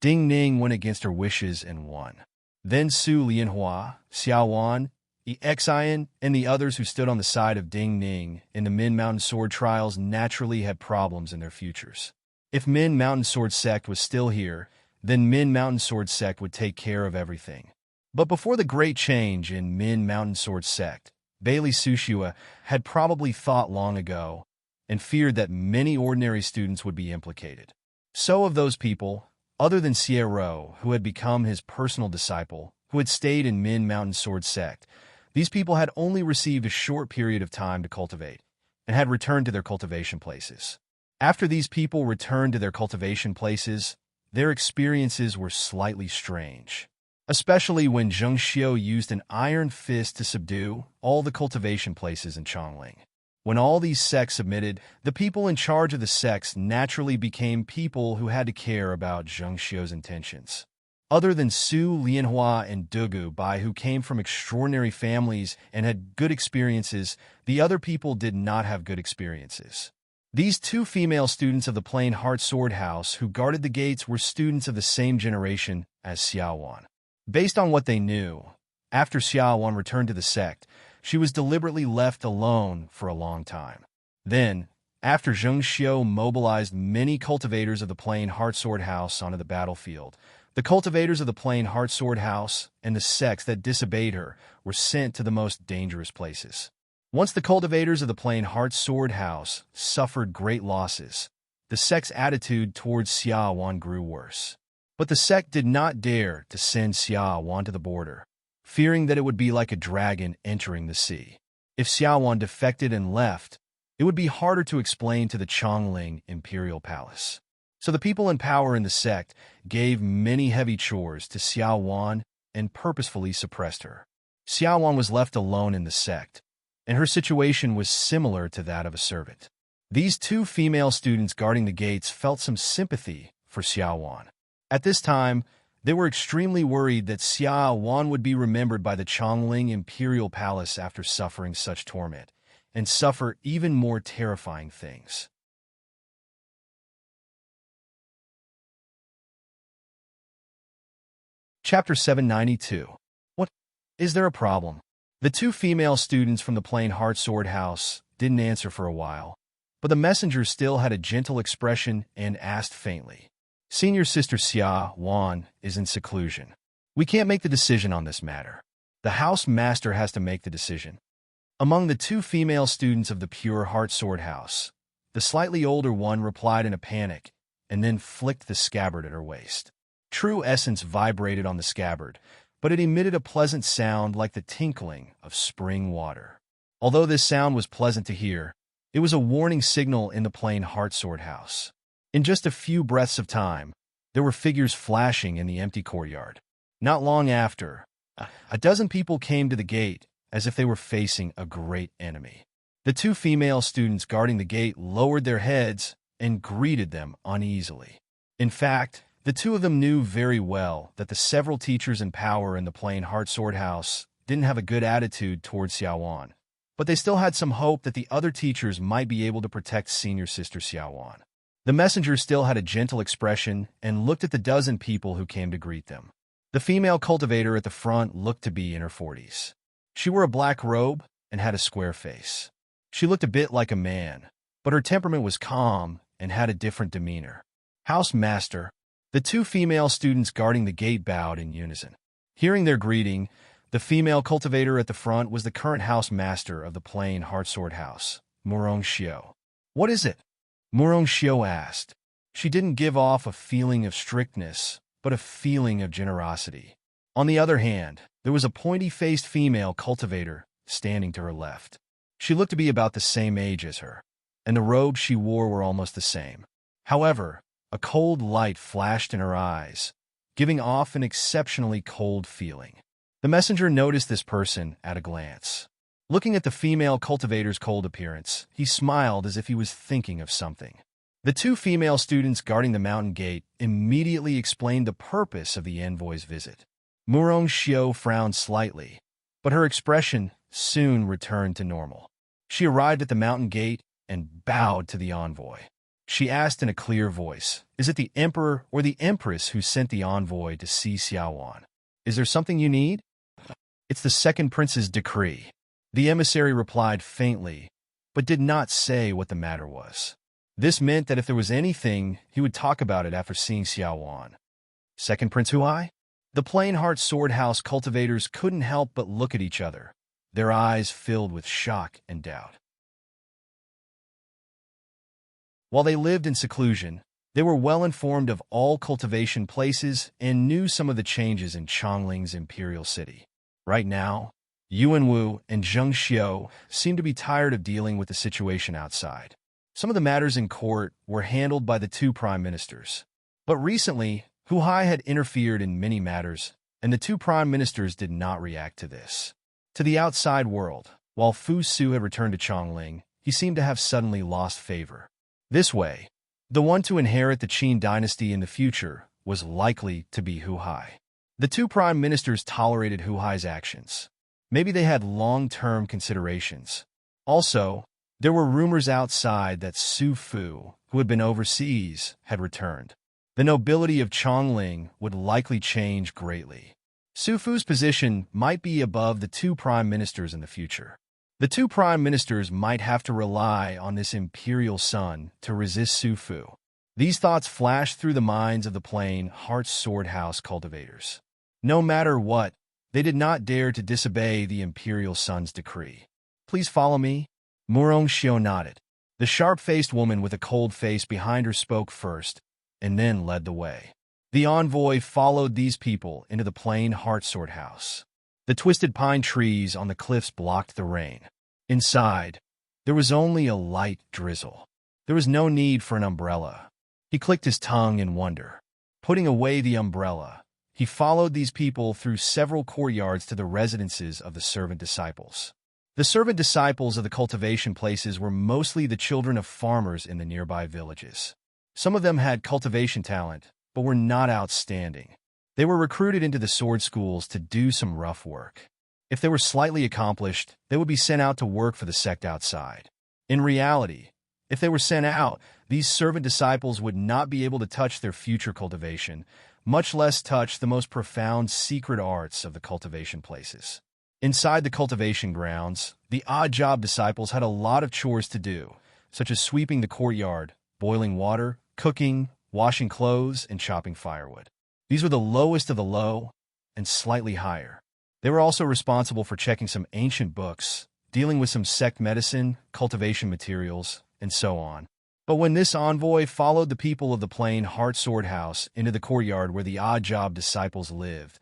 Speaker 1: Ding Ning went against her wishes and won. Then Su Lianhua, Xiao Wan, Xian, and the others who stood on the side of Ding Ning in the Min Mountain Sword Trials naturally had problems in their futures. If Min Mountain Sword Sect was still here, then Min Mountain Sword Sect would take care of everything. But before the great change in Min Mountain Sword Sect, Bailey Sushua had probably thought long ago and feared that many ordinary students would be implicated. So of those people, other than Xie Ro, who had become his personal disciple, who had stayed in Min Mountain Sword Sect, these people had only received a short period of time to cultivate and had returned to their cultivation places. After these people returned to their cultivation places, their experiences were slightly strange, especially when Zheng Xiu used an iron fist to subdue all the cultivation places in Chongling. When all these sects submitted, the people in charge of the sects naturally became people who had to care about Zheng Xiu's intentions. Other than Su Lianhua and Dugu Bai, who came from extraordinary families and had good experiences, the other people did not have good experiences. These two female students of the Plain Heart Sword House who guarded the gates were students of the same generation as Xiao Wan. Based on what they knew, after Xiao Wan returned to the sect, she was deliberately left alone for a long time. Then, after Zheng Xiu mobilized many cultivators of the Plain Heart Sword House onto the battlefield, the cultivators of the Plain Heart Sword House and the sects that disobeyed her were sent to the most dangerous places. Once the cultivators of the Plain Heart Sword House suffered great losses, the sect's attitude towards Xiao Wan grew worse. But the sect did not dare to send Xiao Wan to the border, fearing that it would be like a dragon entering the sea. If Xiao Wan defected and left, it would be harder to explain to the Chongling Imperial Palace. So the people in power in the sect gave many heavy chores to Xiao Wan and purposefully suppressed her. Xiao Wan was left alone in the sect, and her situation was similar to that of a servant. These two female students guarding the gates felt some sympathy for Xiao Wan. At this time, they were extremely worried that Xiao Wan would be remembered by the Chongling Imperial Palace after suffering such torment, and suffer even more terrifying things. Chapter 792. What? Is there a problem? The two female students from the Plain Heart Sword House didn't answer for a while, but the messenger still had a gentle expression and asked faintly, "Senior Sister Xia Wan is in seclusion. We can't make the decision on this matter. The house master has to make the decision." Among the two female students of the Pure Heart Sword House, the slightly older one replied in a panic and then flicked the scabbard at her waist. True essence vibrated on the scabbard, but it emitted a pleasant sound like the tinkling of spring water. Although this sound was pleasant to hear, it was a warning signal in the plain Heartsword House. In just a few breaths of time, there were figures flashing in the empty courtyard. Not long after, a dozen people came to the gate as if they were facing a great enemy. The two female students guarding the gate lowered their heads and greeted them uneasily. In fact, the two of them knew very well that the several teachers in power in the plain Heartsword House didn't have a good attitude towards Xiaowan, but they still had some hope that the other teachers might be able to protect senior sister Xiaowan. The messenger still had a gentle expression and looked at the dozen people who came to greet them. The female cultivator at the front looked to be in her 40s. She wore a black robe and had a square face. She looked a bit like a man, but her temperament was calm and had a different demeanor. House Master. The two female students guarding the gate bowed in unison. Hearing their greeting, the female cultivator at the front was the current house master of the plain Heartsword House, Murong Xiao. What is it? Murong Xiao asked. She didn't give off a feeling of strictness, but a feeling of generosity. On the other hand, there was a pointy-faced female cultivator standing to her left. She looked to be about the same age as her, and the robes she wore were almost the same. However, a cold light flashed in her eyes, giving off an exceptionally cold feeling. The messenger noticed this person at a glance. Looking at the female cultivator's cold appearance, he smiled as if he was thinking of something. The two female students guarding the mountain gate immediately explained the purpose of the envoy's visit. Murong Xiao frowned slightly, but her expression soon returned to normal. She arrived at the mountain gate and bowed to the envoy. She asked in a clear voice, "Is it the emperor or the empress who sent the envoy to see Xiaowan? Is there something you need?" "It's the second prince's decree." The emissary replied faintly, but did not say what the matter was. This meant that if there was anything, he would talk about it after seeing Xiaowan. Second Prince Huai? The plain Heartsword House cultivators couldn't help but look at each other, their eyes filled with shock and doubt. While they lived in seclusion, they were well informed of all cultivation places and knew some of the changes in Chongling's imperial city. Right now, Yuan Wu and Zheng Xiao seemed to be tired of dealing with the situation outside. Some of the matters in court were handled by the two prime ministers. But recently, Hu Hai had interfered in many matters, and the two prime ministers did not react to this. To the outside world, while Fu Su had returned to Chongling, he seemed to have suddenly lost favor. This way, the one to inherit the Qin dynasty in the future was likely to be Hu Hai. The two prime ministers tolerated Hu Hai's actions. Maybe they had long-term considerations. Also, there were rumors outside that Su Fu, who had been overseas, had returned. The nobility of Chongling would likely change greatly. Su Fu's position might be above the two prime ministers in the future. The two prime ministers might have to rely on this imperial son to resist Su Fu. These thoughts flashed through the minds of the plain Heartsword House cultivators. No matter what, they did not dare to disobey the imperial son's decree. "Please follow me." Murong Xiao nodded. The sharp-faced woman with a cold face behind her spoke first, and then led the way. The envoy followed these people into the plain Heartsword House. The twisted pine trees on the cliffs blocked the rain. Inside, there was only a light drizzle. There was no need for an umbrella. He clicked his tongue in wonder. Putting away the umbrella, he followed these people through several courtyards to the residences of the servant disciples. The servant disciples of the cultivation places were mostly the children of farmers in the nearby villages. Some of them had cultivation talent, but were not outstanding. They were recruited into the sword schools to do some rough work. If they were slightly accomplished, they would be sent out to work for the sect outside. In reality, if they were sent out, these servant disciples would not be able to touch their future cultivation, much less touch the most profound secret arts of the cultivation places. Inside the cultivation grounds, the odd-job disciples had a lot of chores to do, such as sweeping the courtyard, boiling water, cooking, washing clothes, and chopping firewood. These were the lowest of the low and slightly higher. They were also responsible for checking some ancient books, dealing with some sect medicine, cultivation materials, and so on. But when this envoy followed the people of the plain Heartsword House into the courtyard where the odd-job disciples lived,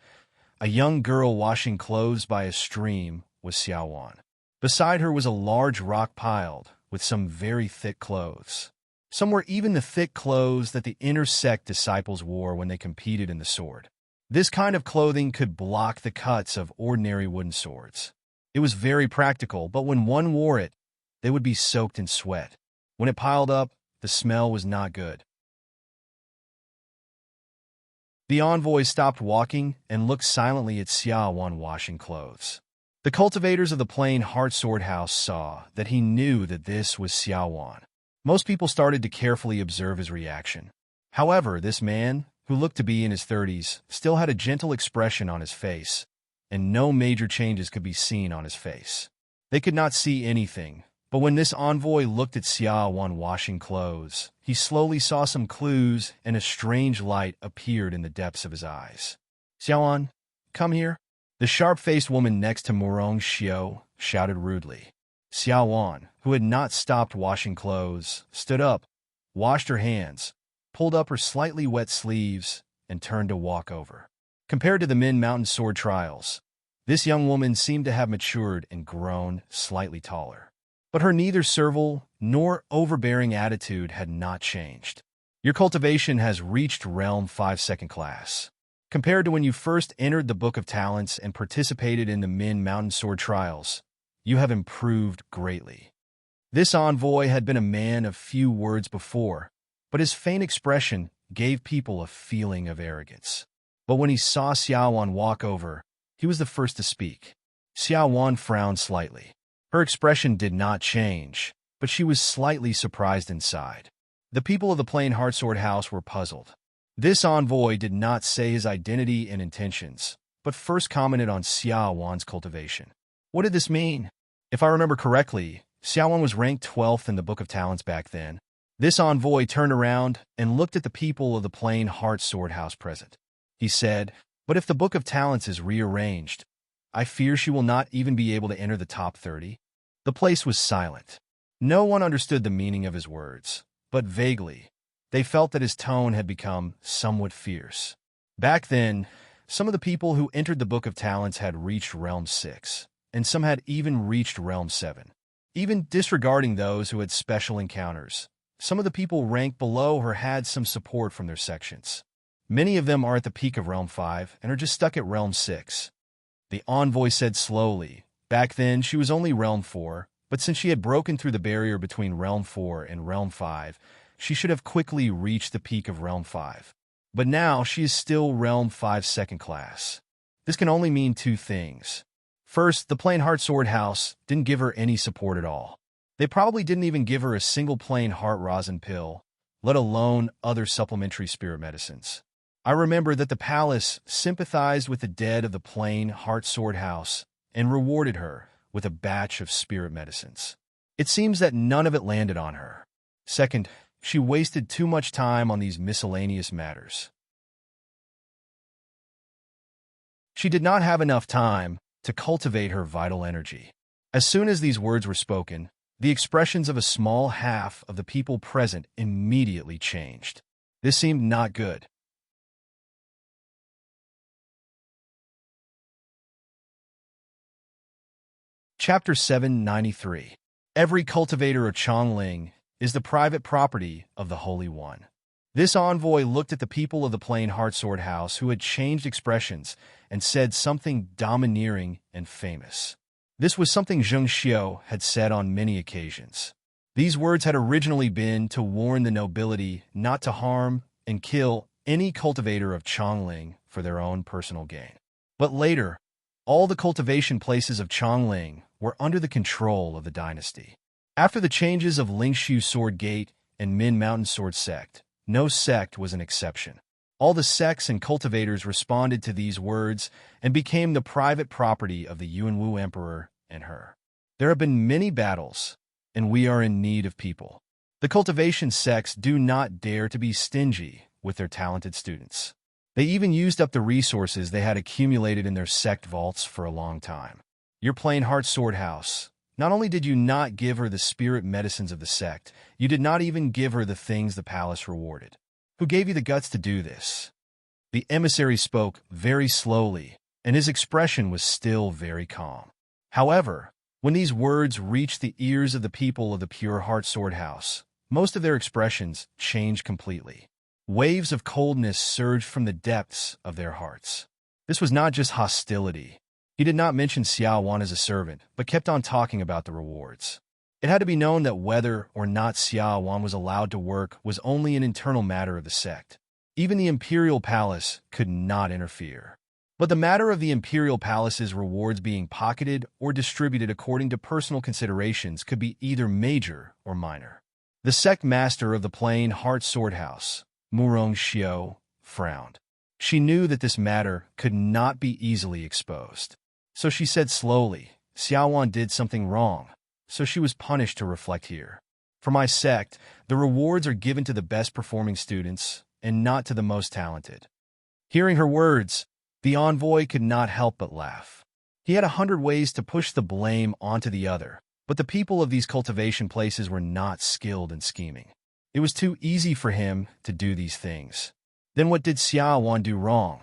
Speaker 1: A young girl washing clothes by a stream was Xiaowan. Beside her was a large rock piled with some very thick clothes. Some were even the thick clothes that the inner sect disciples wore when they competed in the sword. This kind of clothing could block the cuts of ordinary wooden swords. It was very practical, but when one wore it, they would be soaked in sweat. When it piled up, the smell was not good. The envoy stopped walking and looked silently at Xiaowan washing clothes. The cultivators of the plain Heart Sword House saw that he knew that this was Xiaowan. Most people started to carefully observe his reaction. However, this man, who looked to be in his 30s, still had a gentle expression on his face, and no major changes could be seen on his face. They could not see anything, but when this envoy looked at Xiaowan washing clothes, he slowly saw some clues, and a strange light appeared in the depths of his eyes. "Xiaowan, come here." The sharp-faced woman next to Murong Xiao shouted rudely. Xiaowan, who had not stopped washing clothes, stood up, washed her hands, pulled up her slightly wet sleeves, and turned to walk over. Compared to the Min Mountain Sword Trials, this young woman seemed to have matured and grown slightly taller. But her neither servile nor overbearing attitude had not changed. "Your cultivation has reached Realm 5 second class. Compared to when you first entered the Book of Talents and participated in the Min Mountain Sword Trials, you have improved greatly." This envoy had been a man of few words before, but his faint expression gave people a feeling of arrogance. But when he saw Xiaowan walk over, he was the first to speak. Xiaowan frowned slightly. Her expression did not change, but she was slightly surprised inside. The people of the plain Heartsword House were puzzled. This envoy did not say his identity and intentions, but first commented on Xiaowan's cultivation. What did this mean? If I remember correctly, Xiaowan was ranked 12th in the Book of Talents back then. This envoy turned around and looked at the people of the plain Heartsword House present. He said, "But if the Book of Talents is rearranged, I fear she will not even be able to enter the top 30. The place was silent. No one understood the meaning of his words, but vaguely, they felt that his tone had become somewhat fierce. Back then, some of the people who entered the Book of Talents had reached Realm 6, and some had even reached Realm 7. Even disregarding those who had special encounters, some of the people ranked below her had some support from their sections. Many of them are at the peak of Realm 5 and are just stuck at Realm 6. The envoy said slowly, back then she was only Realm 4, but since she had broken through the barrier between Realm 4 and Realm 5, she should have quickly reached the peak of Realm 5. But now she is still Realm 5 second class. This can only mean two things. First, the plain Heart Sword House didn't give her any support at all. They probably didn't even give her a single plain heart rosin pill, let alone other supplementary spirit medicines. I remember that the palace sympathized with the dead of the plain Heart Sword House and rewarded her with a batch of spirit medicines. It seems that none of it landed on her. Second, she wasted too much time on these miscellaneous matters. She did not have enough time to cultivate her vital energy. As soon as these words were spoken, the expressions of a small half of the people present immediately changed. This seemed not good. Chapter 793. Every cultivator of Chongling is the private property of the Holy One. This envoy looked at the people of the plain Heartsword House who had changed expressions and said something domineering and famous. This was something Zheng Xiao had said on many occasions. These words had originally been to warn the nobility not to harm and kill any cultivator of Chongling for their own personal gain. But later, all the cultivation places of Chongling were under the control of the dynasty. After the changes of Lingshu Sword Gate and Min Mountain Sword Sect, no sect was an exception. All the sects and cultivators responded to these words and became the private property of the Yuanwu Emperor and her. There have been many battles, and we are in need of people. The cultivation sects do not dare to be stingy with their talented students. They even used up the resources they had accumulated in their sect vaults for a long time. Your plain Heart Sword House, not only did you not give her the spirit medicines of the sect, you did not even give her the things the palace rewarded. Who gave you the guts to do this? The emissary spoke very slowly, and his expression was still very calm. However, when these words reached the ears of the people of the Pure Heart Sword House, most of their expressions changed completely. Waves of coldness surged from the depths of their hearts. This was not just hostility. He did not mention Xiao Wan as a servant, but kept on talking about the rewards. It had to be known that whether or not Xiao Wan was allowed to work was only an internal matter of the sect. Even the imperial palace could not interfere. But the matter of the imperial palace's rewards being pocketed or distributed according to personal considerations could be either major or minor. The sect master of the Plain Heart Sword House, Murong Xiao, frowned. She knew that this matter could not be easily exposed. So she said slowly, Xiao Wan did something wrong, so she was punished to reflect here. For my sect, the rewards are given to the best performing students and not to the most talented. Hearing her words, the envoy could not help but laugh. He had 100 ways to push the blame onto the other, but the people of these cultivation places were not skilled in scheming. It was too easy for him to do these things. Then what did Xiao Wan do wrong?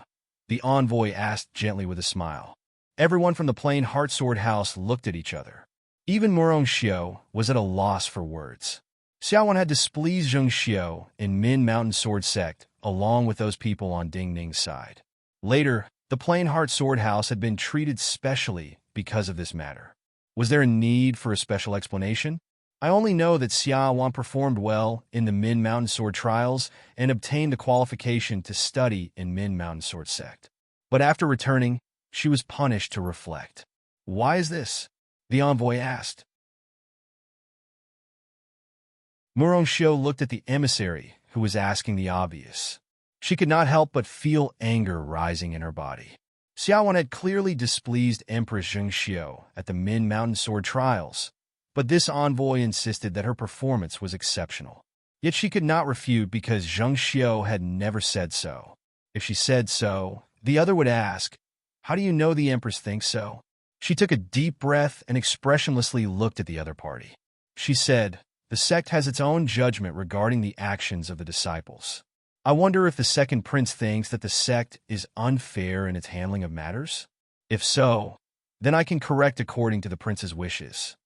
Speaker 1: The envoy asked gently with a smile. Everyone from the Plain Heart Sword House looked at each other. Even Murong Xiao was at a loss for words. Xiao Wan had displeased Zheng Xiao in Min Mountain Sword Sect, along with those people on Ding Ning's side. Later, the Plain Heart Sword House had been treated specially because of this matter. Was there a need for a special explanation? I only know that Xiao Wan performed well in the Min Mountain Sword Trials and obtained the qualification to study in Min Mountain Sword Sect. But after returning, she was punished to reflect. Why is this? The envoy asked. Murong Xiao looked at the emissary, who was asking the obvious. She could not help but feel anger rising in her body. Xiao Wan had clearly displeased Empress Zheng Xiao at the Min Mountain Sword Trials, but this envoy insisted that her performance was exceptional. Yet she could not refute because Zheng Xiao had never said so. If she said so, the other would ask, how do you know the Empress thinks so? She took a deep breath and expressionlessly looked at the other party. She said, the sect has its own judgment regarding the actions of the disciples. I wonder if the second prince thinks that the sect is unfair in its handling of matters? If so, then I can correct according to the prince's wishes.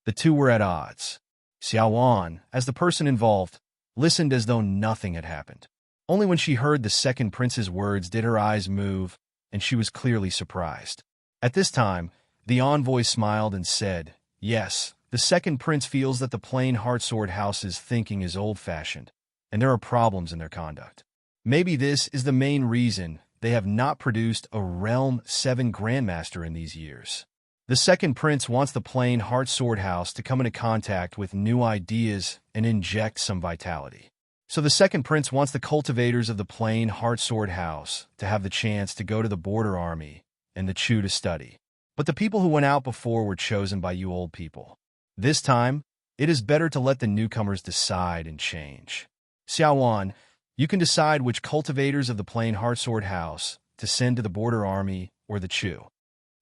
Speaker 1: The two were at odds. Xiao Wan, as the person involved, listened as though nothing had happened. Only when she heard the second prince's words did her eyes move, and she was clearly surprised. At this time, the envoy smiled and said, yes, the second prince feels that the Plain Heart Sword House's thinking is old-fashioned, and there are problems in their conduct. Maybe this is the main reason they have not produced a Realm 7 Grandmaster in these years. The second prince wants the Plain Heart Sword House to come into contact with new ideas and inject some vitality. So the second prince wants the cultivators of the Plain Heart Sword House to have the chance to go to the border army and the Chu to study. But the people who went out before were chosen by you old people. This time, it is better to let the newcomers decide and change. Xiao Wan, you can decide which cultivators of the Plain Heart Sword House to send to the border army or the Chu.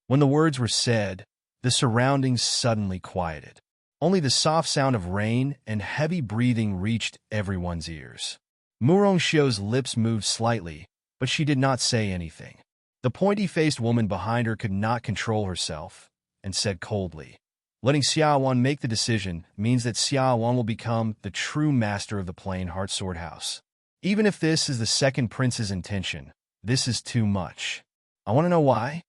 Speaker 1: When the words were said, the surroundings suddenly quieted. Only the soft sound of rain and heavy breathing reached everyone's ears. Murong Xiao's lips moved slightly, but she did not say anything. The pointy-faced woman behind her could not control herself and said coldly, letting Xiao Wan make the decision means that Xiao Wan will become the true master of the Plain Heart Sword House. Even if this is the second prince's intention, this is too much. I want to know why?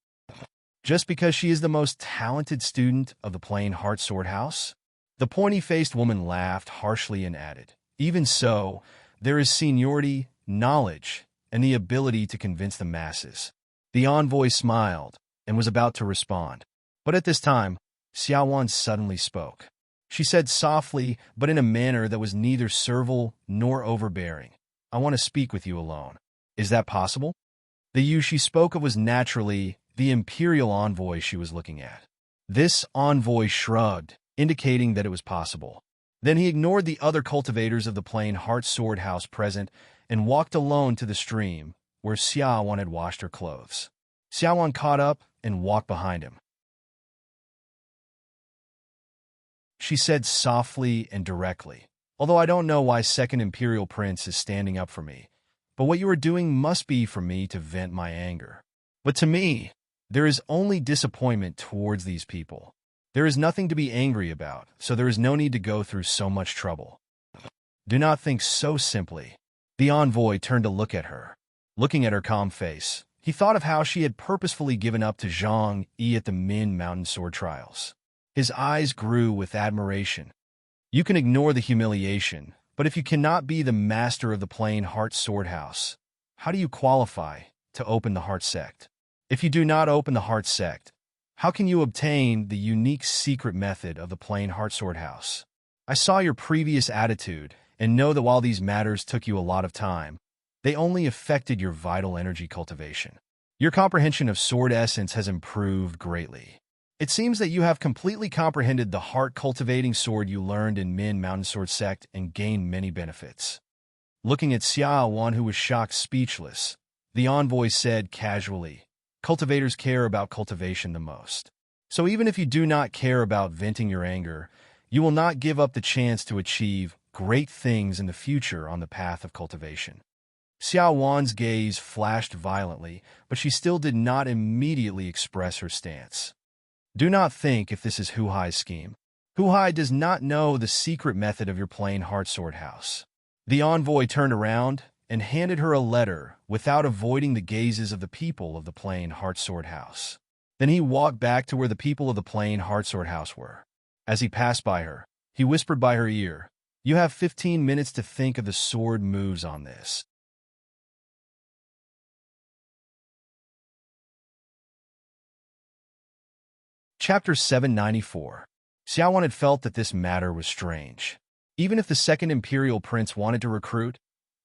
Speaker 1: Just because she is the most talented student of the Plain Heart Sword House? The pointy-faced woman laughed harshly and added, even so, there is seniority, knowledge, and the ability to convince the masses. The envoy smiled and was about to respond. But at this time, Xiao Wan suddenly spoke. She said softly, but in a manner that was neither servile nor overbearing, I want to speak with you alone. Is that possible? The you she spoke of was naturally the imperial envoy she was looking at. This envoy shrugged, indicating that it was possible. Then he ignored the other cultivators of the Plain Heart Sword House present and walked alone to the stream where Xiao Wan had washed her clothes. Xiao Wan caught up and walked behind him. She said softly and directly, although I don't know why Second Imperial Prince is standing up for me, but what you are doing must be for me to vent my anger. But to me, There is only disappointment towards these people. There is nothing to be angry about, so there is no need to go through so much trouble. Do not think so simply. The envoy turned to look at her. Looking at her calm face, he thought of how she had purposefully given up to Zhang Yi at the Min Mountain Sword Trials. His eyes grew with admiration. You can ignore the humiliation, but if you cannot be the master of the plain Heart Sword House, how do you qualify to open the Heart Sect? If you do not open the Heart Sect, how can you obtain the unique secret method of the plain Heart Sword House? I saw your previous attitude and know that while these matters took you a lot of time, they only affected your vital energy cultivation. Your comprehension of sword essence has improved greatly. It seems that you have completely comprehended the heart-cultivating sword you learned in Min Mountain Sword Sect and gained many benefits. Looking at Xiao Wan, who was shocked speechless, the envoy said casually, "Cultivators care about cultivation the most. So even if you do not care about venting your anger, you will not give up the chance to achieve great things in the future on the path of cultivation." Xiao Wan's gaze flashed violently, but she still did not immediately express her stance. Do not think if this is Hu Hai's scheme. Hu Hai does not know the secret method of your plain Heart Sword House. The envoy turned around and handed her a letter without avoiding the gazes of the people of the plain Heart Sword House. Then he walked back to where the people of the plain Heart Sword House were. As he passed by her, he whispered by her ear, "You have 15 minutes to think of the sword moves on this." Chapter 794. Xiaowan had felt that this matter was strange. Even if the second imperial prince wanted to recruit,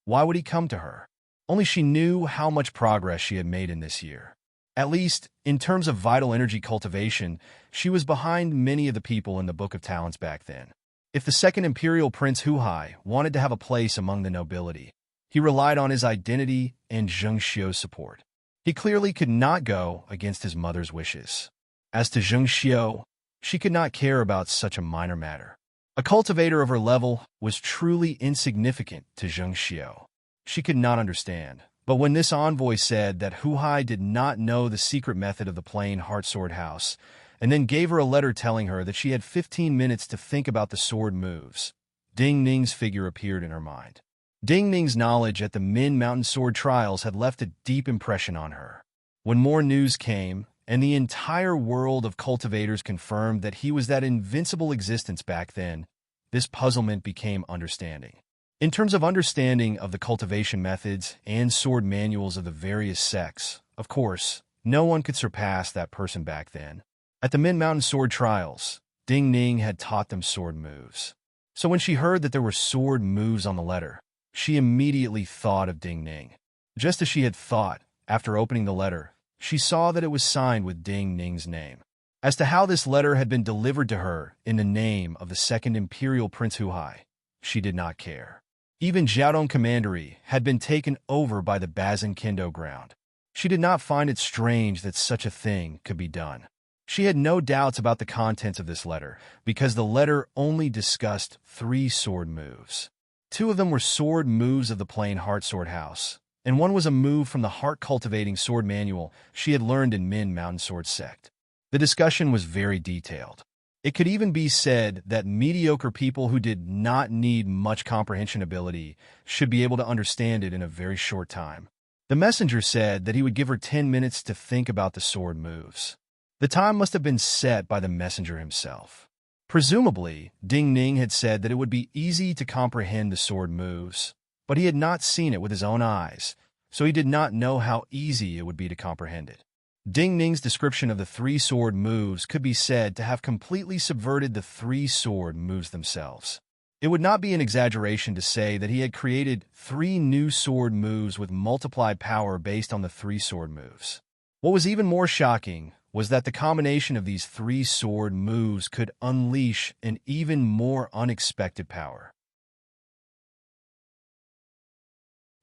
Speaker 1: why would he come to her? Only she knew how much progress she had made in this year. At least, in terms of vital energy cultivation, she was behind many of the people in the Book of Talents back then. If the second imperial prince Hu Hai wanted to have a place among the nobility, he relied on his identity and Zheng Xiu's support. He clearly could not go against his mother's wishes. As to Zheng Xiu, she could not care about such a minor matter. A cultivator of her level was truly insignificant to Zheng Xiu. She could not understand. But when this envoy said that Hu Hai did not know the secret method of the plain Heart Sword House, and then gave her a letter telling her that she had 15 minutes to think about the sword moves, Ding Ning's figure appeared in her mind. Ding Ning's knowledge at the Min Mountain Sword Trials had left a deep impression on her. When more news came, and the entire world of cultivators confirmed that he was that invincible existence back then, this puzzlement became understanding. In terms of understanding of the cultivation methods and sword manuals of the various sects, of course, no one could surpass that person back then. At the Min Mountain Sword Trials, Ding Ning had taught them sword moves. So when she heard that there were sword moves on the letter, she immediately thought of Ding Ning. Just as she had thought, after opening the letter, she saw that it was signed with Ding Ning's name. As to how this letter had been delivered to her in the name of the second imperial prince Hu Hai, she did not care. Even Jiaodong Commandery had been taken over by the Bazin Kendo ground. She did not find it strange that such a thing could be done. She had no doubts about the contents of this letter, because the letter only discussed 3 sword moves. 2 of them were sword moves of the plain Heart Sword House, and one was a move from the heart-cultivating sword manual she had learned in Min Mountain Sword Sect. The discussion was very detailed. It could even be said that mediocre people who did not need much comprehension ability should be able to understand it in a very short time. The messenger said that he would give her 10 minutes to think about the sword moves. The time must have been set by the messenger himself. Presumably, Ding Ning had said that it would be easy to comprehend the sword moves, but he had not seen it with his own eyes, so he did not know how easy it would be to comprehend it. Ding Ning's description of the 3 sword moves could be said to have completely subverted the 3 sword moves themselves. It would not be an exaggeration to say that he had created 3 new sword moves with multiplied power based on the 3 sword moves. What was even more shocking was that the combination of these 3 sword moves could unleash an even more unexpected power.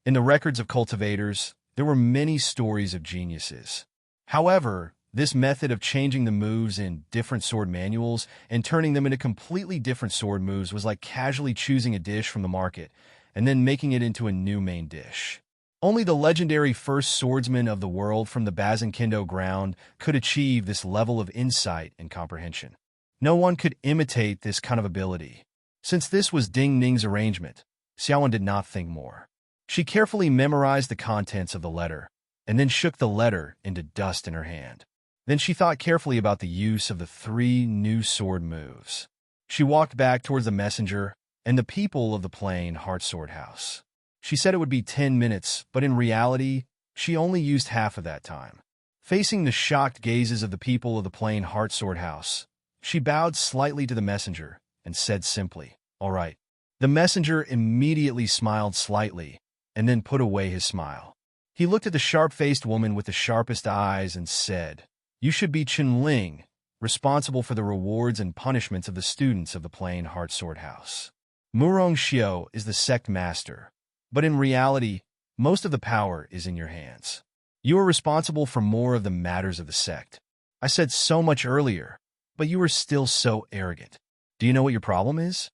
Speaker 1: In the records of cultivators, there were many stories of geniuses. However, this method of changing the moves in different sword manuals and turning them into completely different sword moves was like casually choosing a dish from the market and then making it into a new main dish. Only the legendary first swordsman of the world from the Bazinkindo ground could achieve this level of insight and comprehension. No one could imitate this kind of ability. Since this was Ding Ning's arrangement, Xiaowen did not think more. She carefully memorized the contents of the letter, and then shook the letter into dust in her hand. Then she thought carefully about the use of the 3 new sword moves. She walked back towards the messenger and the people of the plain Heart Sword House. She said it would be 10 minutes, but in reality, she only used half of that time. Facing the shocked gazes of the people of the plain Heart Sword House, she bowed slightly to the messenger and said simply, "All right." The messenger immediately smiled slightly and then put away his smile. He looked at the sharp-faced woman with the sharpest eyes and said, "You should be Ling, responsible for the rewards and punishments of the students of the plain Heart Sword House. Murong Xiao is the sect master, but in reality, most of the power is in your hands. You are responsible for more of the matters of the sect. I said so much earlier, but you are still so arrogant. Do you know what your problem is?"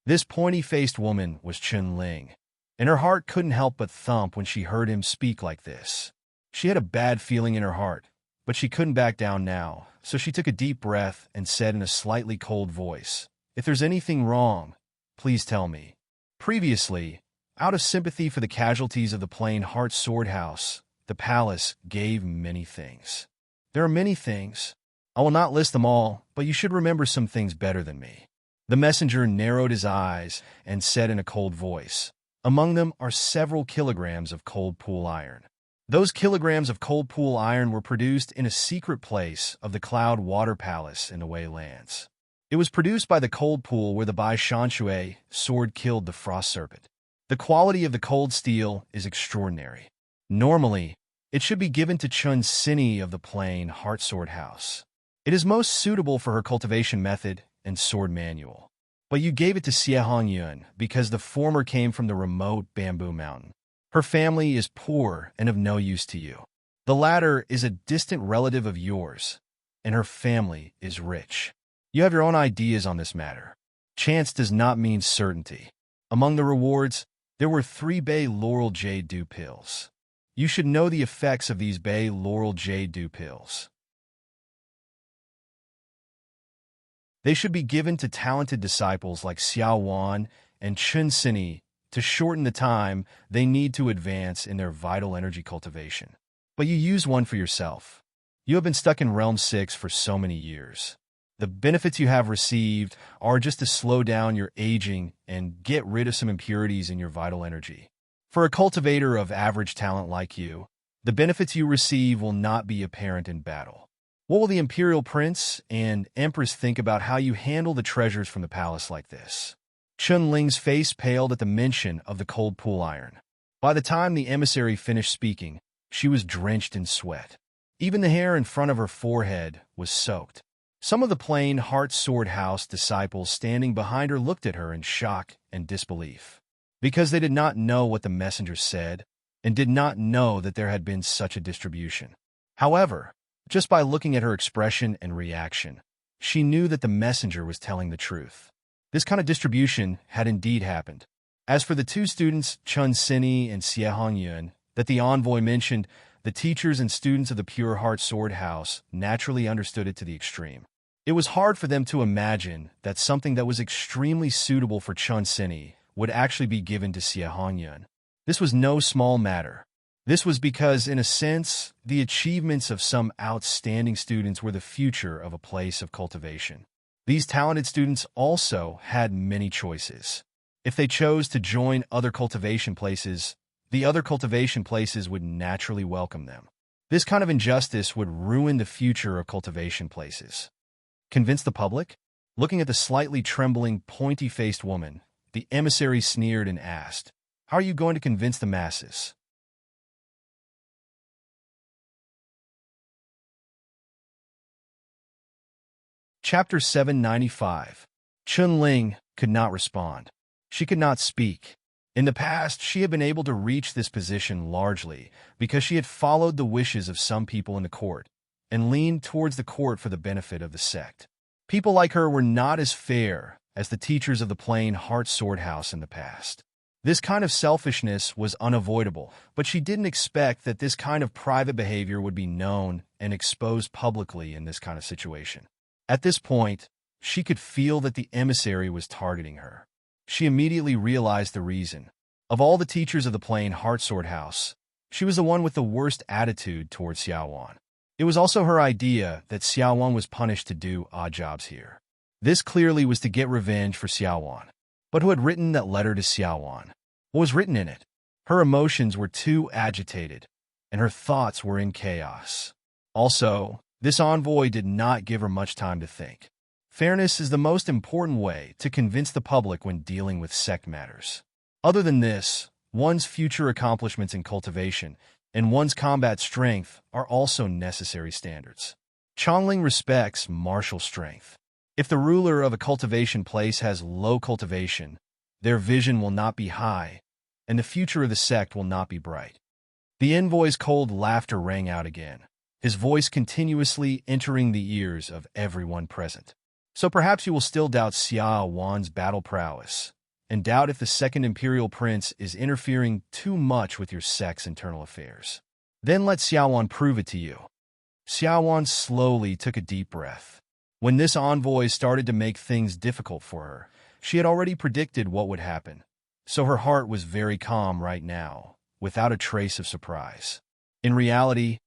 Speaker 1: This pointy-faced woman was Ling, and her heart couldn't help but thump when she heard him speak like this. She had a bad feeling in her heart, but she couldn't back down now, so she took a deep breath and said in a slightly cold voice, "If there's anything wrong, please tell me." Previously, out of sympathy for the casualties of the plain Heart Sword House, the palace gave many things. There are many things. I will not list them all, but you should remember some things better than me. The messenger narrowed his eyes and said in a cold voice, "Among them are several kilograms of cold pool iron. Those kilograms of cold pool iron were produced in a secret place of the Cloud Water Palace in the Wei Lands. It was produced by the cold pool where the Bai Shanshui sword killed the frost serpent. The quality of the cold steel is extraordinary. Normally, it should be given to Chun Sini of the plain Heart Sword House. It is most suitable for her cultivation method and sword manual. But you gave it to Xie Hongyun because the former came from the remote Bamboo Mountain. Her family is poor and of no use to you. The latter is a distant relative of yours, and her family is rich. You have your own ideas on this matter. Chance does not mean certainty. Among the rewards, there were 3 Bay Laurel Jade Dew pills. You should know the effects of these Bay Laurel Jade Dew pills. They should be given to talented disciples like Xiao Wan and Chun Sini to shorten the time they need to advance in their vital energy cultivation. But you use one for yourself. You have been stuck in Realm 6 for so many years. The benefits you have received are just to slow down your aging and get rid of some impurities in your vital energy. For a cultivator of average talent like you, the benefits you receive will not be apparent in battle. What will the Imperial Prince and Empress think about how you handle the treasures from the palace like this? Chun Ling's face paled at the mention of the cold pool iron. By the time the emissary finished speaking, she was drenched in sweat. Even the hair in front of her forehead was soaked. Some of the plain Heart Sword House disciples standing behind her looked at her in shock and disbelief, because they did not know what the messenger said and did not know that there had been such a distribution. However, just by looking at her expression and reaction, she knew that the messenger was telling the truth. This kind of distribution had indeed happened. As for the 2 students, Chun Sini and Xie Hongyun, that the envoy mentioned, the teachers and students of the Pure Heart Sword House naturally understood it to the extreme. It was hard for them to imagine that something that was extremely suitable for Chun Sini would actually be given to Xie Hongyun. This was no small matter. This was because, in a sense, the achievements of some outstanding students were the future of a place of cultivation. These talented students also had many choices. If they chose to join other cultivation places, the other cultivation places would naturally welcome them. This kind of injustice would ruin the future of cultivation places. Convince the public? Looking at the slightly trembling, pointy-faced woman, the emissary sneered and asked, "How are you going to convince the masses?" Chapter 795. Chun Ling could not respond. She could not speak. In the past, she had been able to reach this position largely because she had followed the wishes of some people in the court and leaned towards the court for the benefit of the sect. People like her were not as fair as the teachers of the plain Heart Sword House in the past. This kind of selfishness was unavoidable, but she didn't expect that this kind of private behavior would be known and exposed publicly in this kind of situation. At this point, she could feel that the emissary was targeting her. She immediately realized the reason. Of all the teachers of the plain Heartsword House, she was the one with the worst attitude towards Xiaowan. It was also her idea that Xiaowan was punished to do odd jobs here. This clearly was to get revenge for Xiaowan. But who had written that letter to Xiaowan? What was written in it? Her emotions were too agitated, and her thoughts were in chaos. Also, this envoy did not give her much time to think. Fairness is the most important way to convince the public when dealing with sect matters. Other than this, one's future accomplishments in cultivation and one's combat strength are also necessary standards. Chongling respects martial strength. If the ruler of a cultivation place has low cultivation, their vision will not be high, and the future of the sect will not be bright. The envoy's cold laughter rang out again, his voice continuously entering the ears of everyone present. So perhaps you will still doubt Xia Wan's battle prowess, and doubt if the second imperial prince is interfering too much with your sect's internal affairs. Then let Xiaowan prove it to you. Xiaowan slowly took a deep breath. When this envoy started to make things difficult for her, she had already predicted what would happen, so her heart was very calm right now, without a trace of surprise. In reality,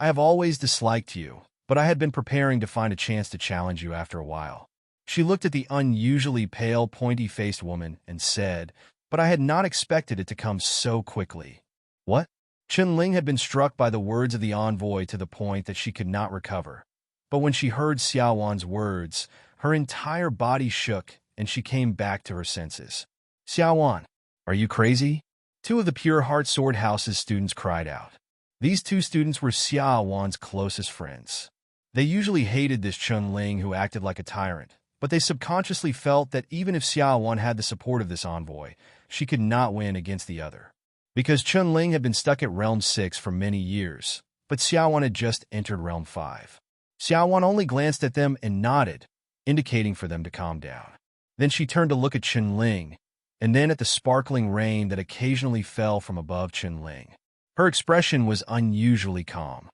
Speaker 1: I have always disliked you, but I had been preparing to find a chance to challenge you after a while. She looked at the unusually pale, pointy-faced woman and said, but I had not expected it to come so quickly. What? Chen-Ling had been struck by the words of the envoy to the point that she could not recover. But when she heard Xiaowan's words, her entire body shook and she came back to her senses. Xiaowan, are you crazy? Two of the Pure Heart Sword House's students cried out. These two students were Xiaowan's closest friends. They usually hated this Chen-Ling who acted like a tyrant, but they subconsciously felt that even if Xiaowan had the support of this envoy, she could not win against the other. Because Chen-Ling had been stuck at Realm 6 for many years, but Xiaowan had just entered Realm 5. Xiaowan only glanced at them and nodded, indicating for them to calm down. Then she turned to look at Chen-Ling, and then at the sparkling rain that occasionally fell from above Chen-Ling. Her expression was unusually calm.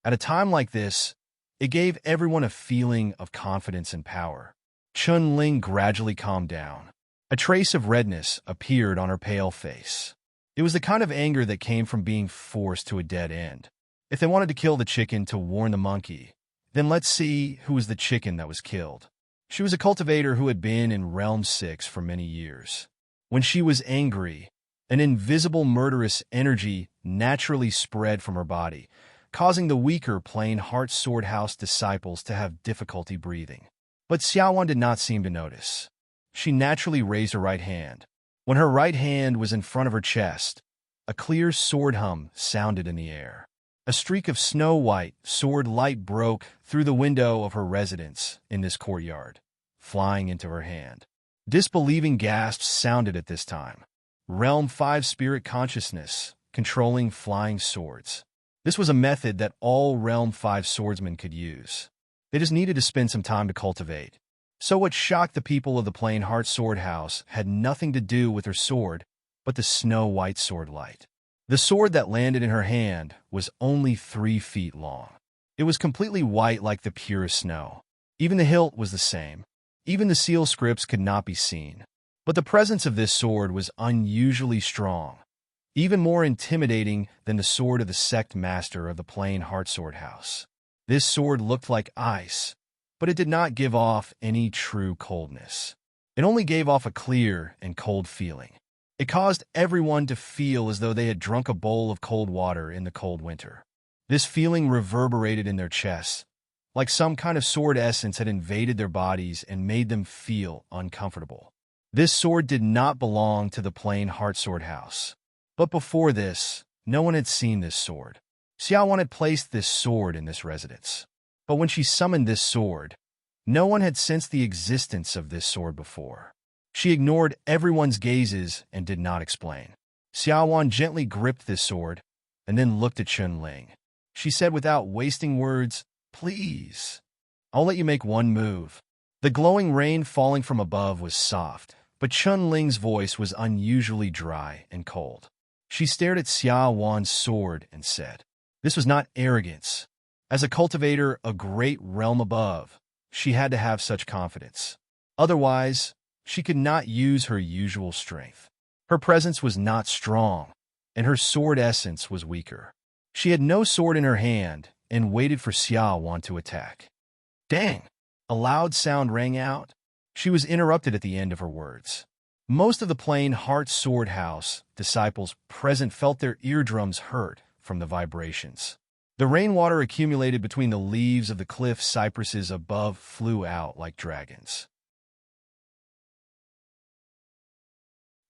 Speaker 1: At a time like this, it gave everyone a feeling of confidence and power. Chen-Ling gradually calmed down. A trace of redness appeared on her pale face. It was the kind of anger that came from being forced to a dead end. If they wanted to kill the chicken to warn the monkey, then let's see who was the chicken that was killed. She was a cultivator who had been in Realm 6 for many years. When she was angry, an invisible murderous energy naturally spread from her body, causing the weaker plain Heart Sword House disciples to have difficulty breathing. But Xiaowan did not seem to notice. She naturally raised her right hand. When her right hand was in front of her chest, a clear sword hum sounded in the air. A streak of snow-white sword light broke through the window of her residence in this courtyard, flying into her hand. Disbelieving gasps sounded at this time. Realm 5 spirit consciousness, controlling flying swords. This was a method that all Realm 5 swordsmen could use. They just needed to spend some time to cultivate. So what shocked the people of the plain Heart Sword House had nothing to do with her sword, but the snow-white sword light. The sword that landed in her hand was only 3 feet long. It was completely white like the purest snow. Even the hilt was the same. Even the seal scripts could not be seen. But the presence of this sword was unusually strong, even more intimidating than the sword of the sect master of the plain Heart Sword House. This sword looked like ice, but it did not give off any true coldness. It only gave off a clear and cold feeling. It caused everyone to feel as though they had drunk a bowl of cold water in the cold winter. This feeling reverberated in their chests, like some kind of sword essence had invaded their bodies and made them feel uncomfortable. This sword did not belong to the plain Heart Sword House. But before this, no one had seen this sword. Xiaowan had placed this sword in this residence. But when she summoned this sword, no one had sensed the existence of this sword before. She ignored everyone's gazes and did not explain. Xiaowan gently gripped this sword and then looked at Chen-Ling. She said without wasting words, "Please, I'll let you make one move. The glowing rain falling from above was soft, but Chun Ling's voice was unusually dry and cold. She stared at Xia Wan's sword and said, "This was not arrogance. As a cultivator, a great realm above, she had to have such confidence. Otherwise, she could not use her usual strength. Her presence was not strong, and her sword essence was weaker. She had no sword in her hand and waited for Xia Wan to attack. Dang! A loud sound rang out. She was interrupted at the end of her words. Most of the plain Heart Sword House disciples present felt their eardrums hurt from the vibrations. The rainwater accumulated between the leaves of the cliff cypresses above flew out like dragons.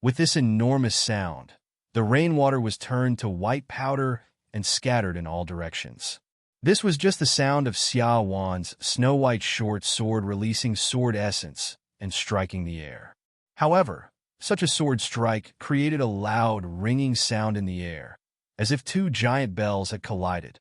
Speaker 1: With this enormous sound, the rainwater was turned to white powder and scattered in all directions. This was just the sound of Xia Wan's snow-white short sword releasing sword essence and striking the air. However, such a sword strike created a loud, ringing sound in the air, as if two giant bells had collided.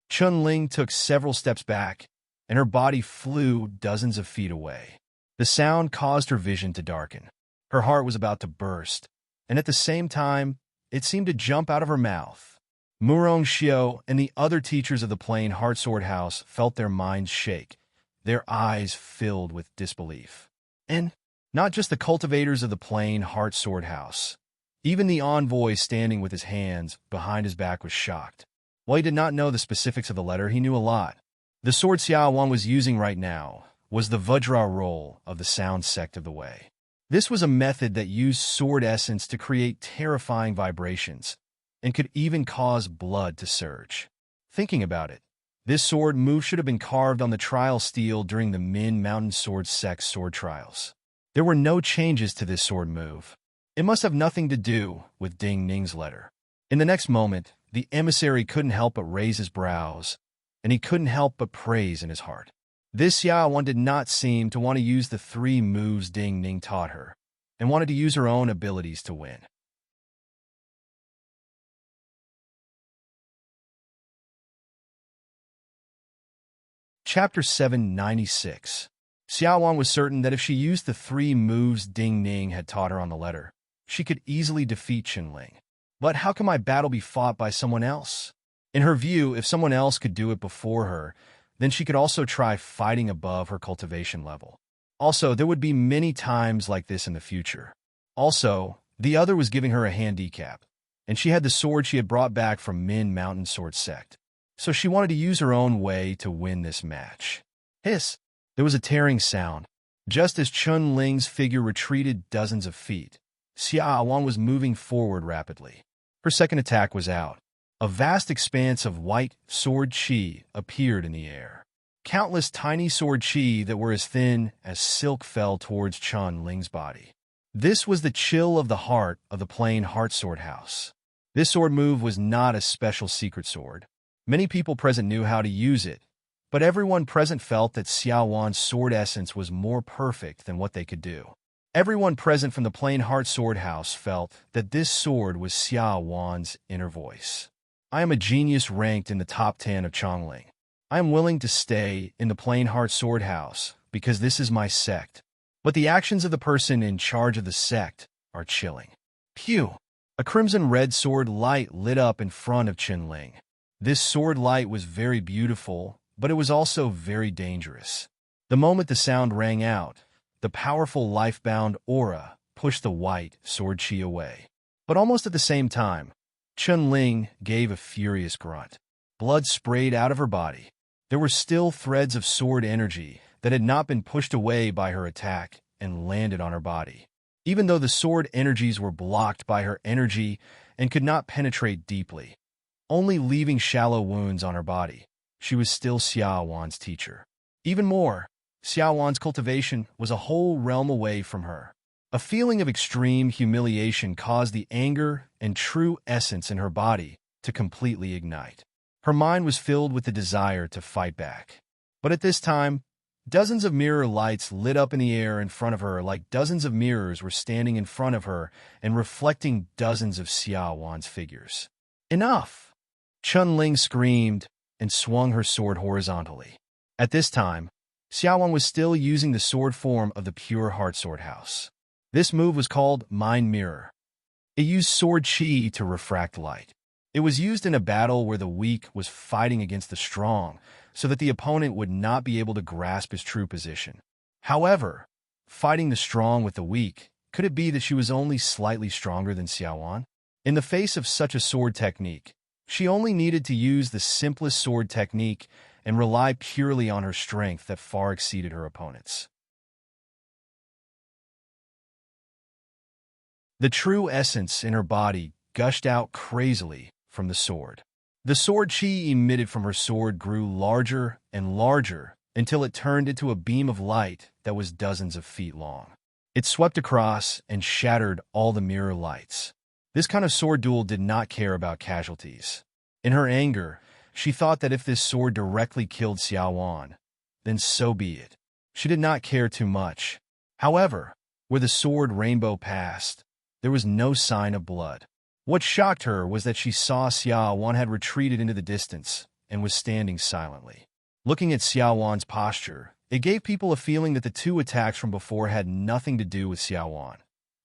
Speaker 1: Chun Ling took several steps back, and her body flew dozens of feet away. The sound caused her vision to darken. Her heart was about to burst, and at the same time, it seemed to jump out of her mouth. Murong Xiao and the other teachers of the plain Heart Sword House felt their minds shake, their eyes filled with disbelief. And not just the cultivators of the plain Heart Sword House. Even the envoy standing with his hands behind his back was shocked. While he did not know the specifics of the letter, he knew a lot. The sword Xia Wan was using right now was the Vajra roll of the Sound Sect of the Way. This was a method that used sword essence to create terrifying vibrations, and could even cause blood to surge. Thinking about it, this sword move should have been carved on the trial steel during the Min Mountain Sword Sect sword trials. There were no changes to this sword move. It must have nothing to do with Ding Ning's letter. In the next moment, the emissary couldn't help but raise his brows, and he couldn't help but praise in his heart. This Xia Wan did not seem to want to use the 3 moves Ding Ning taught her, and wanted to use her own abilities to win. Chapter 796. Xia Wan was certain that if she used the 3 moves Ding Ning had taught her on the letter, she could easily defeat Chun Ling. But how can my battle be fought by someone else? In her view, if someone else could do it before her, then she could also try fighting above her cultivation level. Also, there would be many times like this in the future. Also, the other was giving her a handicap, and she had the sword she had brought back from Min Mountain Sword Sect. So she wanted to use her own way to win this match. Hiss! There was a tearing sound. Just as Chun Ling's figure retreated dozens of feet, Xia Wan was moving forward rapidly. Her second attack was out. A vast expanse of white sword chi appeared in the air. Countless tiny sword chi that were as thin as silk fell towards Chun Ling's body. This was the chill of the heart of the plain Heart Sword House. This sword move was not a special secret sword. Many people present knew how to use it, but everyone present felt that Xia Wan's sword essence was more perfect than what they could do. Everyone present from the plain Heart Sword House felt that this sword was Xia Wan's inner voice. I am a genius ranked in the top 10 of Chongling. I am willing to stay in the plain Heart Sword House because this is my sect, but the actions of the person in charge of the sect are chilling. Pew! A crimson-red sword light lit up in front of Chun Ling. This sword light was very beautiful, but it was also very dangerous. The moment the sound rang out, the powerful life-bound aura pushed the white sword chi away. But almost at the same time, Chun Ling gave a furious grunt. Blood sprayed out of her body. There were still threads of sword energy that had not been pushed away by her attack and landed on her body. Even though the sword energies were blocked by her energy and could not penetrate deeply, only leaving shallow wounds on her body, she was still Xia Wan's teacher. Even more, Xia Wan's cultivation was a whole realm away from her. A feeling of extreme humiliation caused the anger and true essence in her body to completely ignite. Her mind was filled with the desire to fight back. But at this time, dozens of mirror lights lit up in the air in front of her like dozens of mirrors were standing in front of her and reflecting dozens of Xia Wan's figures. Enough! Chun Ling screamed and swung her sword horizontally. At this time, Xiaowan was still using the sword form of the pure heart sword house. This move was called Mind Mirror. It used sword chi to refract light. It was used in a battle where the weak was fighting against the strong, so that the opponent would not be able to grasp his true position. However, fighting the strong with the weak, could it be that she was only slightly stronger than Xiaowan? In the face of such a sword technique, she only needed to use the simplest sword technique and rely purely on her strength that far exceeded her opponent's. The true essence in her body gushed out crazily from the sword. The sword chi emitted from her sword grew larger and larger until it turned into a beam of light that was dozens of feet long. It swept across and shattered all the mirror lights. This kind of sword duel did not care about casualties. In her anger, she thought that if this sword directly killed Xiaowan, then so be it. She did not care too much. However, where the sword rainbow passed, there was no sign of blood. What shocked her was that she saw Xiaowan had retreated into the distance and was standing silently. Looking at Xiaowan's posture, it gave people a feeling that the two attacks from before had nothing to do with Xiaowan,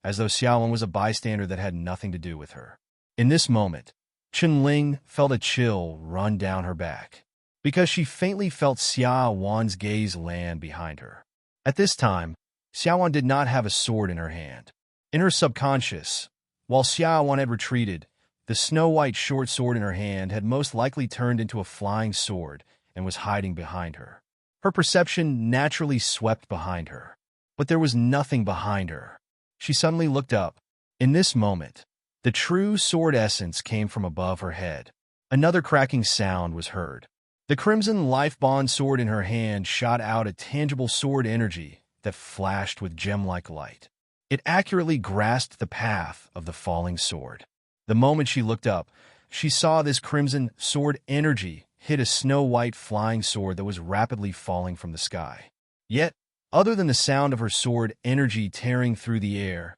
Speaker 1: as though Xiaowan was a bystander that had nothing to do with her. In this moment, Chunling felt a chill run down her back, because she faintly felt Xiaowan's gaze land behind her. At this time, Xiaowan did not have a sword in her hand. In her subconscious, while Xiaowan had retreated, the snow-white short sword in her hand had most likely turned into a flying sword and was hiding behind her. Her perception naturally swept behind her, but there was nothing behind her. She suddenly looked up. In this moment, the true sword essence came from above her head. Another cracking sound was heard. The crimson life-bond sword in her hand shot out a tangible sword energy that flashed with gem-like light. It accurately grasped the path of the falling sword. The moment she looked up, she saw this crimson sword energy hit a snow-white flying sword that was rapidly falling from the sky. Yet, other than the sound of her sword energy tearing through the air,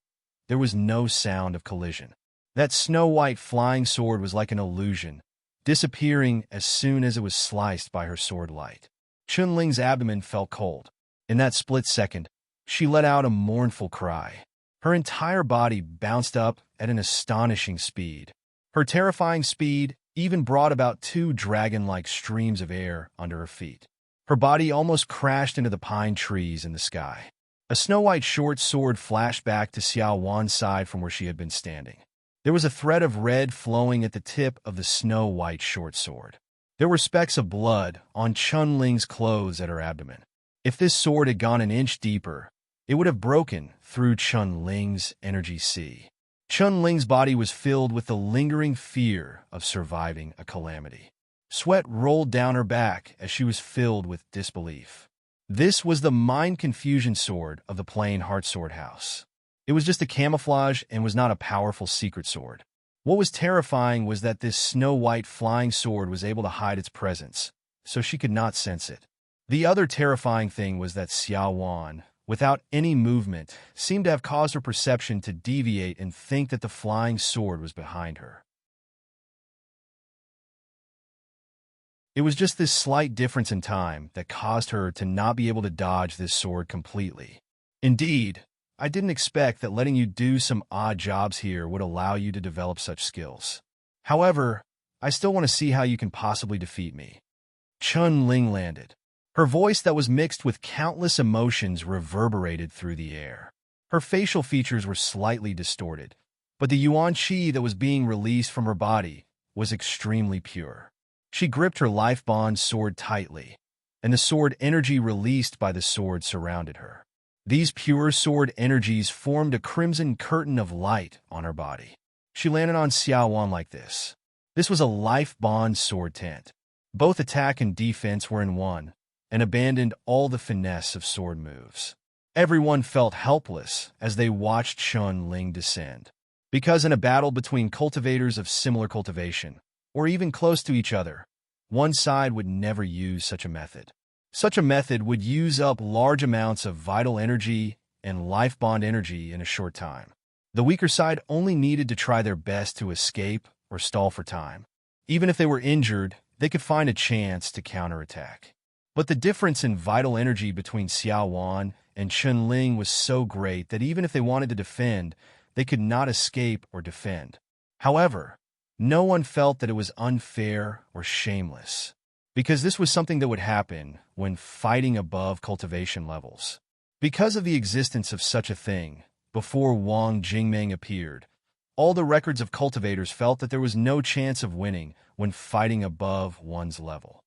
Speaker 1: there was no sound of collision. That snow-white flying sword was like an illusion, disappearing as soon as it was sliced by her sword light. Chunling's abdomen felt cold. In that split second, she let out a mournful cry. Her entire body bounced up at an astonishing speed. Her terrifying speed even brought about 2 dragon-like streams of air under her feet. Her body almost crashed into the pine trees in the sky. A snow-white short sword flashed back to Xiaowan's side from where she had been standing. There was a thread of red flowing at the tip of the snow-white short sword. There were specks of blood on Chunling's clothes at her abdomen. If this sword had gone an inch deeper, it would have broken through Chunling's energy sea. Chunling's body was filled with the lingering fear of surviving a calamity. Sweat rolled down her back as she was filled with disbelief. This was the mind confusion sword of the plain heart sword house. It was just a camouflage and was not a powerful secret sword. What was terrifying was that this snow-white flying sword was able to hide its presence, so she could not sense it. The other terrifying thing was that Xiaowan, without any movement, seemed to have caused her perception to deviate and think that the flying sword was behind her. It was just this slight difference in time that caused her to not be able to dodge this sword completely. Indeed, I didn't expect that letting you do some odd jobs here would allow you to develop such skills. However, I still want to see how you can possibly defeat me. Chun-Ling landed. Her voice that was mixed with countless emotions reverberated through the air. Her facial features were slightly distorted, but the yuan qi that was being released from her body was extremely pure. She gripped her life-bond sword tightly, and the sword energy released by the sword surrounded her. These pure sword energies formed a crimson curtain of light on her body. She landed on Xiaowan like this. This was a life-bond sword tent. Both attack and defense were in one, and abandoned all the finesse of sword moves. Everyone felt helpless as they watched Chun-Ling descend. Because in a battle between cultivators of similar cultivation, or even close to each other, one side would never use such a method. Such a method would use up large amounts of vital energy and life bond energy in a short time. The weaker side only needed to try their best to escape or stall for time. Even if they were injured, they could find a chance to counterattack. But the difference in vital energy between Xiao Wan and Chun Ling was so great that even if they wanted to defend, they could not escape or defend. However, no one felt that it was unfair or shameless, because this was something that would happen when fighting above cultivation levels. Because of the existence of such a thing, before Wang Jingming appeared, all the records of cultivators felt that there was no chance of winning when fighting above one's level.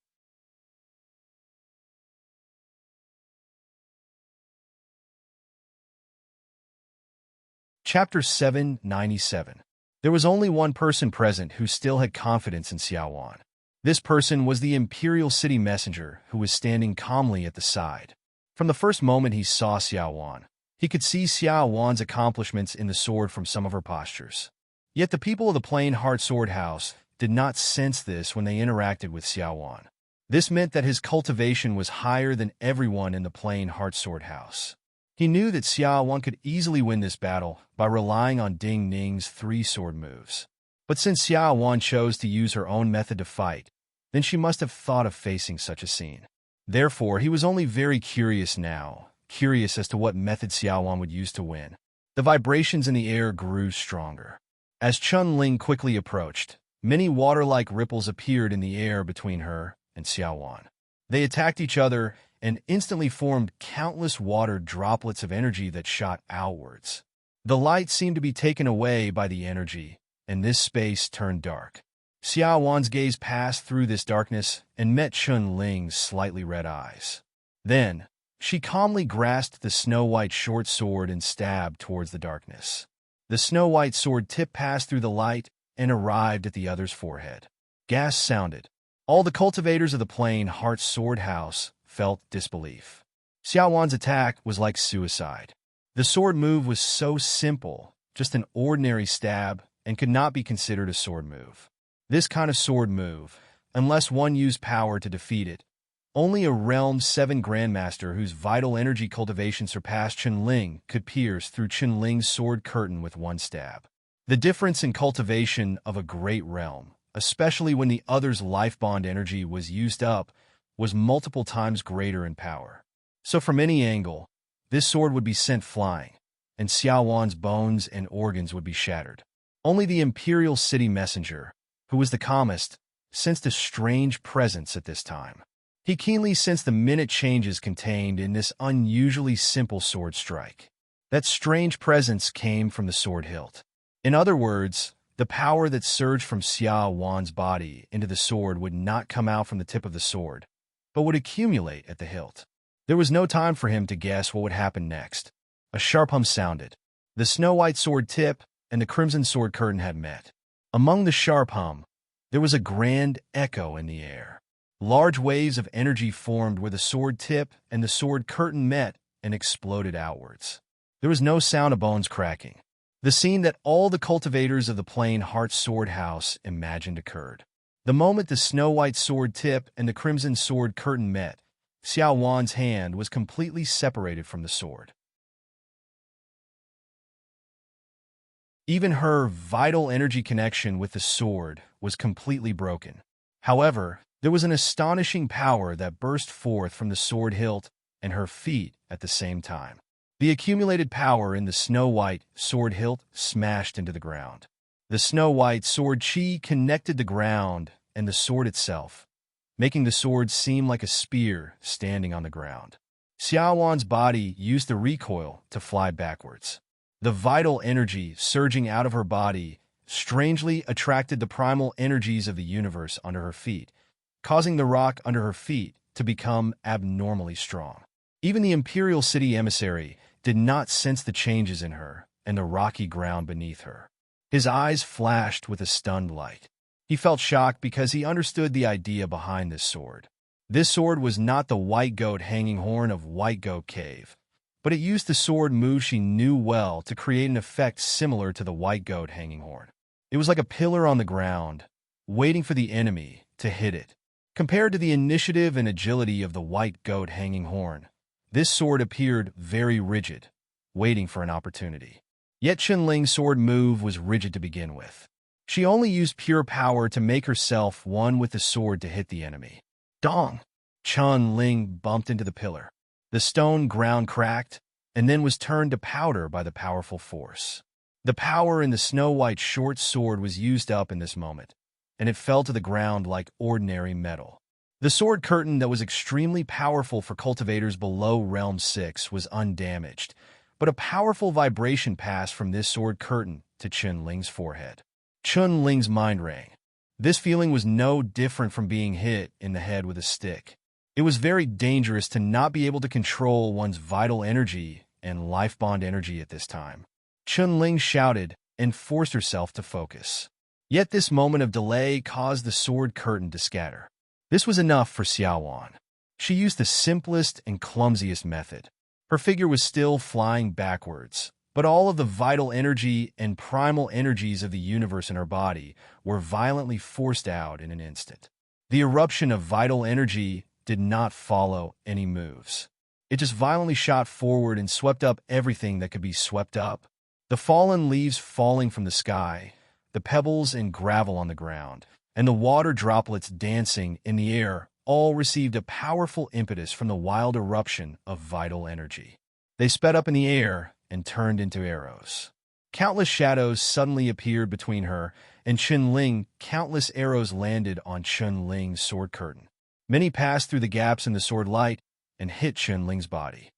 Speaker 1: Chapter 797. There was only one person present who still had confidence in Xiao Wan. This person was the imperial city messenger who was standing calmly at the side. From the first moment he saw Xiao Wan, he could see Xiao Wan's accomplishments in the sword from some of her postures. Yet the people of the Plain Heart Sword House did not sense this when they interacted with Xiao Wan. This meant that his cultivation was higher than everyone in the Plain Heart Sword House. He knew that Xiao Wan could easily win this battle by relying on Ding Ning's 3 sword moves. But since Xiao Wan chose to use her own method to fight, then she must have thought of facing such a scene. Therefore, he was only very curious now, curious as to what method Xiao Wan would use to win. The vibrations in the air grew stronger. As Chun Ling quickly approached, many water-like ripples appeared in the air between her and Xiao Wan. They attacked each other and instantly formed countless water droplets of energy that shot outwards. The light seemed to be taken away by the energy, and this space turned dark. Xiao Wan's gaze passed through this darkness and met Chun Ling's slightly red eyes. Then, she calmly grasped the snow-white short sword and stabbed towards the darkness. The snow-white sword tip passed through the light and arrived at the other's forehead. Gasps sounded. All the cultivators of the Plain Heart Sword House felt disbelief. Xiao Wan's attack was like suicide. The sword move was so simple, just an ordinary stab, and could not be considered a sword move. This kind of sword move, unless one used power to defeat it, only a Realm 7 Grandmaster whose vital energy cultivation surpassed Chun Ling could pierce through Chun Ling's sword curtain with one stab. The difference in cultivation of a great realm, especially when the other's life bond energy was used up, was multiple times greater in power. So from any angle, this sword would be sent flying, and Xiao Wan's bones and organs would be shattered. Only the imperial city messenger, who was the calmest, sensed a strange presence at this time. He keenly sensed the minute changes contained in this unusually simple sword strike. That strange presence came from the sword hilt. In other words, the power that surged from Xiao Wan's body into the sword would not come out from the tip of the sword, but would accumulate at the hilt. There was no time for him to guess what would happen next. A sharp hum sounded. The snow-white sword tip and the crimson sword curtain had met. Among the sharp hum, there was a grand echo in the air. Large waves of energy formed where the sword tip and the sword curtain met and exploded outwards. There was no sound of bones cracking. The scene that all the cultivators of the Plain Heart Sword House imagined occurred. The moment the snow-white sword tip and the crimson sword curtain met, Xiao Wan's hand was completely separated from the sword. Even her vital energy connection with the sword was completely broken. However, there was an astonishing power that burst forth from the sword hilt and her feet at the same time. The accumulated power in the snow-white sword hilt smashed into the ground. The snow-white sword chi connected the ground and the sword itself, making the sword seem like a spear standing on the ground. Xiao Wan's body used the recoil to fly backwards. The vital energy surging out of her body strangely attracted the primal energies of the universe under her feet, causing the rock under her feet to become abnormally strong. Even the imperial city emissary did not sense the changes in her and the rocky ground beneath her. His eyes flashed with a stunned light. He felt shocked because he understood the idea behind this sword. This sword was not the white goat hanging horn of White Goat Cave, but it used the sword move she knew well to create an effect similar to the white goat hanging horn. It was like a pillar on the ground, waiting for the enemy to hit it. Compared to the initiative and agility of the white goat hanging horn, this sword appeared very rigid, waiting for an opportunity. Yet Chun Ling's sword move was rigid to begin with. She only used pure power to make herself one with the sword to hit the enemy. Dong! Chun Ling bumped into the pillar. The stone ground cracked, and then was turned to powder by the powerful force. The power in the snow-white short sword was used up in this moment, and it fell to the ground like ordinary metal. The sword curtain that was extremely powerful for cultivators below Realm 6 was undamaged, but a powerful vibration passed from this sword curtain to Chun Ling's forehead. Chun Ling's mind rang. This feeling was no different from being hit in the head with a stick. It was very dangerous to not be able to control one's vital energy and life bond energy at this time. Chun Ling shouted and forced herself to focus. Yet this moment of delay caused the sword curtain to scatter. This was enough for Xiaowan. She used the simplest and clumsiest method. Her figure was still flying backwards, but all of the vital energy and primal energies of the universe in her body were violently forced out in an instant. The eruption of vital energy did not follow any moves. It just violently shot forward and swept up everything that could be swept up. The fallen leaves falling from the sky, the pebbles and gravel on the ground, and the water droplets dancing in the air all received a powerful impetus from the wild eruption of vital energy. They sped up in the air and turned into arrows. Countless shadows suddenly appeared between her and Chun Ling. Countless arrows landed on Chun Ling's sword curtain. Many passed through the gaps in the sword light and hit Chun Ling's body.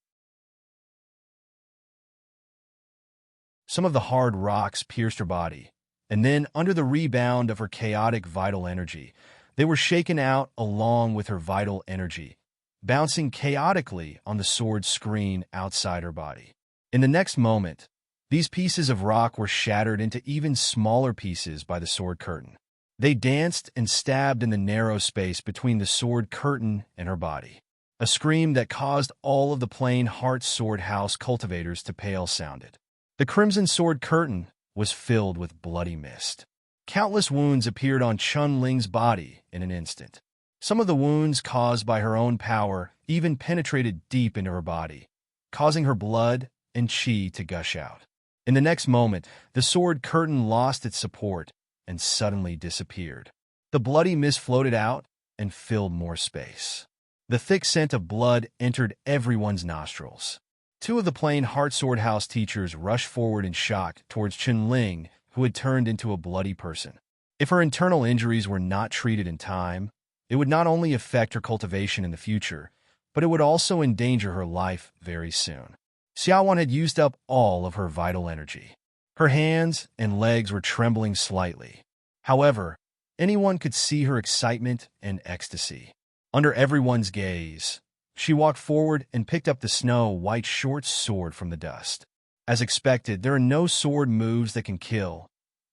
Speaker 1: Some of the hard rocks pierced her body, and then, under the rebound of her chaotic vital energy, they were shaken out along with her vital energy, bouncing chaotically on the sword screen outside her body. In the next moment, these pieces of rock were shattered into even smaller pieces by the sword curtain. They danced and stabbed in the narrow space between the sword curtain and her body. A scream that caused all of the plain Heart Sword House cultivators to pale sounded. The crimson sword curtain was filled with bloody mist. Countless wounds appeared on Chun Ling's body in an instant. Some of the wounds caused by her own power even penetrated deep into her body, causing her blood and chi to gush out. In the next moment, the sword curtain lost its support and suddenly disappeared. The bloody mist floated out and filled more space. The thick scent of blood entered everyone's nostrils. Two of the plain Heart Sword House teachers rushed forward in shock towards Chun Ling, who had turned into a bloody person. If her internal injuries were not treated in time, it would not only affect her cultivation in the future, but it would also endanger her life very soon. Xiaowan had used up all of her vital energy. Her hands and legs were trembling slightly. However, anyone could see her excitement and ecstasy. Under everyone's gaze, she walked forward and picked up the snow-white short sword from the dust. As expected, there are no sword moves that can kill,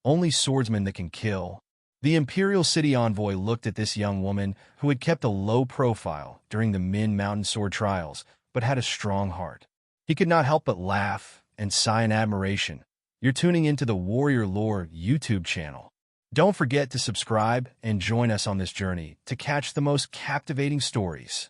Speaker 1: only swordsmen that can kill. The Imperial City Envoy looked at this young woman who had kept a low profile during the Min Mountain Sword Trials, but had a strong heart. He could not help but laugh and sigh in admiration. You're tuning into the Warrior Lore YouTube channel. Don't forget to subscribe and join us on this journey to catch the most captivating stories.